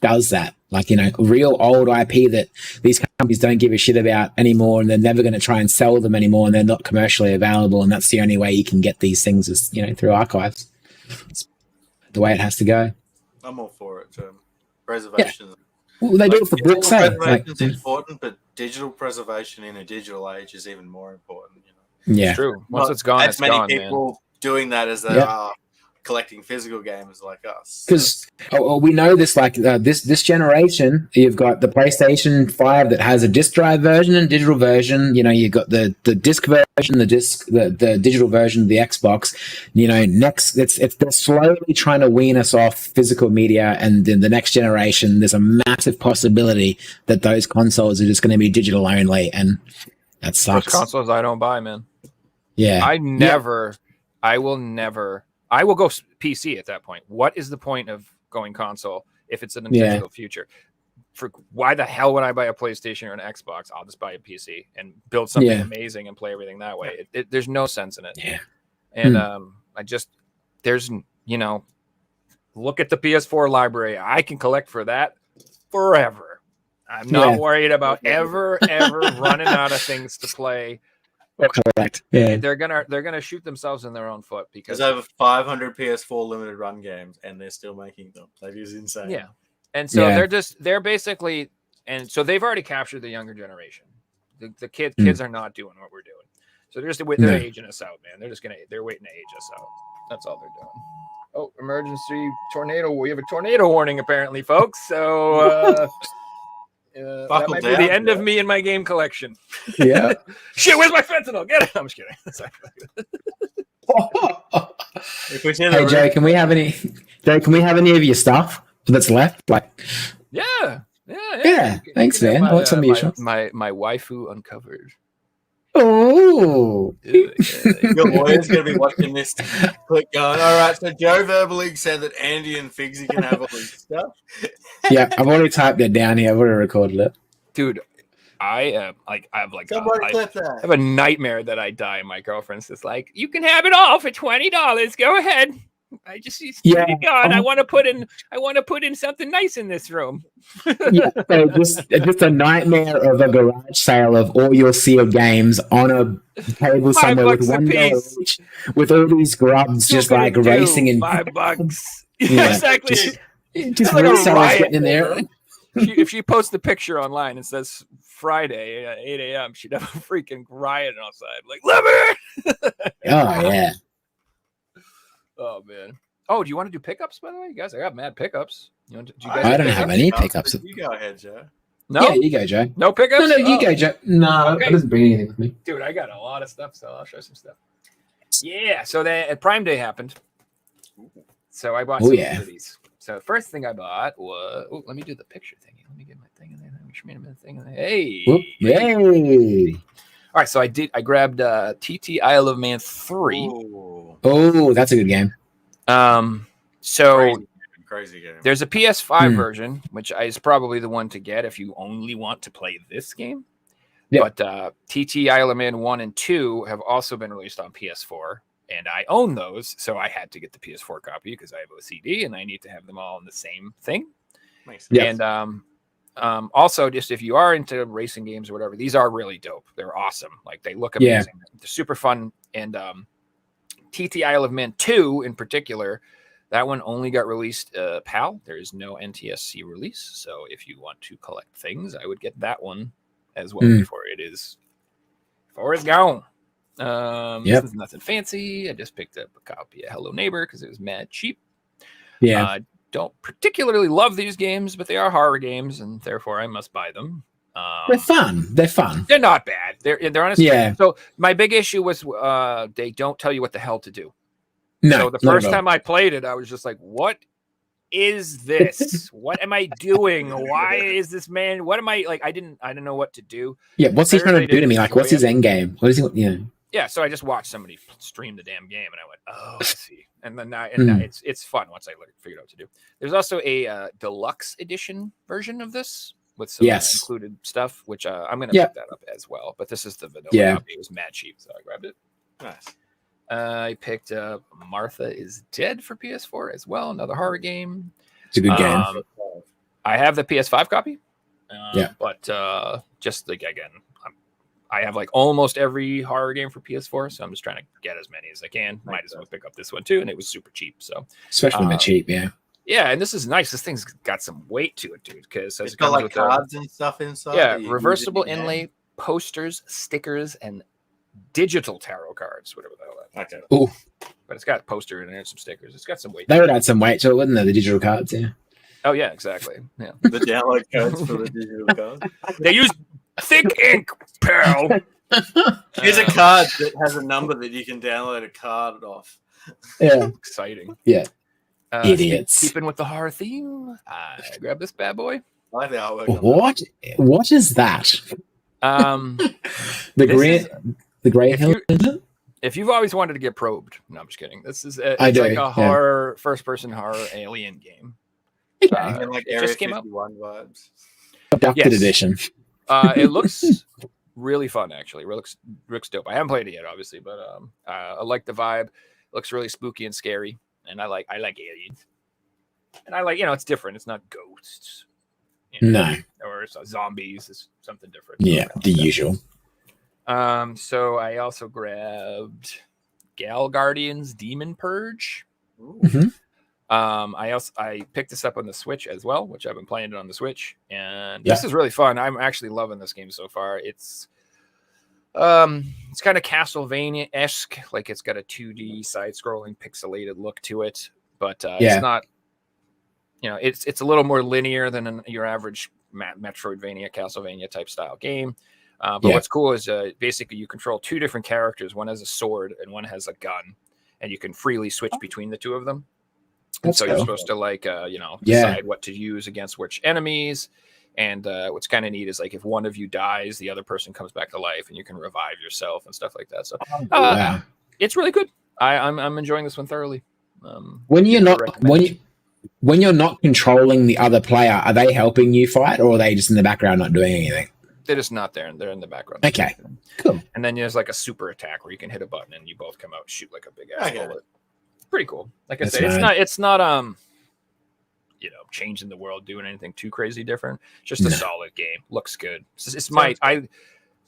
does that. Like, you know, real old IP that these companies don't give a shit about anymore, and they're never going to try and sell them anymore, and they're not commercially available, and that's the only way you can get these things is, you know, through archives. It's the way it has to go. I'm all for it. Preservation. Yeah. Well, they do it for books. Preservation is important, but digital preservation in a digital age is even more important. You know? Yeah, it's true. Once it's gone, it's gone. As many people doing that as there are collecting physical games like us, because we know this. Like this generation, you've got the PlayStation 5 that has a disc drive version and digital version. You know, you've got the disc version, the digital version of the Xbox. You know, next they're slowly trying to wean us off physical media, and in the next generation, there's a massive possibility that those consoles are just going to be digital only, and that sucks. Those consoles I don't buy, man. Yeah, I will go PC at that point. What is the point of going console if it's in the digital future? For why the hell would I buy a PlayStation or an Xbox? I'll just buy a PC and build something amazing and play everything that way. There's no sense in it. Yeah. And there's, you know, look at the PS4 library. I can collect for that forever. I'm not worried about ever running out of things to play. Correct. Yeah, they're gonna shoot themselves in their own foot because there's over 500 PS4 limited run games, and they're still making them. That is insane. Yeah, and so they're basically, and so they've already captured the younger generation. The kids are not doing what we're doing, so they're aging us out, man. They're waiting to age us out. That's all they're doing. Oh, emergency tornado! We have a tornado warning, apparently, folks. So. That might be the end of me and my game collection. Yeah. Shit, where's my fentanyl? Get it. I'm just kidding. Hey, Joe, can we have any of your stuff that's left? Like, yeah. Thanks, man. What's some of your my waifu uncovered. Oh, your lawyer's gonna be watching this clip going, all right, so Joe verbally said that Andy and Figsy can have all this stuff. Yeah, I've already typed it down here. I've already recorded it. Dude, I have a nightmare that I die and my girlfriend's just like, you can have it all for $20. Go ahead. I just God, I want to put in something nice in this room. So just a nightmare of a garage sale of all your sealed games on a table somewhere with $1 each, with all these grubs just like racing in $5. Yeah, exactly. Just like resellers getting in there. If she posts the picture online and says Friday at 8 a.m., she'd have a freaking riot outside. Like, love it. Oh yeah. Oh man. Oh, do you want to do pickups? By the way, you guys, I got mad pickups. I don't have any pickups. You go ahead, Joe. No, yeah, you go, Joe. No pickups. No, you go, Joe. No, okay. It doesn't bring anything with me, dude. I got a lot of stuff, so I'll show some stuff. Yeah. So Prime Day happened. So I bought some of these. So the first thing I bought was let me do the picture thingy. Let me get my thing in there. Let me show me a thing in there. Hey. Whoop, yay. All right, so I grabbed TT Isle of Man 3. Oh, that's a good game. So crazy game. There's a PS5 version, which is probably the one to get if you only want to play this game. Yep. But TT Isle of Man 1 and 2 have also been released on PS4, and I own those, so I had to get the PS4 copy because I have OCD and I need to have them all in the same thing. Nice. Yes. And also, just if you are into racing games or whatever, these are really dope. They're awesome. Like, they look amazing. Yeah. They're super fun. And TT Isle of Man 2 in particular, that one only got released PAL. There is no NTSC release. So if you want to collect things, I would get that one as well before it's gone. This is nothing fancy. I just picked up a copy of Hello Neighbor because it was mad cheap. Yeah. Don't particularly love these games, but they are horror games, and therefore I must buy them. They're fun. They're fun. They're not bad. They're honestly. Yeah. So my big issue was they don't tell you what the hell to do. No. So the first time I played it, I was just like, "What is this? What am I doing? Why is this man? What am I like? I didn't know what to do." Yeah. What's he trying to do to me? Like, what's his end game? What is he? Yeah. Yeah. So I just watched somebody stream the damn game, and I went, "Oh, I see." And then it's fun once I figured out what to do. There's also a deluxe edition version of this with some included stuff, which I'm going to pick that up as well. But this is the vanilla copy. It was mad cheap, so I grabbed it. Nice. I picked up Martha is Dead for PS4 as well, another horror game. It's a good game. I have the PS5 copy. Yeah. But just like, again, I have like almost every horror game for PS4, so I'm just trying to get as many as I can. Might as well pick up this one too, and it was super cheap. So especially when they're cheap, yeah. Yeah, and this is nice. This thing's got some weight to it, dude. Because it's got like cards and stuff inside. Yeah, reversible inlay, posters, stickers, and digital tarot cards, whatever the hell that. Okay. Oh, but it's got a poster in there and some stickers. It's got some weight. They would add some weight to it, wouldn't they? The digital cards, yeah. Oh yeah, exactly. Yeah. The download codes for the digital cards. They use thick ink, pal. Here's a card that has a number that you can download a card off. Yeah. Exciting. Yeah. Idiots. Keeping with the horror theme, I grab this bad boy. I like the artwork. What is that? The gray hill. If you've always wanted to get probed, no, I'm just kidding. This is like a horror, first-person horror alien game. Okay. Like it just came out. Vibes. Abducted edition. It looks really fun, actually. It looks dope. I haven't played it yet, obviously, but I like the vibe. It looks really spooky and scary, and I like aliens. And I like, it's different. It's not ghosts. No. Or it's zombies. It's something different. Yeah, the usual. So I also grabbed Gal Guardians Demon Purge. Mm-hmm. I picked this up on the Switch as well, which I've been playing it on the Switch, and this is really fun. I'm actually loving this game so far. It's kind of Castlevania-esque, like it's got a 2D side-scrolling pixelated look to it, but it's not. It's a little more linear than your average Metroidvania, Castlevania type style game. But what's cool is basically you control two different characters. One has a sword and one has a gun, and you can freely switch between the two of them. And so you're supposed to decide what to use against which enemies. And what's kind of neat is like if one of you dies, the other person comes back to life, and you can revive yourself and stuff like that. So it's really good. I'm enjoying this one thoroughly. When you're not controlling the other player, are they helping you fight, or are they just in the background not doing anything? They're just not there, and they're in the background. Okay, cool. And then there's like a super attack where you can hit a button and you both come out and shoot like a big ass bullet. Pretty cool. Like I said, it's not changing the world, doing anything too crazy different. Just a solid game. Looks good.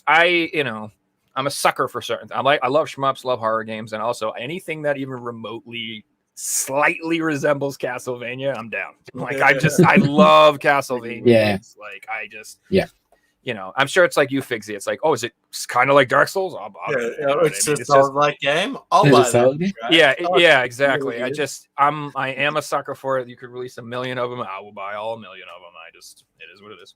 I'm a sucker for certain. I love shmups, love horror games, and also anything that even remotely slightly resembles Castlevania, I'm down. Like I love Castlevania. Yeah. I'm sure it's like you, Figsy. It's like, is it kind of like Dark Souls? It's a solid game. I'll buy that. Yeah, exactly. Really I am a sucker for it. You could release 1 million of them. I will buy all 1 million of them. It is what it is.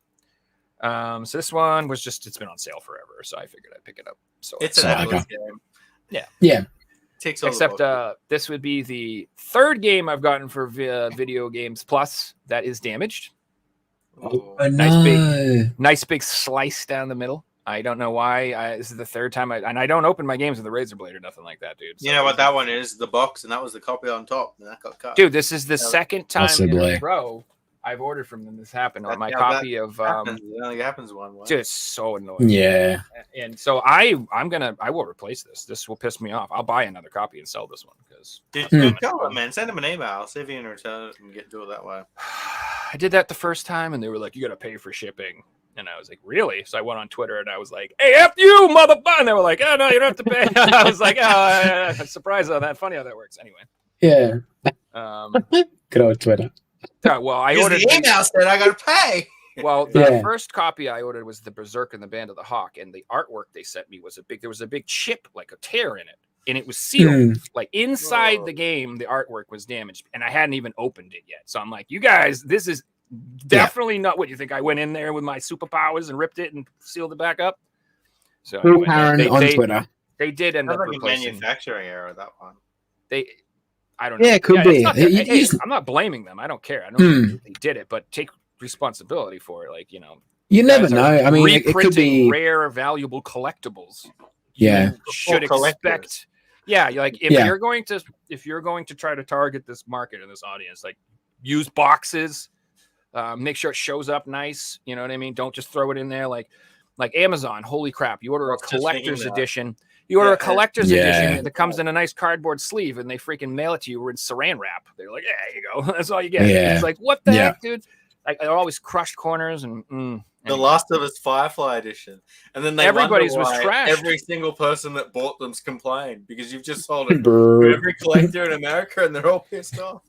So this one was it's been on sale forever, so I figured I'd pick it up. So it's an excellent game. Yeah. Except this would be the third game I've gotten for Video Games Plus that is damaged. Nice big slice down the middle. I don't know why. This is the third time I don't open my games with a razor blade or nothing like that, dude. So you know what that one is? The box, and that was the copy on top, and that got cut. Dude, this is the second time in a row I've ordered from them. This happened on my copy of. It only happens one way. Dude, it's so annoying. Yeah. And so I will replace this. This will piss me off. I'll buy another copy and sell this one because. Tell them, man. Send them an email. See if you can return it and do it that way. I did that the first time, and they were like, "You got to pay for shipping." And I was like, "Really?" So I went on Twitter and I was like, "Hey, F you, motherfucker!" And they were like, "Oh no, you don't have to pay." I was like, "Oh, I'm surprised how that funny how that works." Anyway. Yeah. Good old Twitter. Well, I ordered the email said I got to pay. Well, the first copy I ordered was the Berserk and the Band of the Hawk, and the artwork they sent me was there was a big chip, like a tear in it, and it was sealed. Like inside the game, the artwork was damaged, and I hadn't even opened it yet. So I'm like, you guys, this is definitely not. What you think? I went in there with my superpowers and ripped it and sealed it back up. So Paul anyway, Karen on Twitter. they did end up Sounds like a replacing. manufacturing error, that one. I don't know. Yeah, it could be. it's not their- hey, I'm not blaming them. I don't care. I know they did it, but take responsibility for it. Like, You never guys know. are I mean, it could reprinting be. rare, valuable collectibles. Yeah. You should collectors. expect. Yeah, like if Yeah. you're going to try to target this market and this audience, like use boxes, make sure it shows up nice. You know what I mean? Don't just throw it in there like Amazon. Holy crap! You order a Just thinking collector's that. edition. You order a collector's Yeah. edition that comes in a nice cardboard sleeve, and they freaking mail it to you in saran wrap. They're like, "Yeah, here you go. That's all you get." Yeah. It's like, what the Yeah. heck, dude? Like, they're always crushed corners and. The anyway. Last of Us Firefly edition, and then Everybody's wonder was why trashed. every single person that bought them's complained because you've just sold it to Brr. every collector in America, and they're all pissed off.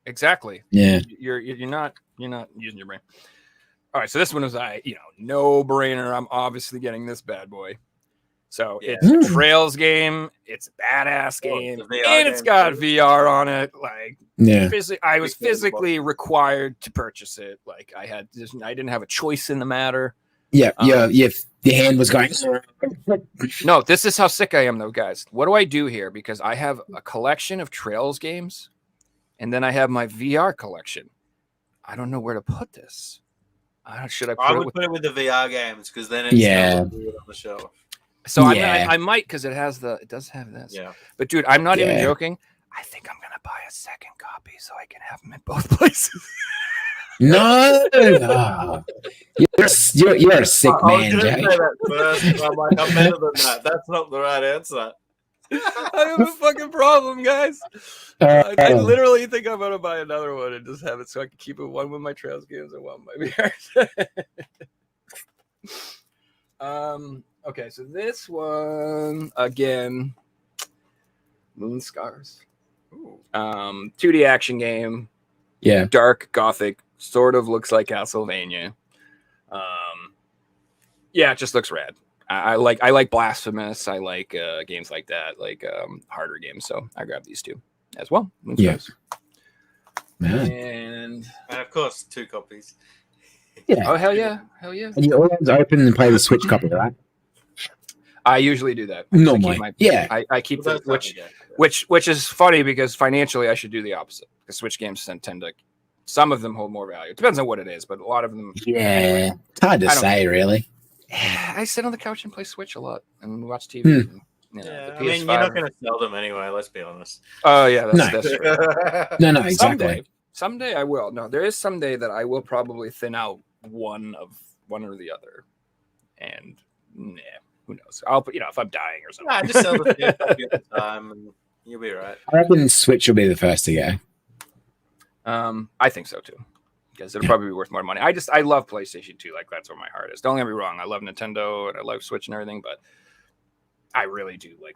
Exactly. Yeah. You're not using your brain. All right, so this one was no brainer. I'm obviously getting this bad boy. So Yeah. it's a Trails game. It's a badass Oh, game, it's a VR and it's game, got too. VR on it. Like, Yeah. I was Big game, physically required to purchase it. Like, I didn't have a choice in the matter. Yeah. Um, Your hand was going. No, this is how sick I am, though, guys. What do I do here? Because I have a collection of Trails games, and then I have my VR collection. I don't know where to put this. Should I put I it would with? put it with the VR games because then it's Yeah. on the shelf. So Yeah. I might, because it does have this. Yeah. But dude, I'm not even Yeah. joking. I think I'm gonna buy a second copy so I can have them in both places. No. You're a sick I was man, gonna Jay. say that first, but I'm like, I'm better than that. That's not the right answer. I have a fucking problem, guys. Uh, I literally think I'm gonna buy another one and just have it so I can keep it one with my Trails games and one with my VR. Okay, so this one again, Moon Scars. 2D action game. Yeah. Dark gothic, sort of looks like Castlevania. Yeah, it just looks rad. I like Blasphemous. I like games like that, like harder games. So I grabbed these two as well. Yeah. Man. And And of course, 2 copies. Yeah. oh hell yeah. And you always open and play the Switch copy, right? I usually do that. Normally. I keep Yeah. I keep Well, the, that's which is funny because financially I should do the opposite. The Switch games tend to, some of them hold more value. It depends on what it is, but a lot of them. Yeah. It's hard to I don't- say, really. I sit on the couch and play Switch a lot and watch TV. Hmm. And, Yeah, the I mean, PS5. you're not going to sell them anyway. Let's be honest. Oh yeah, No. that's true. No, exactly. Someday I will. No, there is someday that I will probably thin out one or the other, and who knows? I'll put if I'm dying or something. Nah, just sell the PS copy at the time, and you'll be right. I reckon Switch will be the first to go. I think so too, because it'll probably be worth more money. I love PlayStation 2. Like, that's where my heart is. Don't get me wrong. I love Nintendo and I love Switch and everything, but I really do like.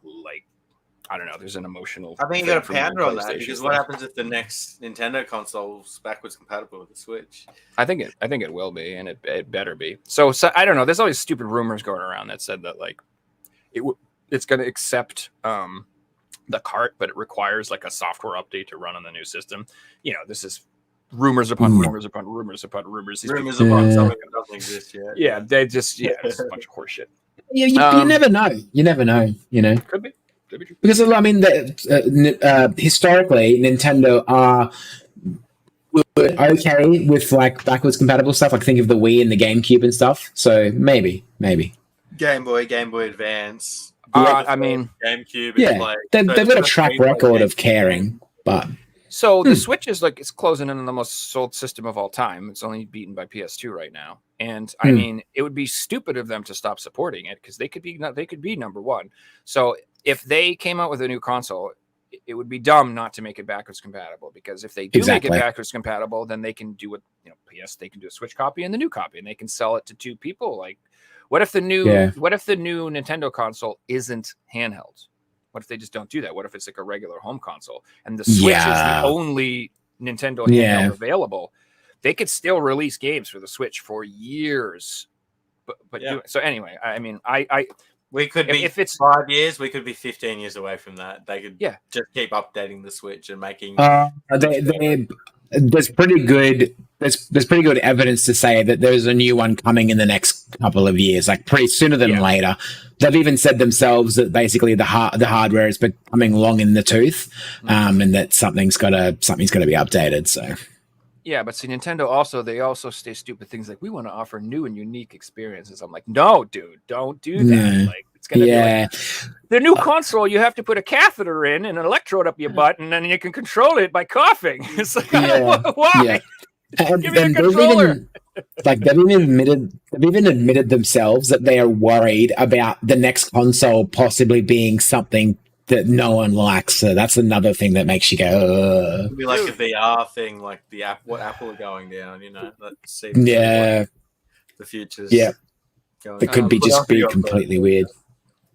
I don't know. There's an emotional. I think you got to thing for me with pounder on that PlayStation because what stuff. happens if the next Nintendo console's backwards compatible with the Switch? I think it will be, and it better be. So I don't know. There's always stupid rumors going around that said that like it's going to accept the cart, but it requires like a software update to run on the new system. This is rumors upon rumors upon rumors upon rumors. These Rumors people- about something that doesn't exist yet. yeah, they just it's a bunch of horseshit. You never know. You never know, Could be true. Because, I mean, historically, Nintendo were okay with, like, backwards compatible stuff. Like, think of the Wii and the GameCube and stuff. So, maybe. Game Boy Advance. I mean, GameCube. Yeah, Like, they've so got a it's track Game Boy record of GameCube. caring, but... so the Switch is like it's closing in on the most sold system of all time. It's only beaten by PS2 right now, and I mean, it would be stupid of them to stop supporting it because they could be number one. So if they came out with a new console, it would be dumb not to make it backwards compatible, because if they do Exactly. make it backwards compatible, then they can do what they can do a Switch copy and the new copy, and they can sell it to two people. Like, what if the new Nintendo console isn't handheld? What if they just don't do that? What if it's like a regular home console and the Switch is the only Nintendo handheld available? They could still release games for the Switch for years. But so anyway, I mean, We could be if it's 5 years, we could be 15 years away from that. They could Yeah. just keep updating the Switch and making. there's pretty good evidence to say that there's a new one coming in the next couple of years, like pretty sooner than later. They've even said themselves that basically the hardware is becoming long in the tooth, and that something's got to be updated. So. Yeah, but see, Nintendo they also say stupid things like, we want to offer new and unique experiences. I'm like, no, dude, don't do that. Like, it's gonna be like the new console. You have to put a catheter in and an electrode up your butt, and then you can control it by coughing. It's like, why? Yeah. And Give me a controller. They've even admitted themselves that they are worried about the next console possibly being something that no one likes. So that's another thing that makes you go, It'd be like a VR thing, like what Apple are going down, let's see. The future's it could be just be completely weird.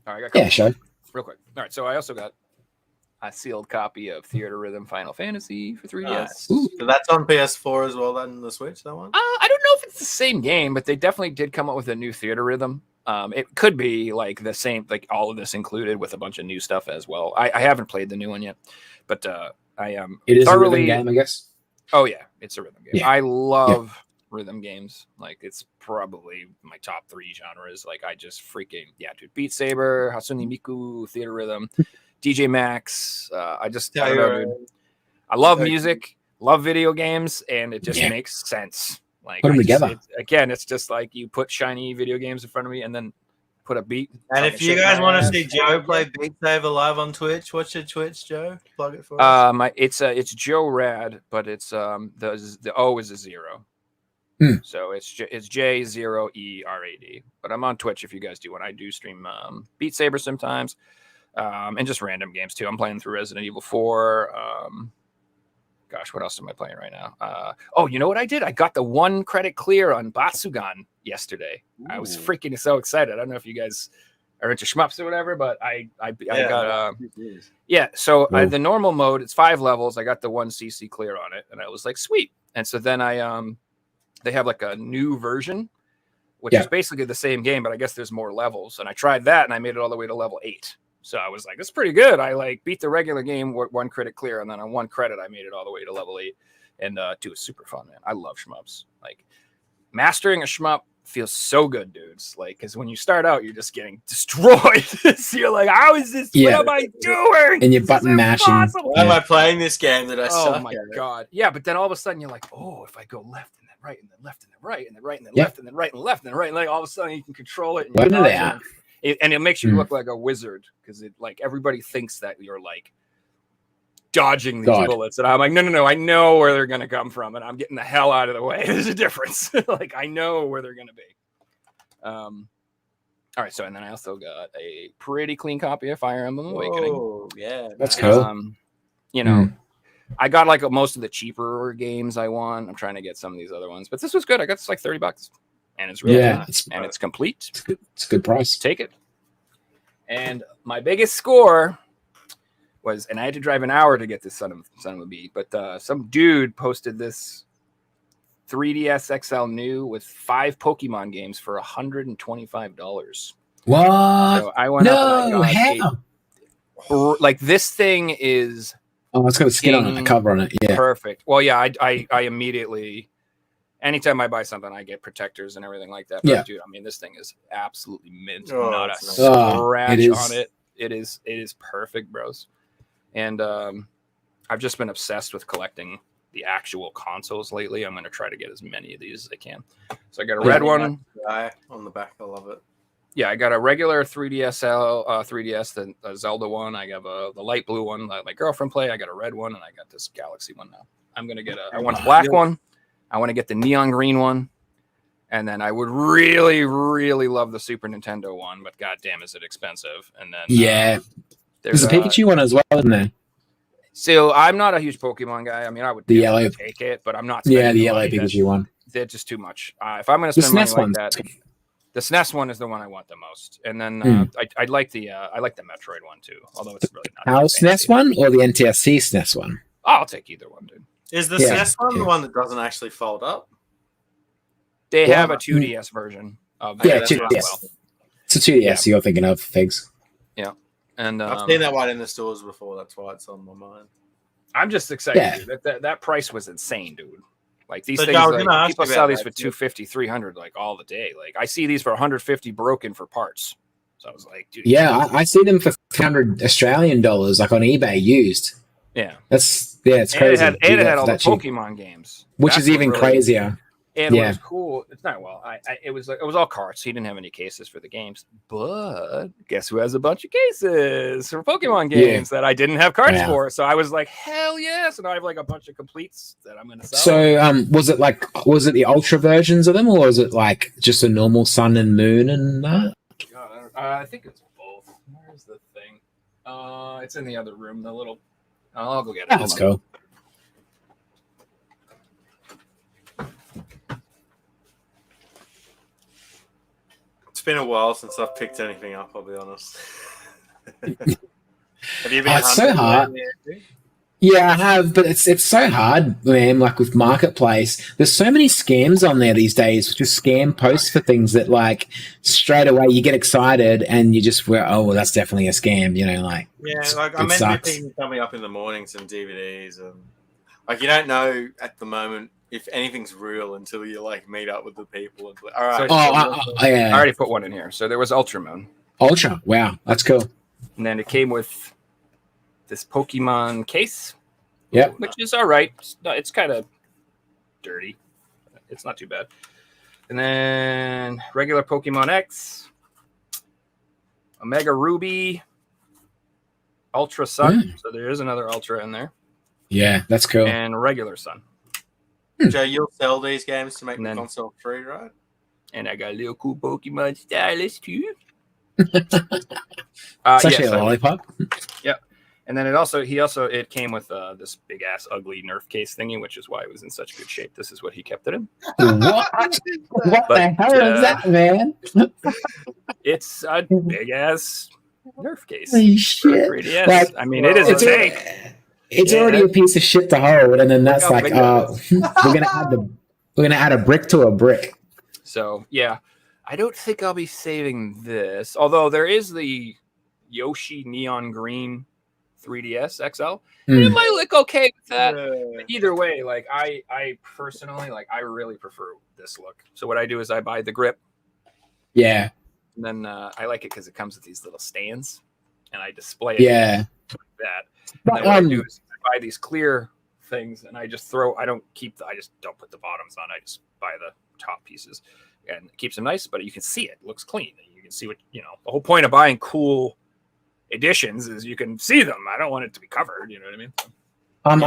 All right, sure. Real quick. All right, so I also got a sealed copy of Theater Rhythm Final Fantasy for 3DS. Nice. So that's on PS4 as well, then the Switch, that one? I don't know if it's the same game, but they definitely did come up with a new Theater Rhythm. It could be like the same, like all of this included with a bunch of new stuff as well. I haven't played the new one yet, but I am. It is a rhythm game, I guess. Oh yeah, it's a rhythm game. Yeah. I love rhythm games. Like it's probably my top 3 genres. Like I just freaking dude. Beat Saber, Hatsune Miku, Theater Rhythm, DJ Max. I don't know, dude. I love music, love video games, and it just makes sense. Like put them together. It's just like you put shiny video games in front of me and then put a beat. And if you guys want to see Joe play Beat Saber live on Twitch, what's your Twitch, Joe? Plug it for us. It's Joe Rad, but it's the O is a 0. So it's J0ERAD. But I'm on Twitch if you guys do want. I do stream Beat Saber sometimes, and just random games too. I'm playing through Resident Evil 4. Gosh, what else am I playing right now? You know what I did? I got the 1 credit clear on Batsugan yesterday. Ooh. I was freaking so excited. I don't know if you guys are into shmups or whatever, but I got So the normal mode, it's 5 levels. I got the 1 CC clear on it, and I was like, sweet. And so then they have like a new version, which is basically the same game, but I guess there's more levels. And I tried that, and I made it all the way to level 8. So I was like, that's pretty good. I like beat the regular game 1 credit clear, and then on 1 credit, I made it all the way to level 8. And dude, it's super fun, man. I love shmups. Like mastering a shmup feels so good, dudes. Like, because when you start out, you're just getting destroyed. So you're like, how is this? What am I doing? And you're button mashing. Why am I playing this game that I suck? Oh my god! Yeah, but then all of a sudden you're like, oh, if I go left and then right and then left and then right and then right and then left and then right and left and then right, and like all of a sudden you can control it. And it makes you look like a wizard because it like everybody thinks that you're like dodging these bullets, and I'm like, no, I know where they're gonna come from, and I'm getting the hell out of the way. There's a difference. Like I know where they're gonna be. All right, so and then I also got a pretty clean copy of Fire Emblem Awakening. Oh yeah, that's cool. I got like most of the cheaper games I want. I'm trying to get some of these other ones, but this was good. I got this like $30. And it's really good. And it's complete. It's a good price. Take it. And my biggest score was, and I had to drive an hour to get this son of a bee, but some dude posted this 3DS XL new with 5 Pokemon games for $125. What? So I went up and I got like this thing is. Oh, it's got a skin on it, a cover on it. Yeah. Perfect. Well, yeah, I immediately. Anytime I buy something, I get protectors and everything like that. But dude, I mean, this thing is absolutely mint. Not a scratch on it. It is perfect, bros. And I've just been obsessed with collecting the actual consoles lately. I'm going to try to get as many of these as I can. So I got a red one. On the back, I love it. Yeah, I got a regular 3DS, the Zelda one. I got the light blue one that my girlfriend play. I got a red one, and I got this Galaxy one now. I'm going to get I want a black one. I want to get the neon green one. And then I would really, really love the Super Nintendo one, but goddamn, is it expensive. And then there's a Pikachu one as well, isn't there? So I'm not a huge Pokemon guy. I mean, I would take it, but I'm not. The yellow Pikachu one. They're just too much. If I'm going to spend money like that, the SNES one is the one I want the most. And then I like the Metroid one too, although it's really not. Our SNES one or the NTSC SNES one? I'll take either one, dude. Is the SNES one the one that doesn't actually fold up? They have a 2DS version of that. Yeah, 2DS. Well. It's a 2DS you're thinking of, Figs. Yeah. And I've seen that one in the stores before. That's why it's on my mind. I'm just excited. Yeah. Dude. That price was insane, dude. Like these So, things, I was gonna like, ask people you sell about these that, for too. 250, 300 like all the day. Like I see these for 150 broken for parts. So I was like, dude. Yeah, I see them for 300 Australian dollars, like on eBay used. Yeah. It's And crazy. it had, You get all the that cheap. Pokemon games, Which That's is what even really- crazier. And what Yeah. was cool, it's not it was all carts. He didn't have any cases for the games, but guess who has a bunch of cases for Pokemon games that I didn't have cards Wow. for? So I was like, hell yes! And I have like a bunch of completes that I'm gonna sell. So, was it the ultra versions of them, or was it like just a normal sun and moon and that? I think it's both. Where's the thing? It's in the other room. The little. I'll go get it. That's cool. It's been a while since I've picked anything up, I'll be honest. Have you been Oh, it's so hunting hard. lately, Andrew? Yeah, I have, but it's so hard, man. Like with Marketplace, there's so many scams on there these days. Just scam posts for things that, like, straight away you get excited and you just oh, well, that's definitely a scam. You know, like Yeah, like I it meant to sucks. be picking something up in the morning, some DVDs, and like you don't know at the moment if anything's real until you like meet up with the people and be like, all right. So- Yeah, I already put one in here. So there was Ultramoon, Ultra. Wow, that's cool. and then it came with this Pokemon case. Yep. Which is all right. It's kind of dirty. It's not too bad. And then regular Pokemon X, Omega Ruby, Ultra Sun. So there is another Ultra in there, Yeah, that's cool. and regular Sun. Joe, you'll sell these games to make And the then- console free, right? And I got a little cool Pokemon stylus too. It's actually yes, a lollipop. and then it came with this big ass ugly Nerf case thingy, which is why it was in such good shape. This is what he kept it in. What? What But, the hell is that, man? It's a big ass Nerf case. Holy for shit! 3DS. Like, I mean, it is a It's, tank. it's Yeah. already a piece of shit to hold, and then that's Look how like, big that we're gonna add a brick to a brick. So yeah, I don't think I'll be saving this. Although there is the Yoshi Neon Green 3DS XL. And it Mm. might look okay with that. Either way, like I personally, like I really prefer this look. So what I do is I buy the grip, Yeah, and then I like it because it comes with these little stands, and I display it yeah. like that. And But, then what I do is I buy these clear things, and I just throw. I just don't put the bottoms on. I just buy the top pieces, and it keeps them nice. But you can see it looks clean. You can see what the whole point of buying cool editions is you can see them. I don't want it to be covered. You know what I mean?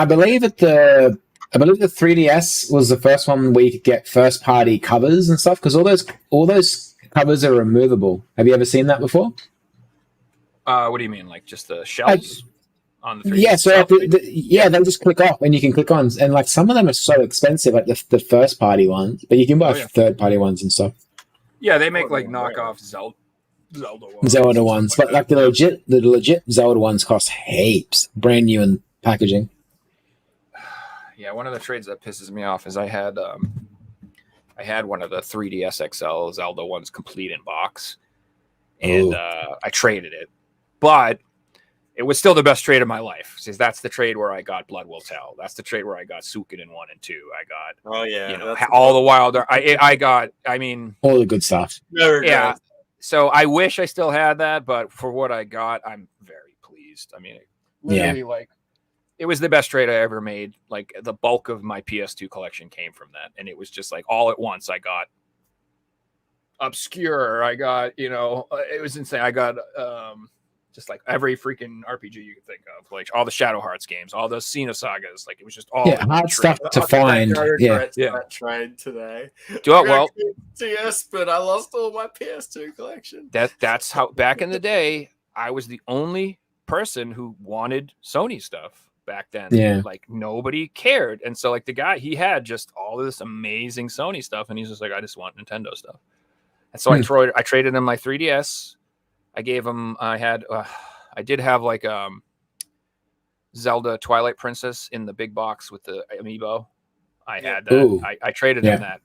I believe the 3DS was the first one where you could get first party covers and stuff, because all those covers are removable. Have you ever seen that before? What do you mean? Like just the shells on the 3DS? Yeah, so itself? they just click off and you can click on, and like some of them are so expensive, like the first party ones, but you can buy Oh, yeah. third party ones and stuff. Yeah, they make like yeah. knockoff Zelda ones. Zelda ones, but like the legit Zelda ones cost heaps, brand new in packaging. Yeah, one of the trades that pisses me off is I had one of the 3DS XL Zelda ones complete in box, and I traded it, but it was still the best trade of my life. Because that's the trade where I got Blood Will Tell. That's the trade where I got Suikoden 1 and 2. I got Oh yeah, all the wild. I got. I mean, All the good stuff. yeah. So I wish I still had that, but for what I got, I'm very pleased. I mean, literally, like, it was the best trade I ever made. Like, the bulk of my PS2 collection came from that, and it was just like all at once. I got Obscure. I got, it was insane. I got just like every freaking RPG you could think of, like all the Shadow Hearts games, all those Xenosagas. Like, it was just all Yeah, in one hard trade. stuff to find. Yeah, That trade today. Do it well. Yes, but I lost all my PS2 collection. That's how back in the day I was the only person who wanted Sony stuff back then. Yeah. Like nobody cared. And so like the guy, he had just all of this amazing Sony stuff, and he's just like, I just want Nintendo stuff. And so I traded him my 3DS. I gave him I did have like Zelda Twilight Princess in the big box with the amiibo. I had that. Ooh. I traded him that,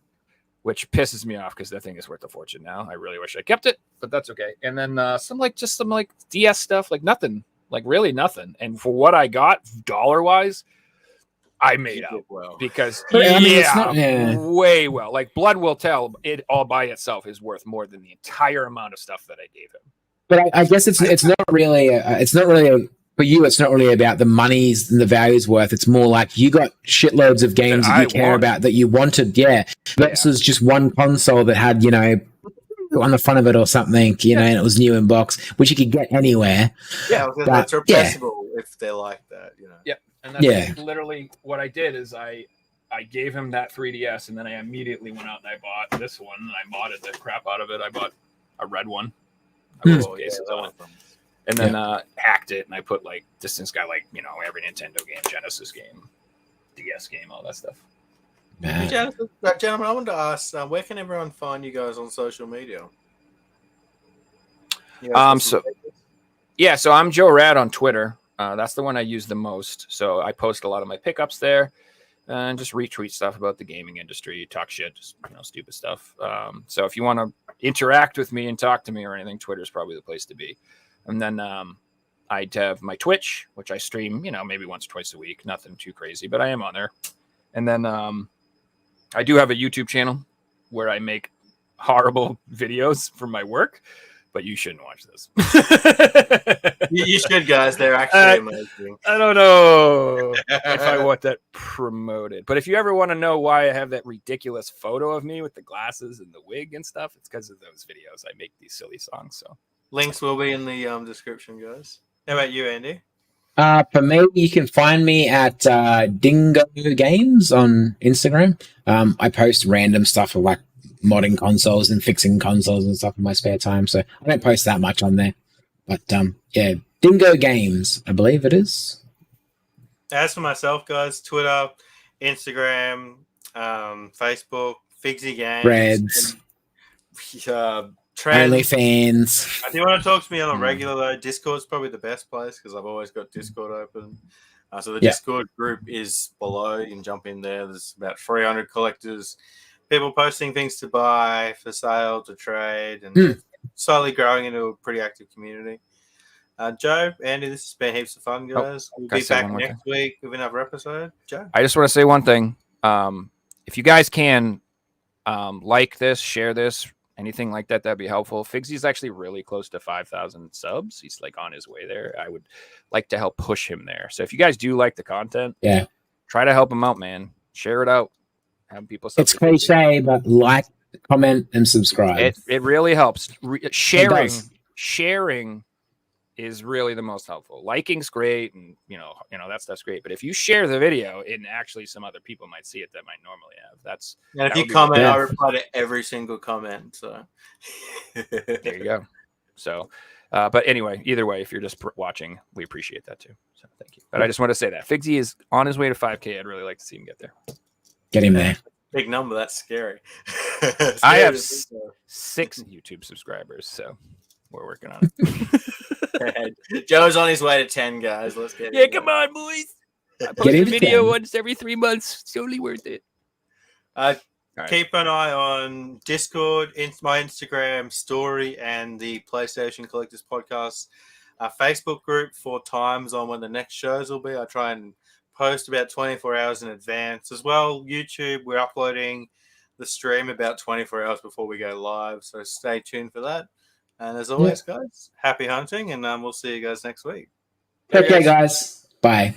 which pisses me off because that thing is worth a fortune now. I really wish I kept it, but that's okay. And then some DS stuff, like nothing like really nothing. And for what I got dollar wise, I made You out did well. because But, I mean, it's not- yeah. way well. Like Blood Will Tell, it all by itself is worth more than the entire amount of stuff that I gave him. But I guess it's not really for you. It's not really about the monies and the values worth. It's more like you got shitloads of games that you care about that you wanted, versus just one console that had on the front of it or something, and it was new in box, which you could get anywhere. Yeah, that's replaceable if they're like that, Yeah, and that's literally what I did is I gave him that 3DS, and then I immediately went out and I bought this one, and I modded the crap out of it. I bought a red one. And then hacked it, and I put like Distance got every Nintendo game, Genesis game, DS game, all that stuff. Hey, gentlemen, I wanted to ask, where can everyone find you guys on social media? So I'm Joe Rad on Twitter. That's the one I use the most. So I post a lot of my pickups there, and just retweet stuff about the gaming industry, talk shit, just stupid stuff. So if you want to interact with me and talk to me or anything, Twitter's probably the place to be. And then I'd have my Twitch, which I stream, maybe once or twice a week, nothing too crazy, but I am on there. And then I do have a YouTube channel where I make horrible videos for my work, but you shouldn't watch this. You should, guys. They're actually amazing. I don't know if I want that promoted. But if you ever want to know why I have that ridiculous photo of me with the glasses and the wig and stuff, it's because of those videos. I make these silly songs. So links will be in the description, guys. How about you, Andy? For me, you can find me at Dingo Games on Instagram. I post random stuff of like modding consoles and fixing consoles and stuff in my spare time, so I don't post that much on there. But Dingo Games, I believe it is. As for myself, guys, Twitter, Instagram, Facebook, Figsy Games, Reds, OnlyFans. If you want to talk to me on a regular though, Discord's probably the best place because I've always got Discord open. So the Discord group is below. You can jump in there. There's about 300 collectors, people posting things to buy, for sale, to trade, and slowly growing into a pretty active community. Joe, Andy, this has been heaps of fun, guys. We'll be back next week with another episode. Joe? I just want to say one thing. If you guys can like this, share this, anything like that, that'd be helpful. Figsy's actually really close to 5,000 subs. He's like on his way there. I would like to help push him there. So if you guys do like the content, try to help him out, man. Share it out. Have people. It's cliche, but like, comment, and subscribe. It really helps. Sharing is really the most helpful. Liking's great, and that stuff's great. But if you share the video, and actually some other people might see it that might normally have. And if you comment, I reply to every single comment. So there you go. So, but anyway, either way, if you're just watching, we appreciate that too. So thank you. But I just want to say that Figsy is on his way to 5K. I'd really like to see him get there. Get him there. Big number. That's scary. I have 6 YouTube subscribers, so we're working on it. Joe's on his way to 10, guys. Let's get it. Come on, boys. I post a video once every 3 months. It's totally worth it. Keep an eye on Discord, my Instagram story, and the PlayStation Collectors Podcast Facebook group for times on when the next shows will be. I try and post about 24 hours in advance. As well, YouTube, we're uploading the stream about 24 hours before we go live, so stay tuned for that. And as always, guys, happy hunting, and we'll see you guys next week. Okay, guys. Bye.